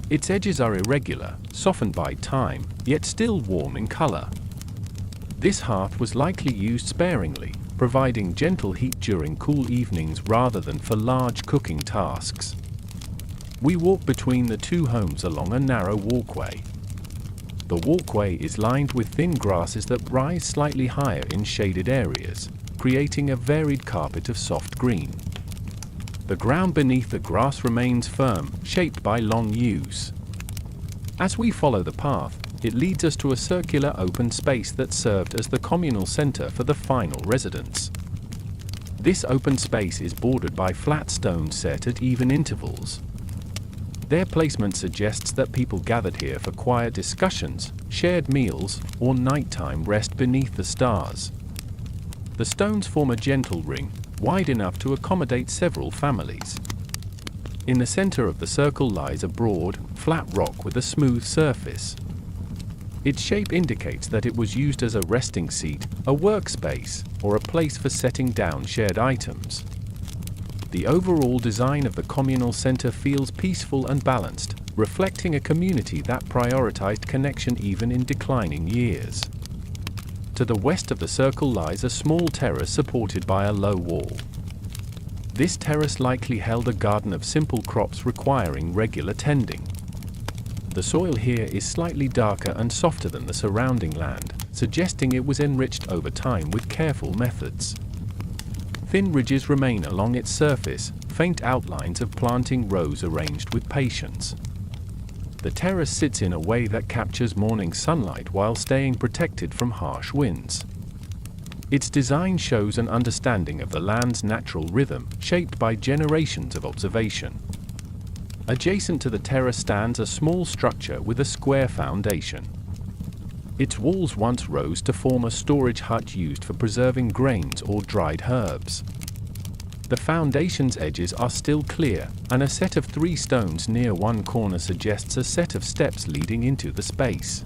Its edges are irregular, softened by time, yet still warm in color. This hearth was likely used sparingly, providing gentle heat during cool evenings rather than for large cooking tasks. We walk between the two homes along a narrow walkway. The walkway is lined with thin grasses that rise slightly higher in shaded areas, creating a varied carpet of soft green. The ground beneath the grass remains firm, shaped by long use. As we follow the path, it leads us to a circular open space that served as the communal center for the final residence. This open space is bordered by flat stones set at even intervals. Their placement suggests that people gathered here for quiet discussions, shared meals, or nighttime rest beneath the stars. The stones form a gentle ring, wide enough to accommodate several families. In the center of the circle lies a broad, flat rock with a smooth surface. Its shape indicates that it was used as a resting seat, a workspace, or a place for setting down shared items. The overall design of the communal center feels peaceful and balanced, reflecting a community that prioritized connection even in declining years. To the west of the circle lies a small terrace supported by a low wall. This terrace likely held a garden of simple crops requiring regular tending. The soil here is slightly darker and softer than the surrounding land, suggesting it was enriched over time with careful methods. Thin ridges remain along its surface, faint outlines of planting rows arranged with patience. The terrace sits in a way that captures morning sunlight while staying protected from harsh winds. Its design shows an understanding of the land's natural rhythm, shaped by generations of observation. Adjacent to the terrace stands a small structure with a square foundation. Its walls once rose to form a storage hut used for preserving grains or dried herbs. The foundation's edges are still clear, and a set of 3 stones near one corner suggests a set of steps leading into the space.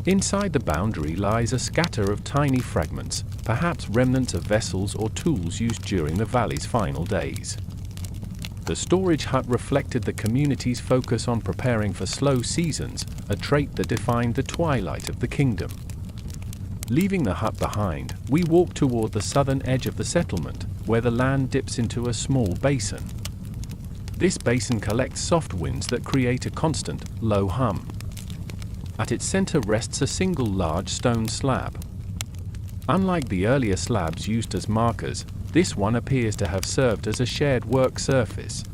Inside the boundary lies a scatter of tiny fragments, perhaps remnants of vessels or tools used during the valley's final days. The storage hut reflected the community's focus on preparing for slow seasons, a trait that defined the twilight of the kingdom. Leaving the hut behind, we walk toward the southern edge of the settlement, where the land dips into a small basin. This basin collects soft winds that create a constant, low hum. At its center rests a single large stone slab. Unlike the earlier slabs used as markers, this one appears to have served as a shared work surface.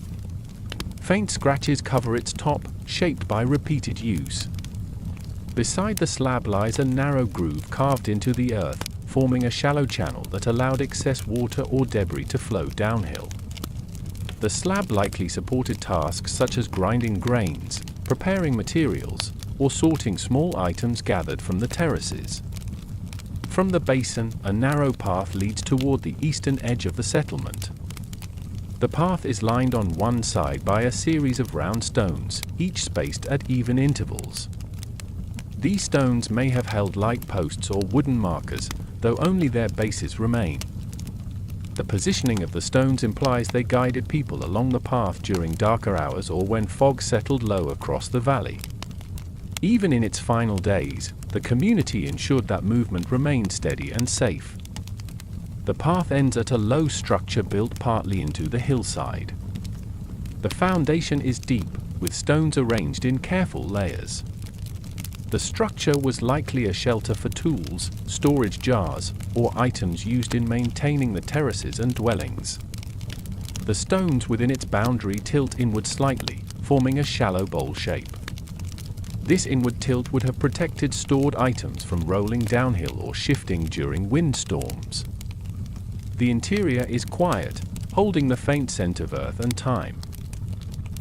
Faint scratches cover its top, shaped by repeated use. Beside the slab lies a narrow groove carved into the earth, forming a shallow channel that allowed excess water or debris to flow downhill. The slab likely supported tasks such as grinding grains, preparing materials, or sorting small items gathered from the terraces. From the basin, a narrow path leads toward the eastern edge of the settlement. The path is lined on one side by a series of round stones, each spaced at even intervals. These stones may have held light posts or wooden markers, though only their bases remain. The positioning of the stones implies they guided people along the path during darker hours or when fog settled low across the valley. Even in its final days, the community ensured that movement remained steady and safe. The path ends at a low structure built partly into the hillside. The foundation is deep, with stones arranged in careful layers. The structure was likely a shelter for tools, storage jars, or items used in maintaining the terraces and dwellings. The stones within its boundary tilt inward slightly, forming a shallow bowl shape. This inward tilt would have protected stored items from rolling downhill or shifting during windstorms. The interior is quiet, holding the faint scent of earth and time.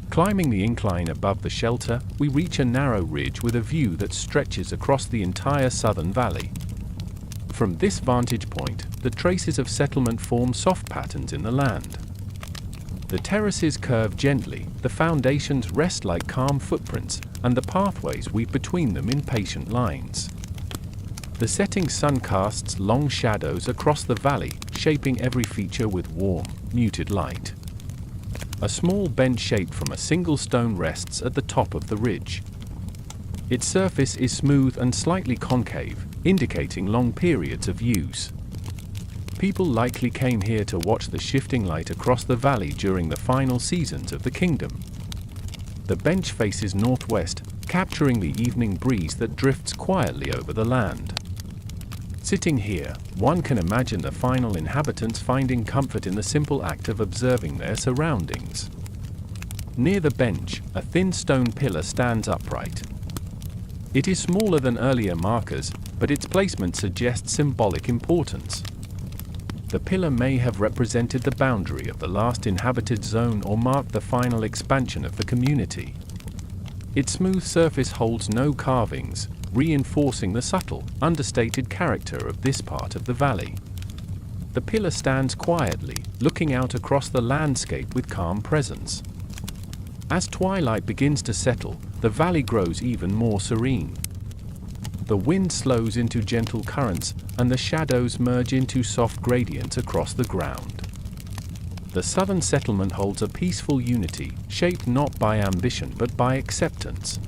Climbing the incline above the shelter, we reach a narrow ridge with a view that stretches across the entire southern valley. From this vantage point, the traces of settlement form soft patterns in the land. The terraces curve gently, the foundations rest like calm footprints, and the pathways weave between them in patient lines. The setting sun casts long shadows across the valley, shaping every feature with warm, muted light. A small bench shaped from a single stone rests at the top of the ridge. Its surface is smooth and slightly concave, indicating long periods of use. People likely came here to watch the shifting light across the valley during the final seasons of the kingdom. The bench faces northwest, capturing the evening breeze that drifts quietly over the land. Sitting here, one can imagine the final inhabitants finding comfort in the simple act of observing their surroundings. Near the bench, a thin stone pillar stands upright. It is smaller than earlier markers, but its placement suggests symbolic importance. The pillar may have represented the boundary of the last inhabited zone or marked the final expansion of the community. Its smooth surface holds no carvings, reinforcing the subtle, understated character of this part of the valley. The pillar stands quietly, looking out across the landscape with calm presence. As twilight begins to settle, the valley grows even more serene. The wind slows into gentle currents, and the shadows merge into soft gradients across the ground. The southern settlement holds a peaceful unity, shaped not by ambition but by acceptance.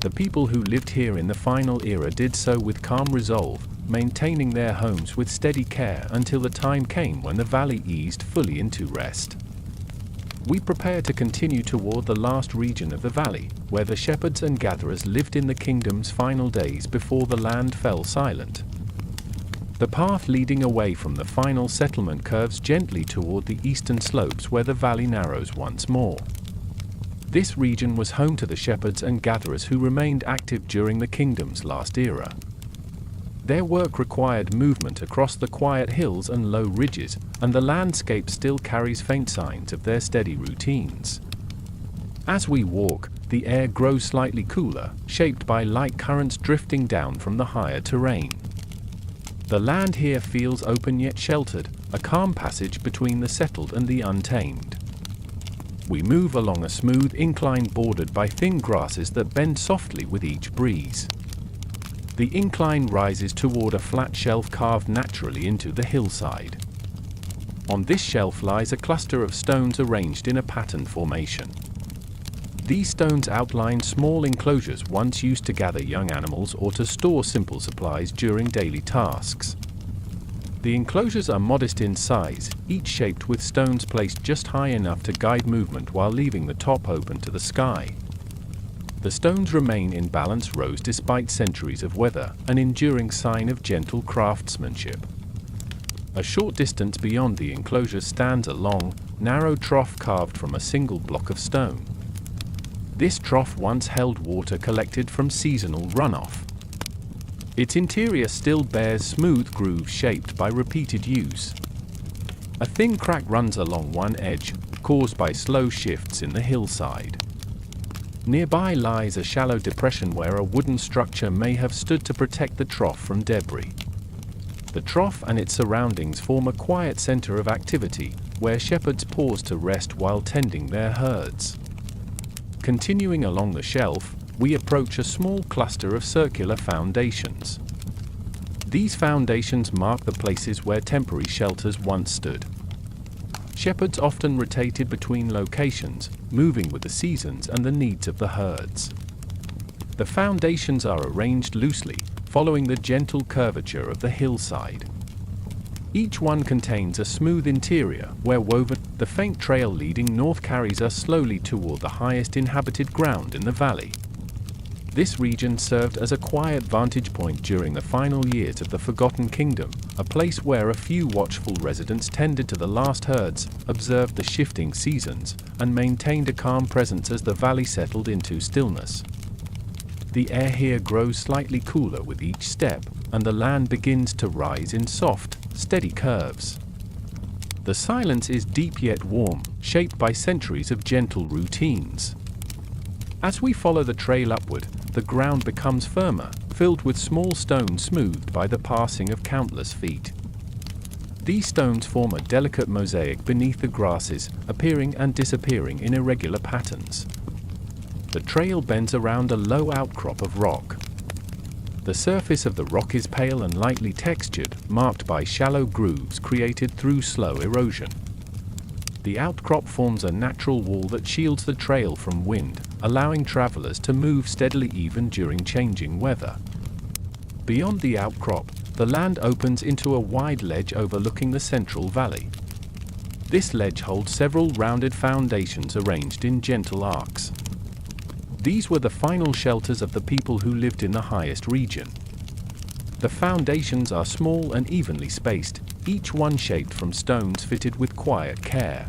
The people who lived here in the final era did so with calm resolve, maintaining their homes with steady care until the time came when the valley eased fully into rest. We prepare to continue toward the last region of the valley, where the shepherds and gatherers lived in the kingdom's final days before the land fell silent. The path leading away from the final settlement curves gently toward the eastern slopes where the valley narrows once more. This region was home to the shepherds and gatherers who remained active during the kingdom's last era. Their work required movement across the quiet hills and low ridges, and the landscape still carries faint signs of their steady routines. As we walk, the air grows slightly cooler, shaped by light currents drifting down from the higher terrain. The land here feels open yet sheltered, a calm passage between the settled and the untamed. We move along a smooth incline bordered by thin grasses that bend softly with each breeze. The incline rises toward a flat shelf carved naturally into the hillside. On this shelf lies a cluster of stones arranged in a pattern formation. These stones outline small enclosures once used to gather young animals or to store simple supplies during daily tasks. The enclosures are modest in size, each shaped with stones placed just high enough to guide movement while leaving the top open to the sky. The stones remain in balanced rows despite centuries of weather, an enduring sign of gentle craftsmanship. A short distance beyond the enclosure stands a long, narrow trough carved from a single block of stone. This trough once held water collected from seasonal runoff. Its interior still bears smooth grooves shaped by repeated use. A thin crack runs along one edge, caused by slow shifts in the hillside. Nearby lies a shallow depression where a wooden structure may have stood to protect the trough from debris. The trough and its surroundings form a quiet center of activity, where shepherds pause to rest while tending their herds. Continuing along the shelf, we approach a small cluster of circular foundations. These foundations mark the places where temporary shelters once stood. Shepherds often rotated between locations, moving with the seasons and the needs of the herds. The foundations are arranged loosely, following the gentle curvature of the hillside. Each one contains a smooth interior where woven, the faint trail leading north carries us slowly toward the highest inhabited ground in the valley. This region served as a quiet vantage point during the final years of the Forgotten Kingdom, a place where a few watchful residents tended to the last herds, observed the shifting seasons, and maintained a calm presence as the valley settled into stillness. The air here grows slightly cooler with each step, and the land begins to rise in soft, steady curves. The silence is deep yet warm, shaped by centuries of gentle routines. As we follow the trail upward, the ground becomes firmer, filled with small stones smoothed by the passing of countless feet. These stones form a delicate mosaic beneath the grasses, appearing and disappearing in irregular patterns. The trail bends around a low outcrop of rock. The surface of the rock is pale and lightly textured, marked by shallow grooves created through slow erosion. The outcrop forms a natural wall that shields the trail from wind, allowing travelers to move steadily even during changing weather. Beyond the outcrop, the land opens into a wide ledge overlooking the central valley. This ledge holds several rounded foundations arranged in gentle arcs. These were the final shelters of the people who lived in the highest region. The foundations are small and evenly spaced, each one shaped from stones fitted with quiet care.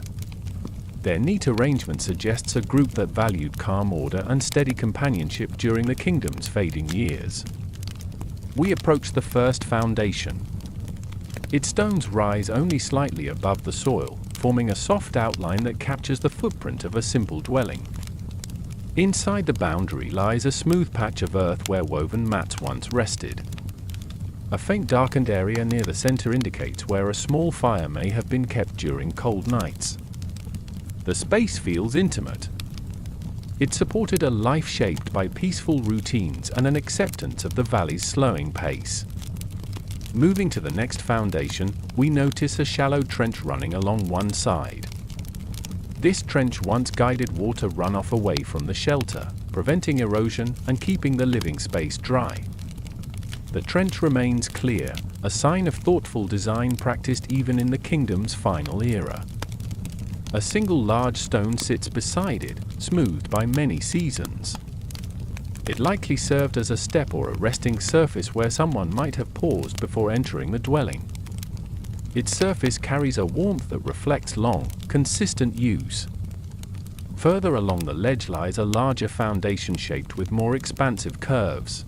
Their neat arrangement suggests a group that valued calm order and steady companionship during the kingdom's fading years. We approach the first foundation. Its stones rise only slightly above the soil, forming a soft outline that captures the footprint of a simple dwelling. Inside the boundary lies a smooth patch of earth where woven mats once rested. A faint darkened area near the center indicates where a small fire may have been kept during cold nights. The space feels intimate. It supported a life shaped by peaceful routines and an acceptance of the valley's slowing pace. Moving to the next foundation, we notice a shallow trench running along one side. This trench once guided water runoff away from the shelter, preventing erosion and keeping the living space dry. The trench remains clear, a sign of thoughtful design practiced even in the kingdom's final era. A single large stone sits beside it, smoothed by many seasons. It likely served as a step or a resting surface where someone might have paused before entering the dwelling. Its surface carries a warmth that reflects long, consistent use. Further along the ledge lies a larger foundation shaped with more expansive curves.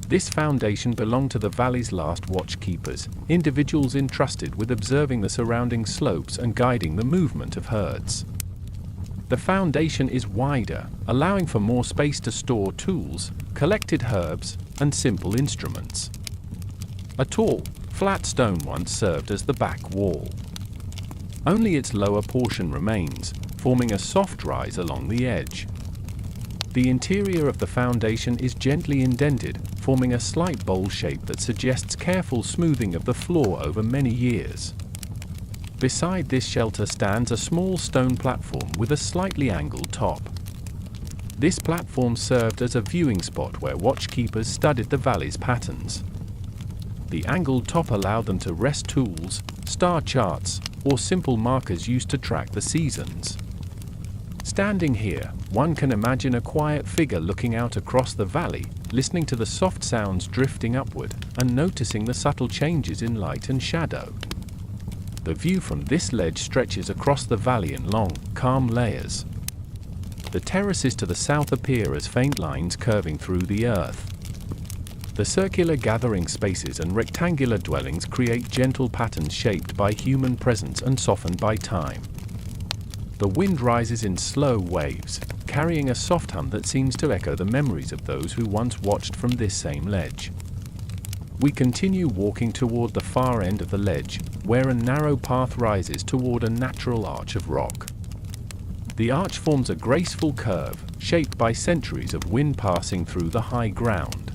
This foundation belonged to the valley's last watchkeepers, individuals entrusted with observing the surrounding slopes and guiding the movement of herds. The foundation is wider, allowing for more space to store tools, collected herbs, and simple instruments. A tall, flat stone once served as the back wall. Only its lower portion remains, forming a soft rise along the edge. The interior of the foundation is gently indented, forming a slight bowl shape that suggests careful smoothing of the floor over many years. Beside this shelter stands a small stone platform with a slightly angled top. This platform served as a viewing spot where watchkeepers studied the valley's patterns. The angled top allowed them to rest tools, star charts, or simple markers used to track the seasons. Standing here, one can imagine a quiet figure looking out across the valley, listening to the soft sounds drifting upward, and noticing the subtle changes in light and shadow. The view from this ledge stretches across the valley in long, calm layers. The terraces to the south appear as faint lines curving through the earth. The circular gathering spaces and rectangular dwellings create gentle patterns shaped by human presence and softened by time. The wind rises in slow waves, carrying a soft hum that seems to echo the memories of those who once watched from this same ledge. We continue walking toward the far end of the ledge, where a narrow path rises toward a natural arch of rock. The arch forms a graceful curve, shaped by centuries of wind passing through the high ground.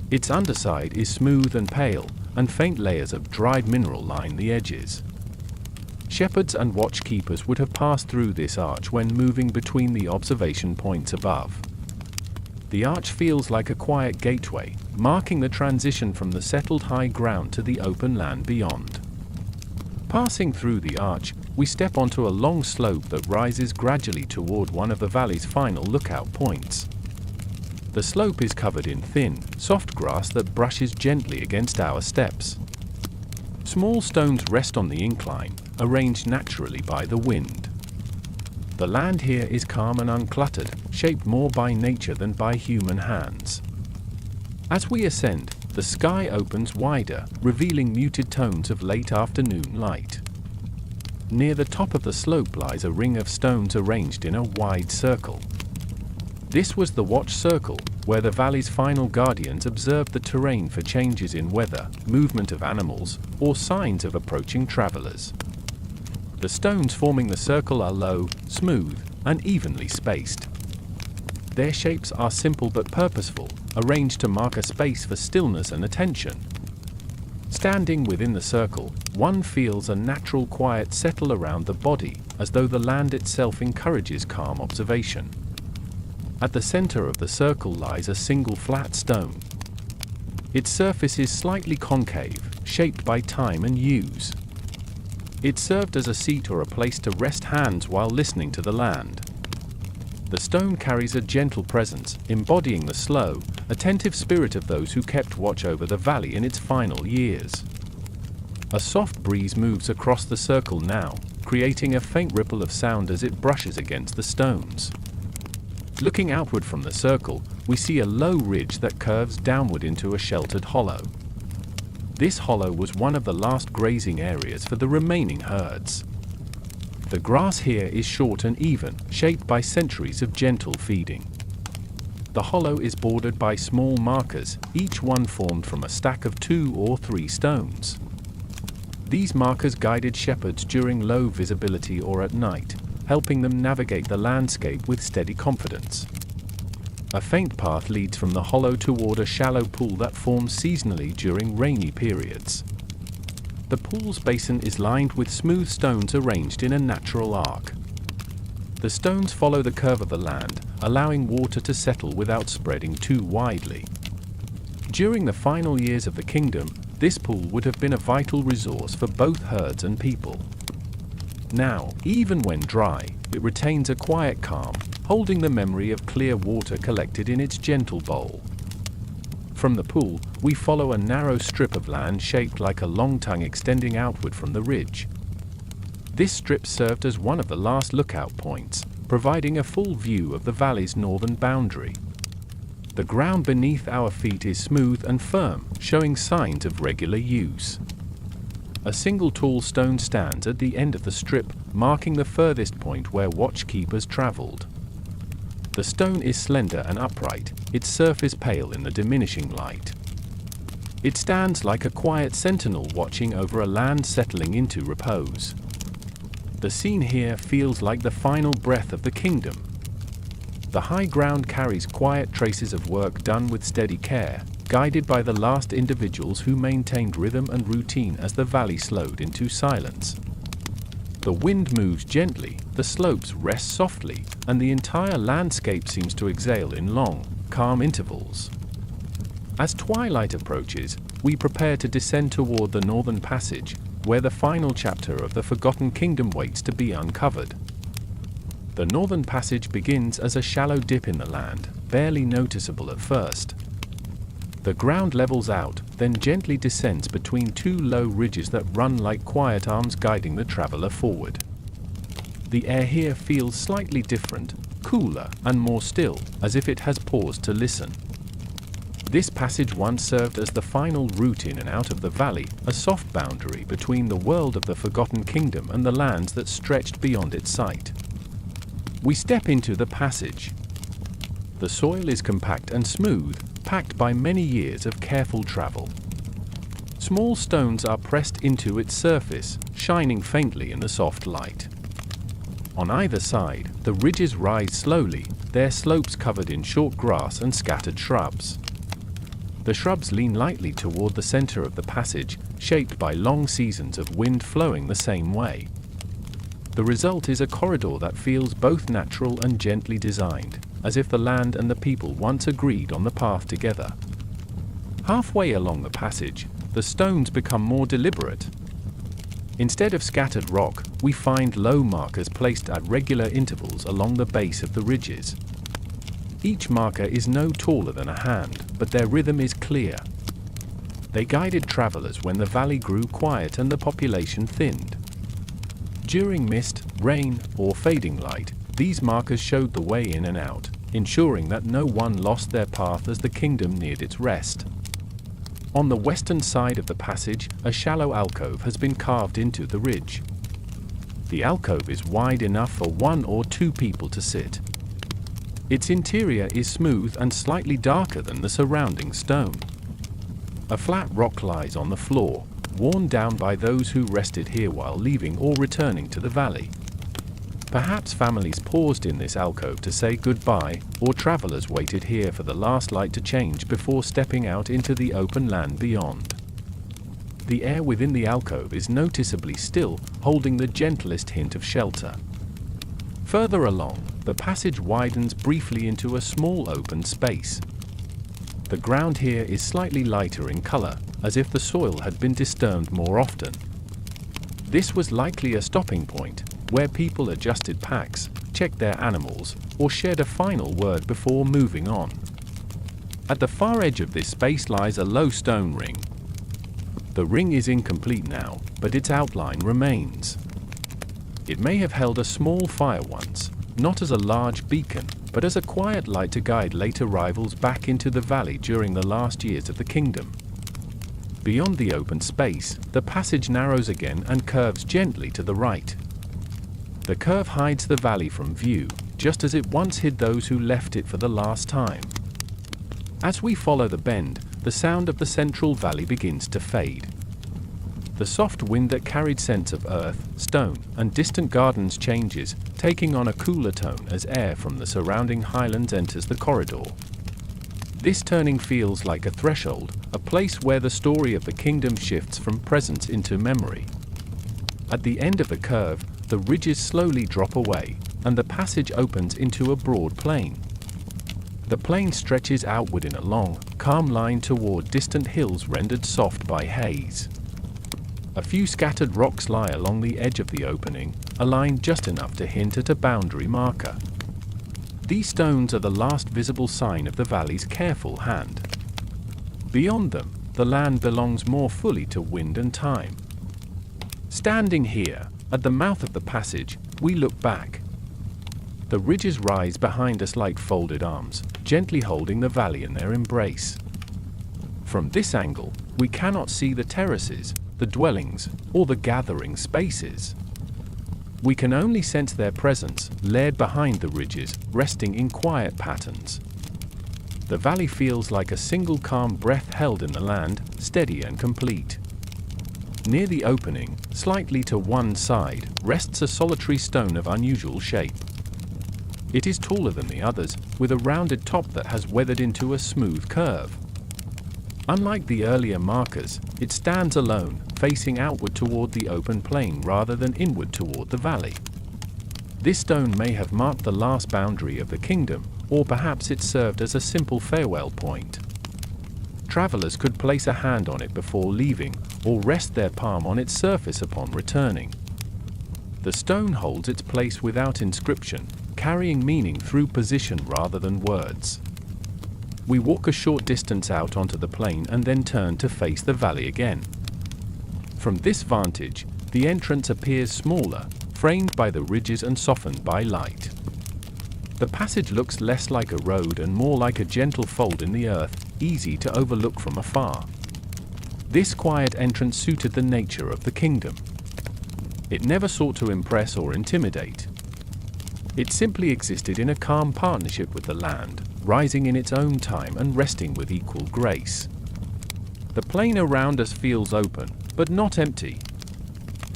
Its underside is smooth and pale, and faint layers of dried mineral line the edges. Shepherds and watchkeepers would have passed through this arch when moving between the observation points above. The arch feels like a quiet gateway, marking the transition from the settled high ground to the open land beyond. Passing through the arch, we step onto a long slope that rises gradually toward one of the valley's final lookout points. The slope is covered in thin, soft grass that brushes gently against our steps. Small stones rest on the incline, arranged naturally by the wind. The land here is calm and uncluttered, shaped more by nature than by human hands. As we ascend, the sky opens wider, revealing muted tones of late afternoon light. Near the top of the slope lies a ring of stones arranged in a wide circle. This was the watch circle, where the valley's final guardians observed the terrain for changes in weather, movement of animals, or signs of approaching travelers. The stones forming the circle are low, smooth, and evenly spaced. Their shapes are simple but purposeful, arranged to mark a space for stillness and attention. Standing within the circle, one feels a natural quiet settle around the body, as though the land itself encourages calm observation. At the center of the circle lies a single flat stone. Its surface is slightly concave, shaped by time and use. It served as a seat or a place to rest hands while listening to the land. The stone carries a gentle presence, embodying the slow, attentive spirit of those who kept watch over the valley in its final years. A soft breeze moves across the circle now, creating a faint ripple of sound as it brushes against the stones. Looking outward from the circle, we see a low ridge that curves downward into a sheltered hollow. This hollow was one of the last grazing areas for the remaining herds. The grass here is short and even, shaped by centuries of gentle feeding. The hollow is bordered by small markers, each one formed from a stack of 2 or 3 stones. These markers guided shepherds during low visibility or at night, helping them navigate the landscape with steady confidence. A faint path leads from the hollow toward a shallow pool that forms seasonally during rainy periods. The pool's basin is lined with smooth stones arranged in a natural arc. The stones follow the curve of the land, allowing water to settle without spreading too widely. During the final years of the kingdom, this pool would have been a vital resource for both herds and people. Now, even when dry, it retains a quiet calm, holding the memory of clear water collected in its gentle bowl. From the pool, we follow a narrow strip of land shaped like a long tongue extending outward from the ridge. This strip served as one of the last lookout points, providing a full view of the valley's northern boundary. The ground beneath our feet is smooth and firm, showing signs of regular use. A single tall stone stands at the end of the strip, marking the furthest point where watchkeepers traveled. The stone is slender and upright, its surface pale in the diminishing light. It stands like a quiet sentinel watching over a land settling into repose. The scene here feels like the final breath of the kingdom. The high ground carries quiet traces of work done with steady care, guided by the last individuals who maintained rhythm and routine as the valley slowed into silence. The wind moves gently, the slopes rest softly, and the entire landscape seems to exhale in long, calm intervals. As twilight approaches, we prepare to descend toward the northern passage, where the final chapter of the Forgotten Kingdom waits to be uncovered. The northern passage begins as a shallow dip in the land, barely noticeable at first. The ground levels out, then gently descends between 2 low ridges that run like quiet arms guiding the traveler forward. The air here feels slightly different, cooler and more still, as if it has paused to listen. This passage once served as the final route in and out of the valley, a soft boundary between the world of the Forgotten Kingdom and the lands that stretched beyond its sight. We step into the passage. The soil is compact and smooth, packed by many years of careful travel. Small stones are pressed into its surface, shining faintly in the soft light. On either side, the ridges rise slowly, their slopes covered in short grass and scattered shrubs. The shrubs lean lightly toward the center of the passage, shaped by long seasons of wind flowing the same way. The result is a corridor that feels both natural and gently designed, as if the land and the people once agreed on the path together. Halfway along the passage, the stones become more deliberate. Instead of scattered rock, we find low markers placed at regular intervals along the base of the ridges. Each marker is no taller than a hand, but their rhythm is clear. They guided travelers when the valley grew quiet and the population thinned. During mist, rain, or fading light, these markers showed the way in and out, ensuring that no one lost their path as the kingdom neared its rest. On the western side of the passage, a shallow alcove has been carved into the ridge. The alcove is wide enough for 1 or 2 people to sit. Its interior is smooth and slightly darker than the surrounding stone. A flat rock lies on the floor, worn down by those who rested here while leaving or returning to the valley. Perhaps families paused in this alcove to say goodbye, or travelers waited here for the last light to change before stepping out into the open land beyond. The air within the alcove is noticeably still, holding the gentlest hint of shelter. Further along, the passage widens briefly into a small open space. The ground here is slightly lighter in color, as if the soil had been disturbed more often. This was likely a stopping point, where people adjusted packs, checked their animals, or shared a final word before moving on. At the far edge of this space lies a low stone ring. The ring is incomplete now, but its outline remains. It may have held a small fire once, not as a large beacon, but as a quiet light to guide late arrivals back into the valley during the last years of the kingdom. Beyond the open space, the passage narrows again and curves gently to the right. The curve hides the valley from view, just as it once hid those who left it for the last time. As we follow the bend, the sound of the central valley begins to fade. The soft wind that carried scents of earth, stone, and distant gardens changes, taking on a cooler tone as air from the surrounding highlands enters the corridor. This turning feels like a threshold, a place where the story of the kingdom shifts from present into memory. At the end of the curve, the ridges slowly drop away, and the passage opens into a broad plain. The plain stretches outward in a long, calm line toward distant hills rendered soft by haze. A few scattered rocks lie along the edge of the opening, aligned just enough to hint at a boundary marker. These stones are the last visible sign of the valley's careful hand. Beyond them, the land belongs more fully to wind and time. Standing here, at the mouth of the passage, we look back. The ridges rise behind us like folded arms, gently holding the valley in their embrace. From this angle, we cannot see the terraces, the dwellings, or the gathering spaces. We can only sense their presence, layered behind the ridges, resting in quiet patterns. The valley feels like a single calm breath held in the land, steady and complete. Near the opening, slightly to one side, rests a solitary stone of unusual shape. It is taller than the others, with a rounded top that has weathered into a smooth curve. Unlike the earlier markers, it stands alone, facing outward toward the open plain rather than inward toward the valley. This stone may have marked the last boundary of the kingdom, or perhaps it served as a simple farewell point. Travelers could place a hand on it before leaving, or rest their palm on its surface upon returning. The stone holds its place without inscription, carrying meaning through position rather than words. We walk a short distance out onto the plain and then turn to face the valley again. From this vantage, the entrance appears smaller, framed by the ridges and softened by light. The passage looks less like a road and more like a gentle fold in the earth, easy to overlook from afar. This quiet entrance suited the nature of the kingdom. It never sought to impress or intimidate. It simply existed in a calm partnership with the land, rising in its own time and resting with equal grace. The plain around us feels open, but not empty.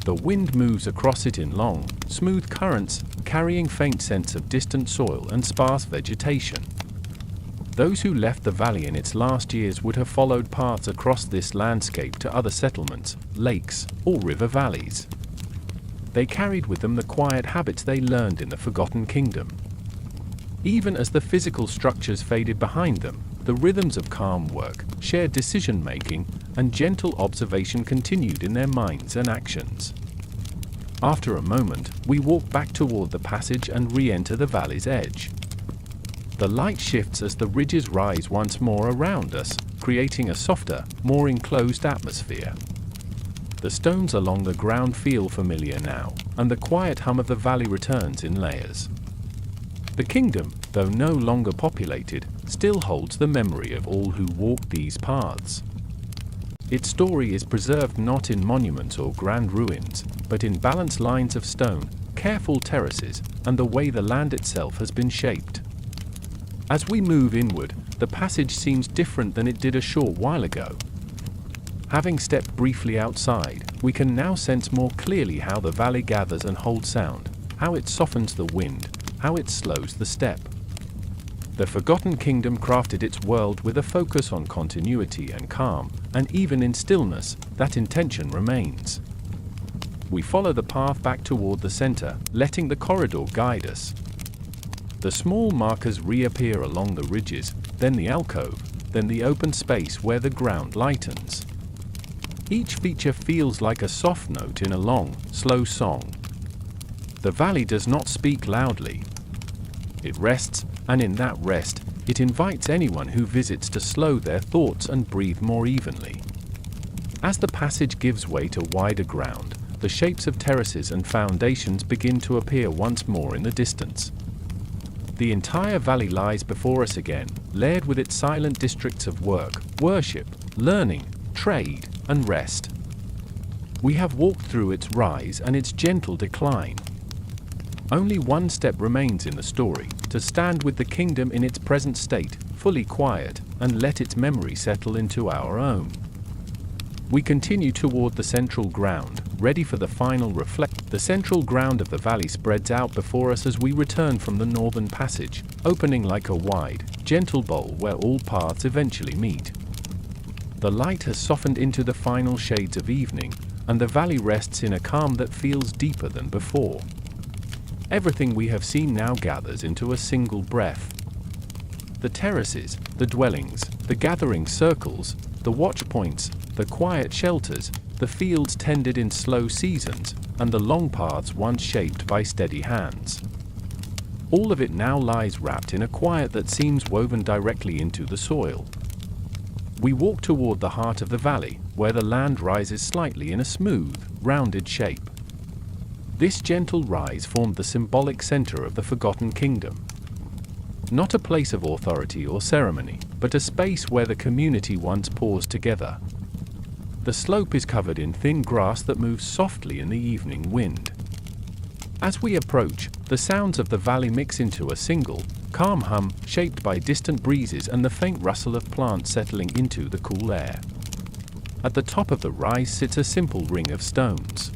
The wind moves across it in long, smooth currents, carrying faint scents of distant soil and sparse vegetation. Those who left the valley in its last years would have followed paths across this landscape to other settlements, lakes, or river valleys. They carried with them the quiet habits they learned in the Forgotten Kingdom. Even as the physical structures faded behind them, the rhythms of calm work, shared decision-making, and gentle observation continued in their minds and actions. After a moment, we walk back toward the passage and re-enter the valley's edge. The light shifts as the ridges rise once more around us, creating a softer, more enclosed atmosphere. The stones along the ground feel familiar now, and the quiet hum of the valley returns in layers. The kingdom, though no longer populated, still holds the memory of all who walked these paths. Its story is preserved not in monuments or grand ruins, but in balanced lines of stone, careful terraces, and the way the land itself has been shaped. As we move inward, the passage seems different than it did a short while ago. Having stepped briefly outside, we can now sense more clearly how the valley gathers and holds sound, how it softens the wind, how it slows the step. The Forgotten Kingdom crafted its world with a focus on continuity and calm, and even in stillness, that intention remains. We follow the path back toward the center, letting the corridor guide us. The small markers reappear along the ridges, then the alcove, then the open space where the ground lightens. Each feature feels like a soft note in a long, slow song. The valley does not speak loudly. It rests, and in that rest, it invites anyone who visits to slow their thoughts and breathe more evenly. As the passage gives way to wider ground, the shapes of terraces and foundations begin to appear once more in the distance. The entire valley lies before us again, layered with its silent districts of work, worship, learning, trade, and rest. We have walked through its rise and its gentle decline. Only one step remains in the story, to stand with the kingdom in its present state, fully quiet, and let its memory settle into our own. We continue toward the central ground, ready for the final reflect. The central ground of the valley spreads out before us as we return from the northern passage, opening like a wide, gentle bowl where all paths eventually meet. The light has softened into the final shades of evening, and the valley rests in a calm that feels deeper than before. Everything we have seen now gathers into a single breath. The terraces, the dwellings, the gathering circles, the watch points, the quiet shelters, the fields tended in slow seasons, and the long paths once shaped by steady hands. All of it now lies wrapped in a quiet that seems woven directly into the soil. We walk toward the heart of the valley, where the land rises slightly in a smooth, rounded shape. This gentle rise formed the symbolic center of the Forgotten Kingdom. Not a place of authority or ceremony, but a space where the community once paused together. The slope is covered in thin grass that moves softly in the evening wind. As we approach, the sounds of the valley mix into a single, calm hum, shaped by distant breezes and the faint rustle of plants settling into the cool air. At the top of the rise sits a simple ring of stones.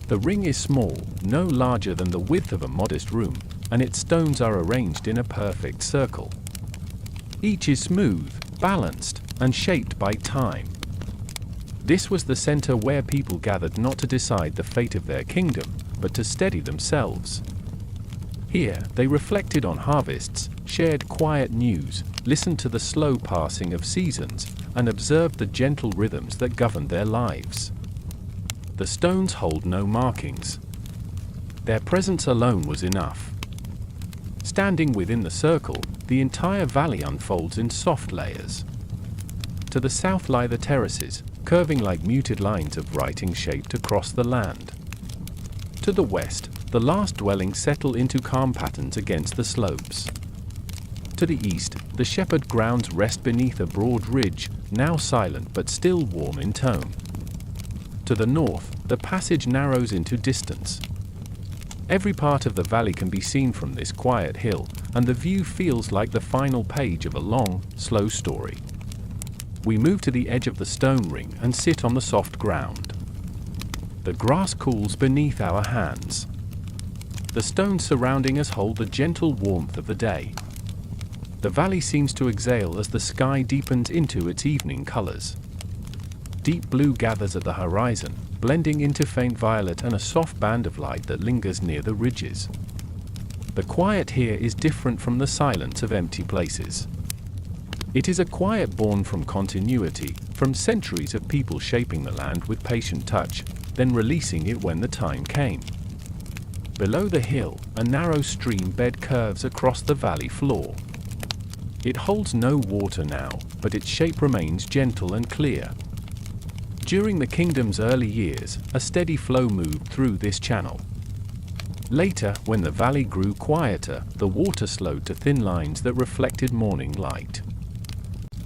The ring is small, no larger than the width of a modest room, and its stones are arranged in a perfect circle. Each is smooth, balanced, and shaped by time. This was the center where people gathered not to decide the fate of their kingdom, but to steady themselves. Here, they reflected on harvests, shared quiet news, listened to the slow passing of seasons, and observed the gentle rhythms that governed their lives. The stones hold no markings. Their presence alone was enough. Standing within the circle, the entire valley unfolds in soft layers. To the south lie the terraces, curving like muted lines of writing shaped across the land. To the west, the last dwellings settle into calm patterns against the slopes. To the east, the shepherd grounds rest beneath a broad ridge, now silent but still warm in tone. To the north, the passage narrows into distance. Every part of the valley can be seen from this quiet hill, and the view feels like the final page of a long, slow story. We move to the edge of the stone ring and sit on the soft ground. The grass cools beneath our hands. The stones surrounding us hold the gentle warmth of the day. The valley seems to exhale as the sky deepens into its evening colors. Deep blue gathers at the horizon, blending into faint violet and a soft band of light that lingers near the ridges. The quiet here is different from the silence of empty places. It is a quiet born from continuity, from centuries of people shaping the land with patient touch, then releasing it when the time came. Below the hill, a narrow stream bed curves across the valley floor. It holds no water now, but its shape remains gentle and clear. During the kingdom's early years, a steady flow moved through this channel. Later, when the valley grew quieter, the water slowed to thin lines that reflected morning light.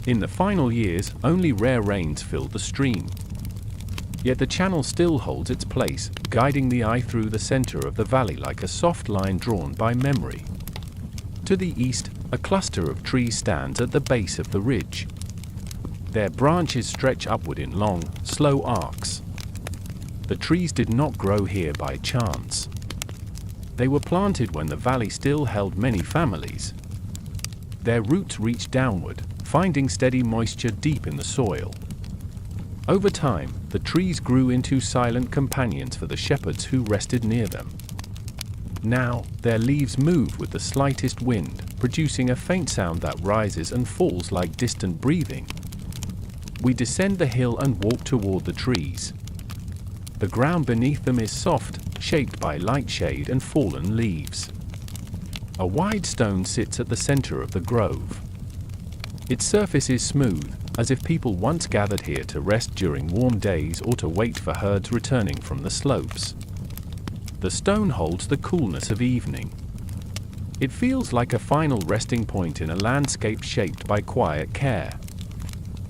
In the final years, only rare rains filled the stream. Yet the channel still holds its place, guiding the eye through the center of the valley like a soft line drawn by memory. To the east, a cluster of trees stands at the base of the ridge. Their branches stretch upward in long, slow arcs. The trees did not grow here by chance. They were planted when the valley still held many families. Their roots reach downward, finding steady moisture deep in the soil. Over time, the trees grew into silent companions for the shepherds who rested near them. Now, their leaves move with the slightest wind, producing a faint sound that rises and falls like distant breathing. We descend the hill and walk toward the trees. The ground beneath them is soft, shaped by light shade and fallen leaves. A wide stone sits at the center of the grove. Its surface is smooth, as if people once gathered here to rest during warm days or to wait for herds returning from the slopes. The stone holds the coolness of evening. It feels like a final resting point in a landscape shaped by quiet care.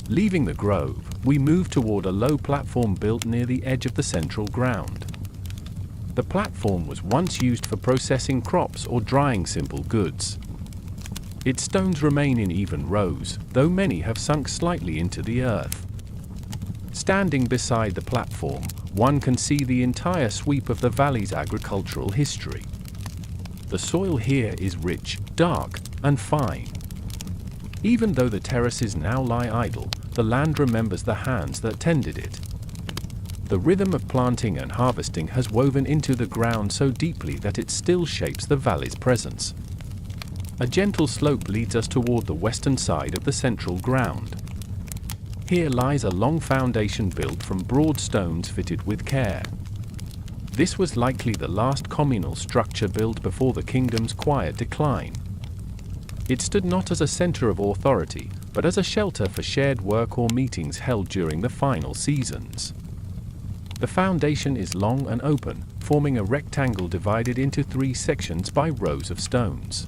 Leaving the grove, we move toward a low platform built near the edge of the central ground. The platform was once used for processing crops or drying simple goods. Its stones remain in even rows, though many have sunk slightly into the earth. Standing beside the platform, one can see the entire sweep of the valley's agricultural history. The soil here is rich, dark, and fine. Even though the terraces now lie idle, the land remembers the hands that tended it. The rhythm of planting and harvesting has woven into the ground so deeply that it still shapes the valley's presence. A gentle slope leads us toward the western side of the central ground. Here lies a long foundation built from broad stones fitted with care. This was likely the last communal structure built before the kingdom's quiet decline. It stood not as a center of authority, but as a shelter for shared work or meetings held during the final seasons. The foundation is long and open, forming a rectangle divided into 3 sections by rows of stones.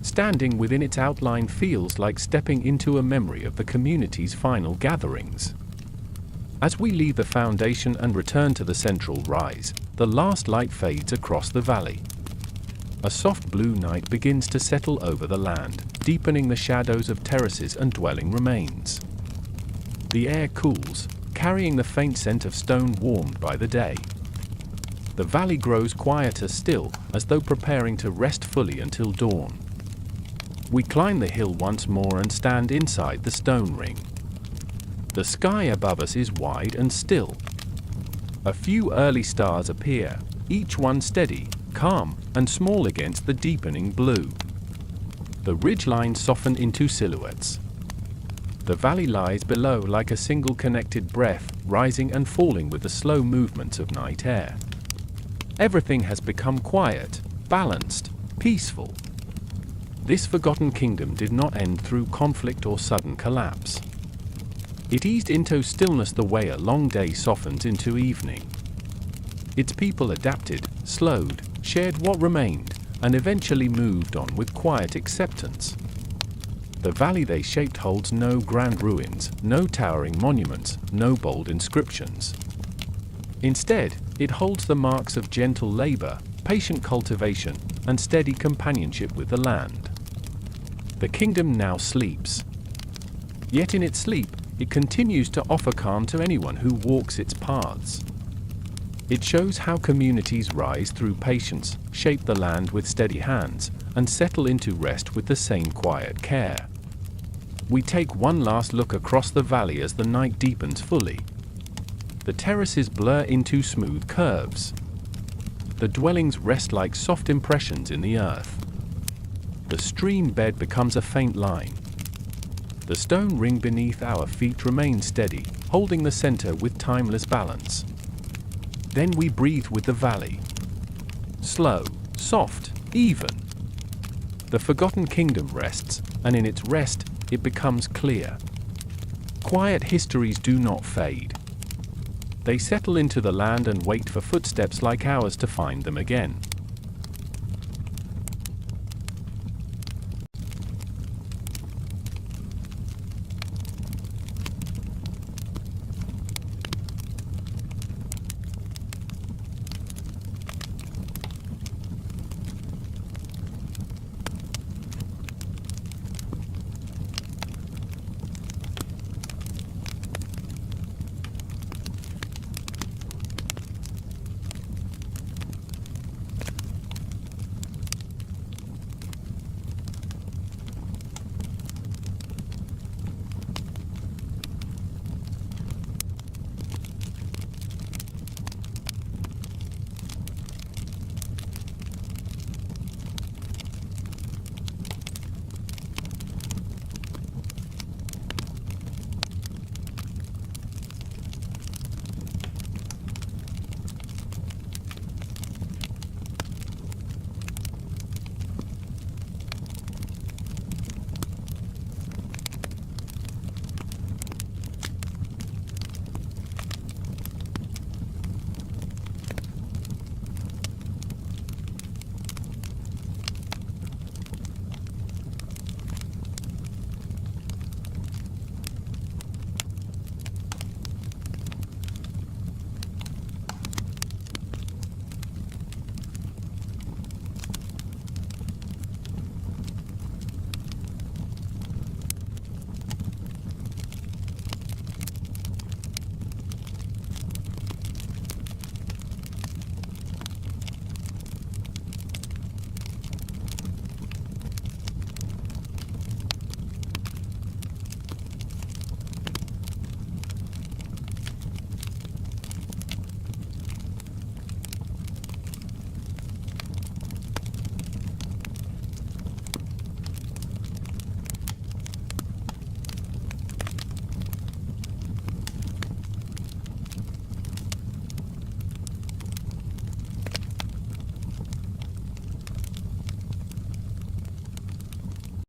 Standing within its outline feels like stepping into a memory of the community's final gatherings. As we leave the foundation and return to the central rise, the last light fades across the valley. A soft blue night begins to settle over the land, deepening the shadows of terraces and dwelling remains. The air cools, carrying the faint scent of stone warmed by the day. The valley grows quieter still, as though preparing to rest fully until dawn. We climb the hill once more and stand inside the stone ring. The sky above us is wide and still. A few early stars appear, each one steady, calm, and small against the deepening blue. The ridgelines soften into silhouettes. The valley lies below like a single connected breath, rising and falling with the slow movements of night air. Everything has become quiet, balanced, peaceful. This forgotten kingdom did not end through conflict or sudden collapse. It eased into stillness the way a long day softens into evening. Its people adapted, slowed, shared what remained, and eventually moved on with quiet acceptance. The valley they shaped holds no grand ruins, no towering monuments, no bold inscriptions. Instead, it holds the marks of gentle labor, patient cultivation, and steady companionship with the land. The kingdom now sleeps. Yet in its sleep, it continues to offer calm to anyone who walks its paths. It shows how communities rise through patience, shape the land with steady hands, and settle into rest with the same quiet care. We take one last look across the valley as the night deepens fully. The terraces blur into smooth curves. The dwellings rest like soft impressions in the earth. The stream bed becomes a faint line. The stone ring beneath our feet remains steady, holding the center with timeless balance. Then we breathe with the valley. Slow, soft, even. The forgotten kingdom rests, and in its rest, it becomes clear. Quiet histories do not fade. They settle into the land and wait for footsteps like ours to find them again.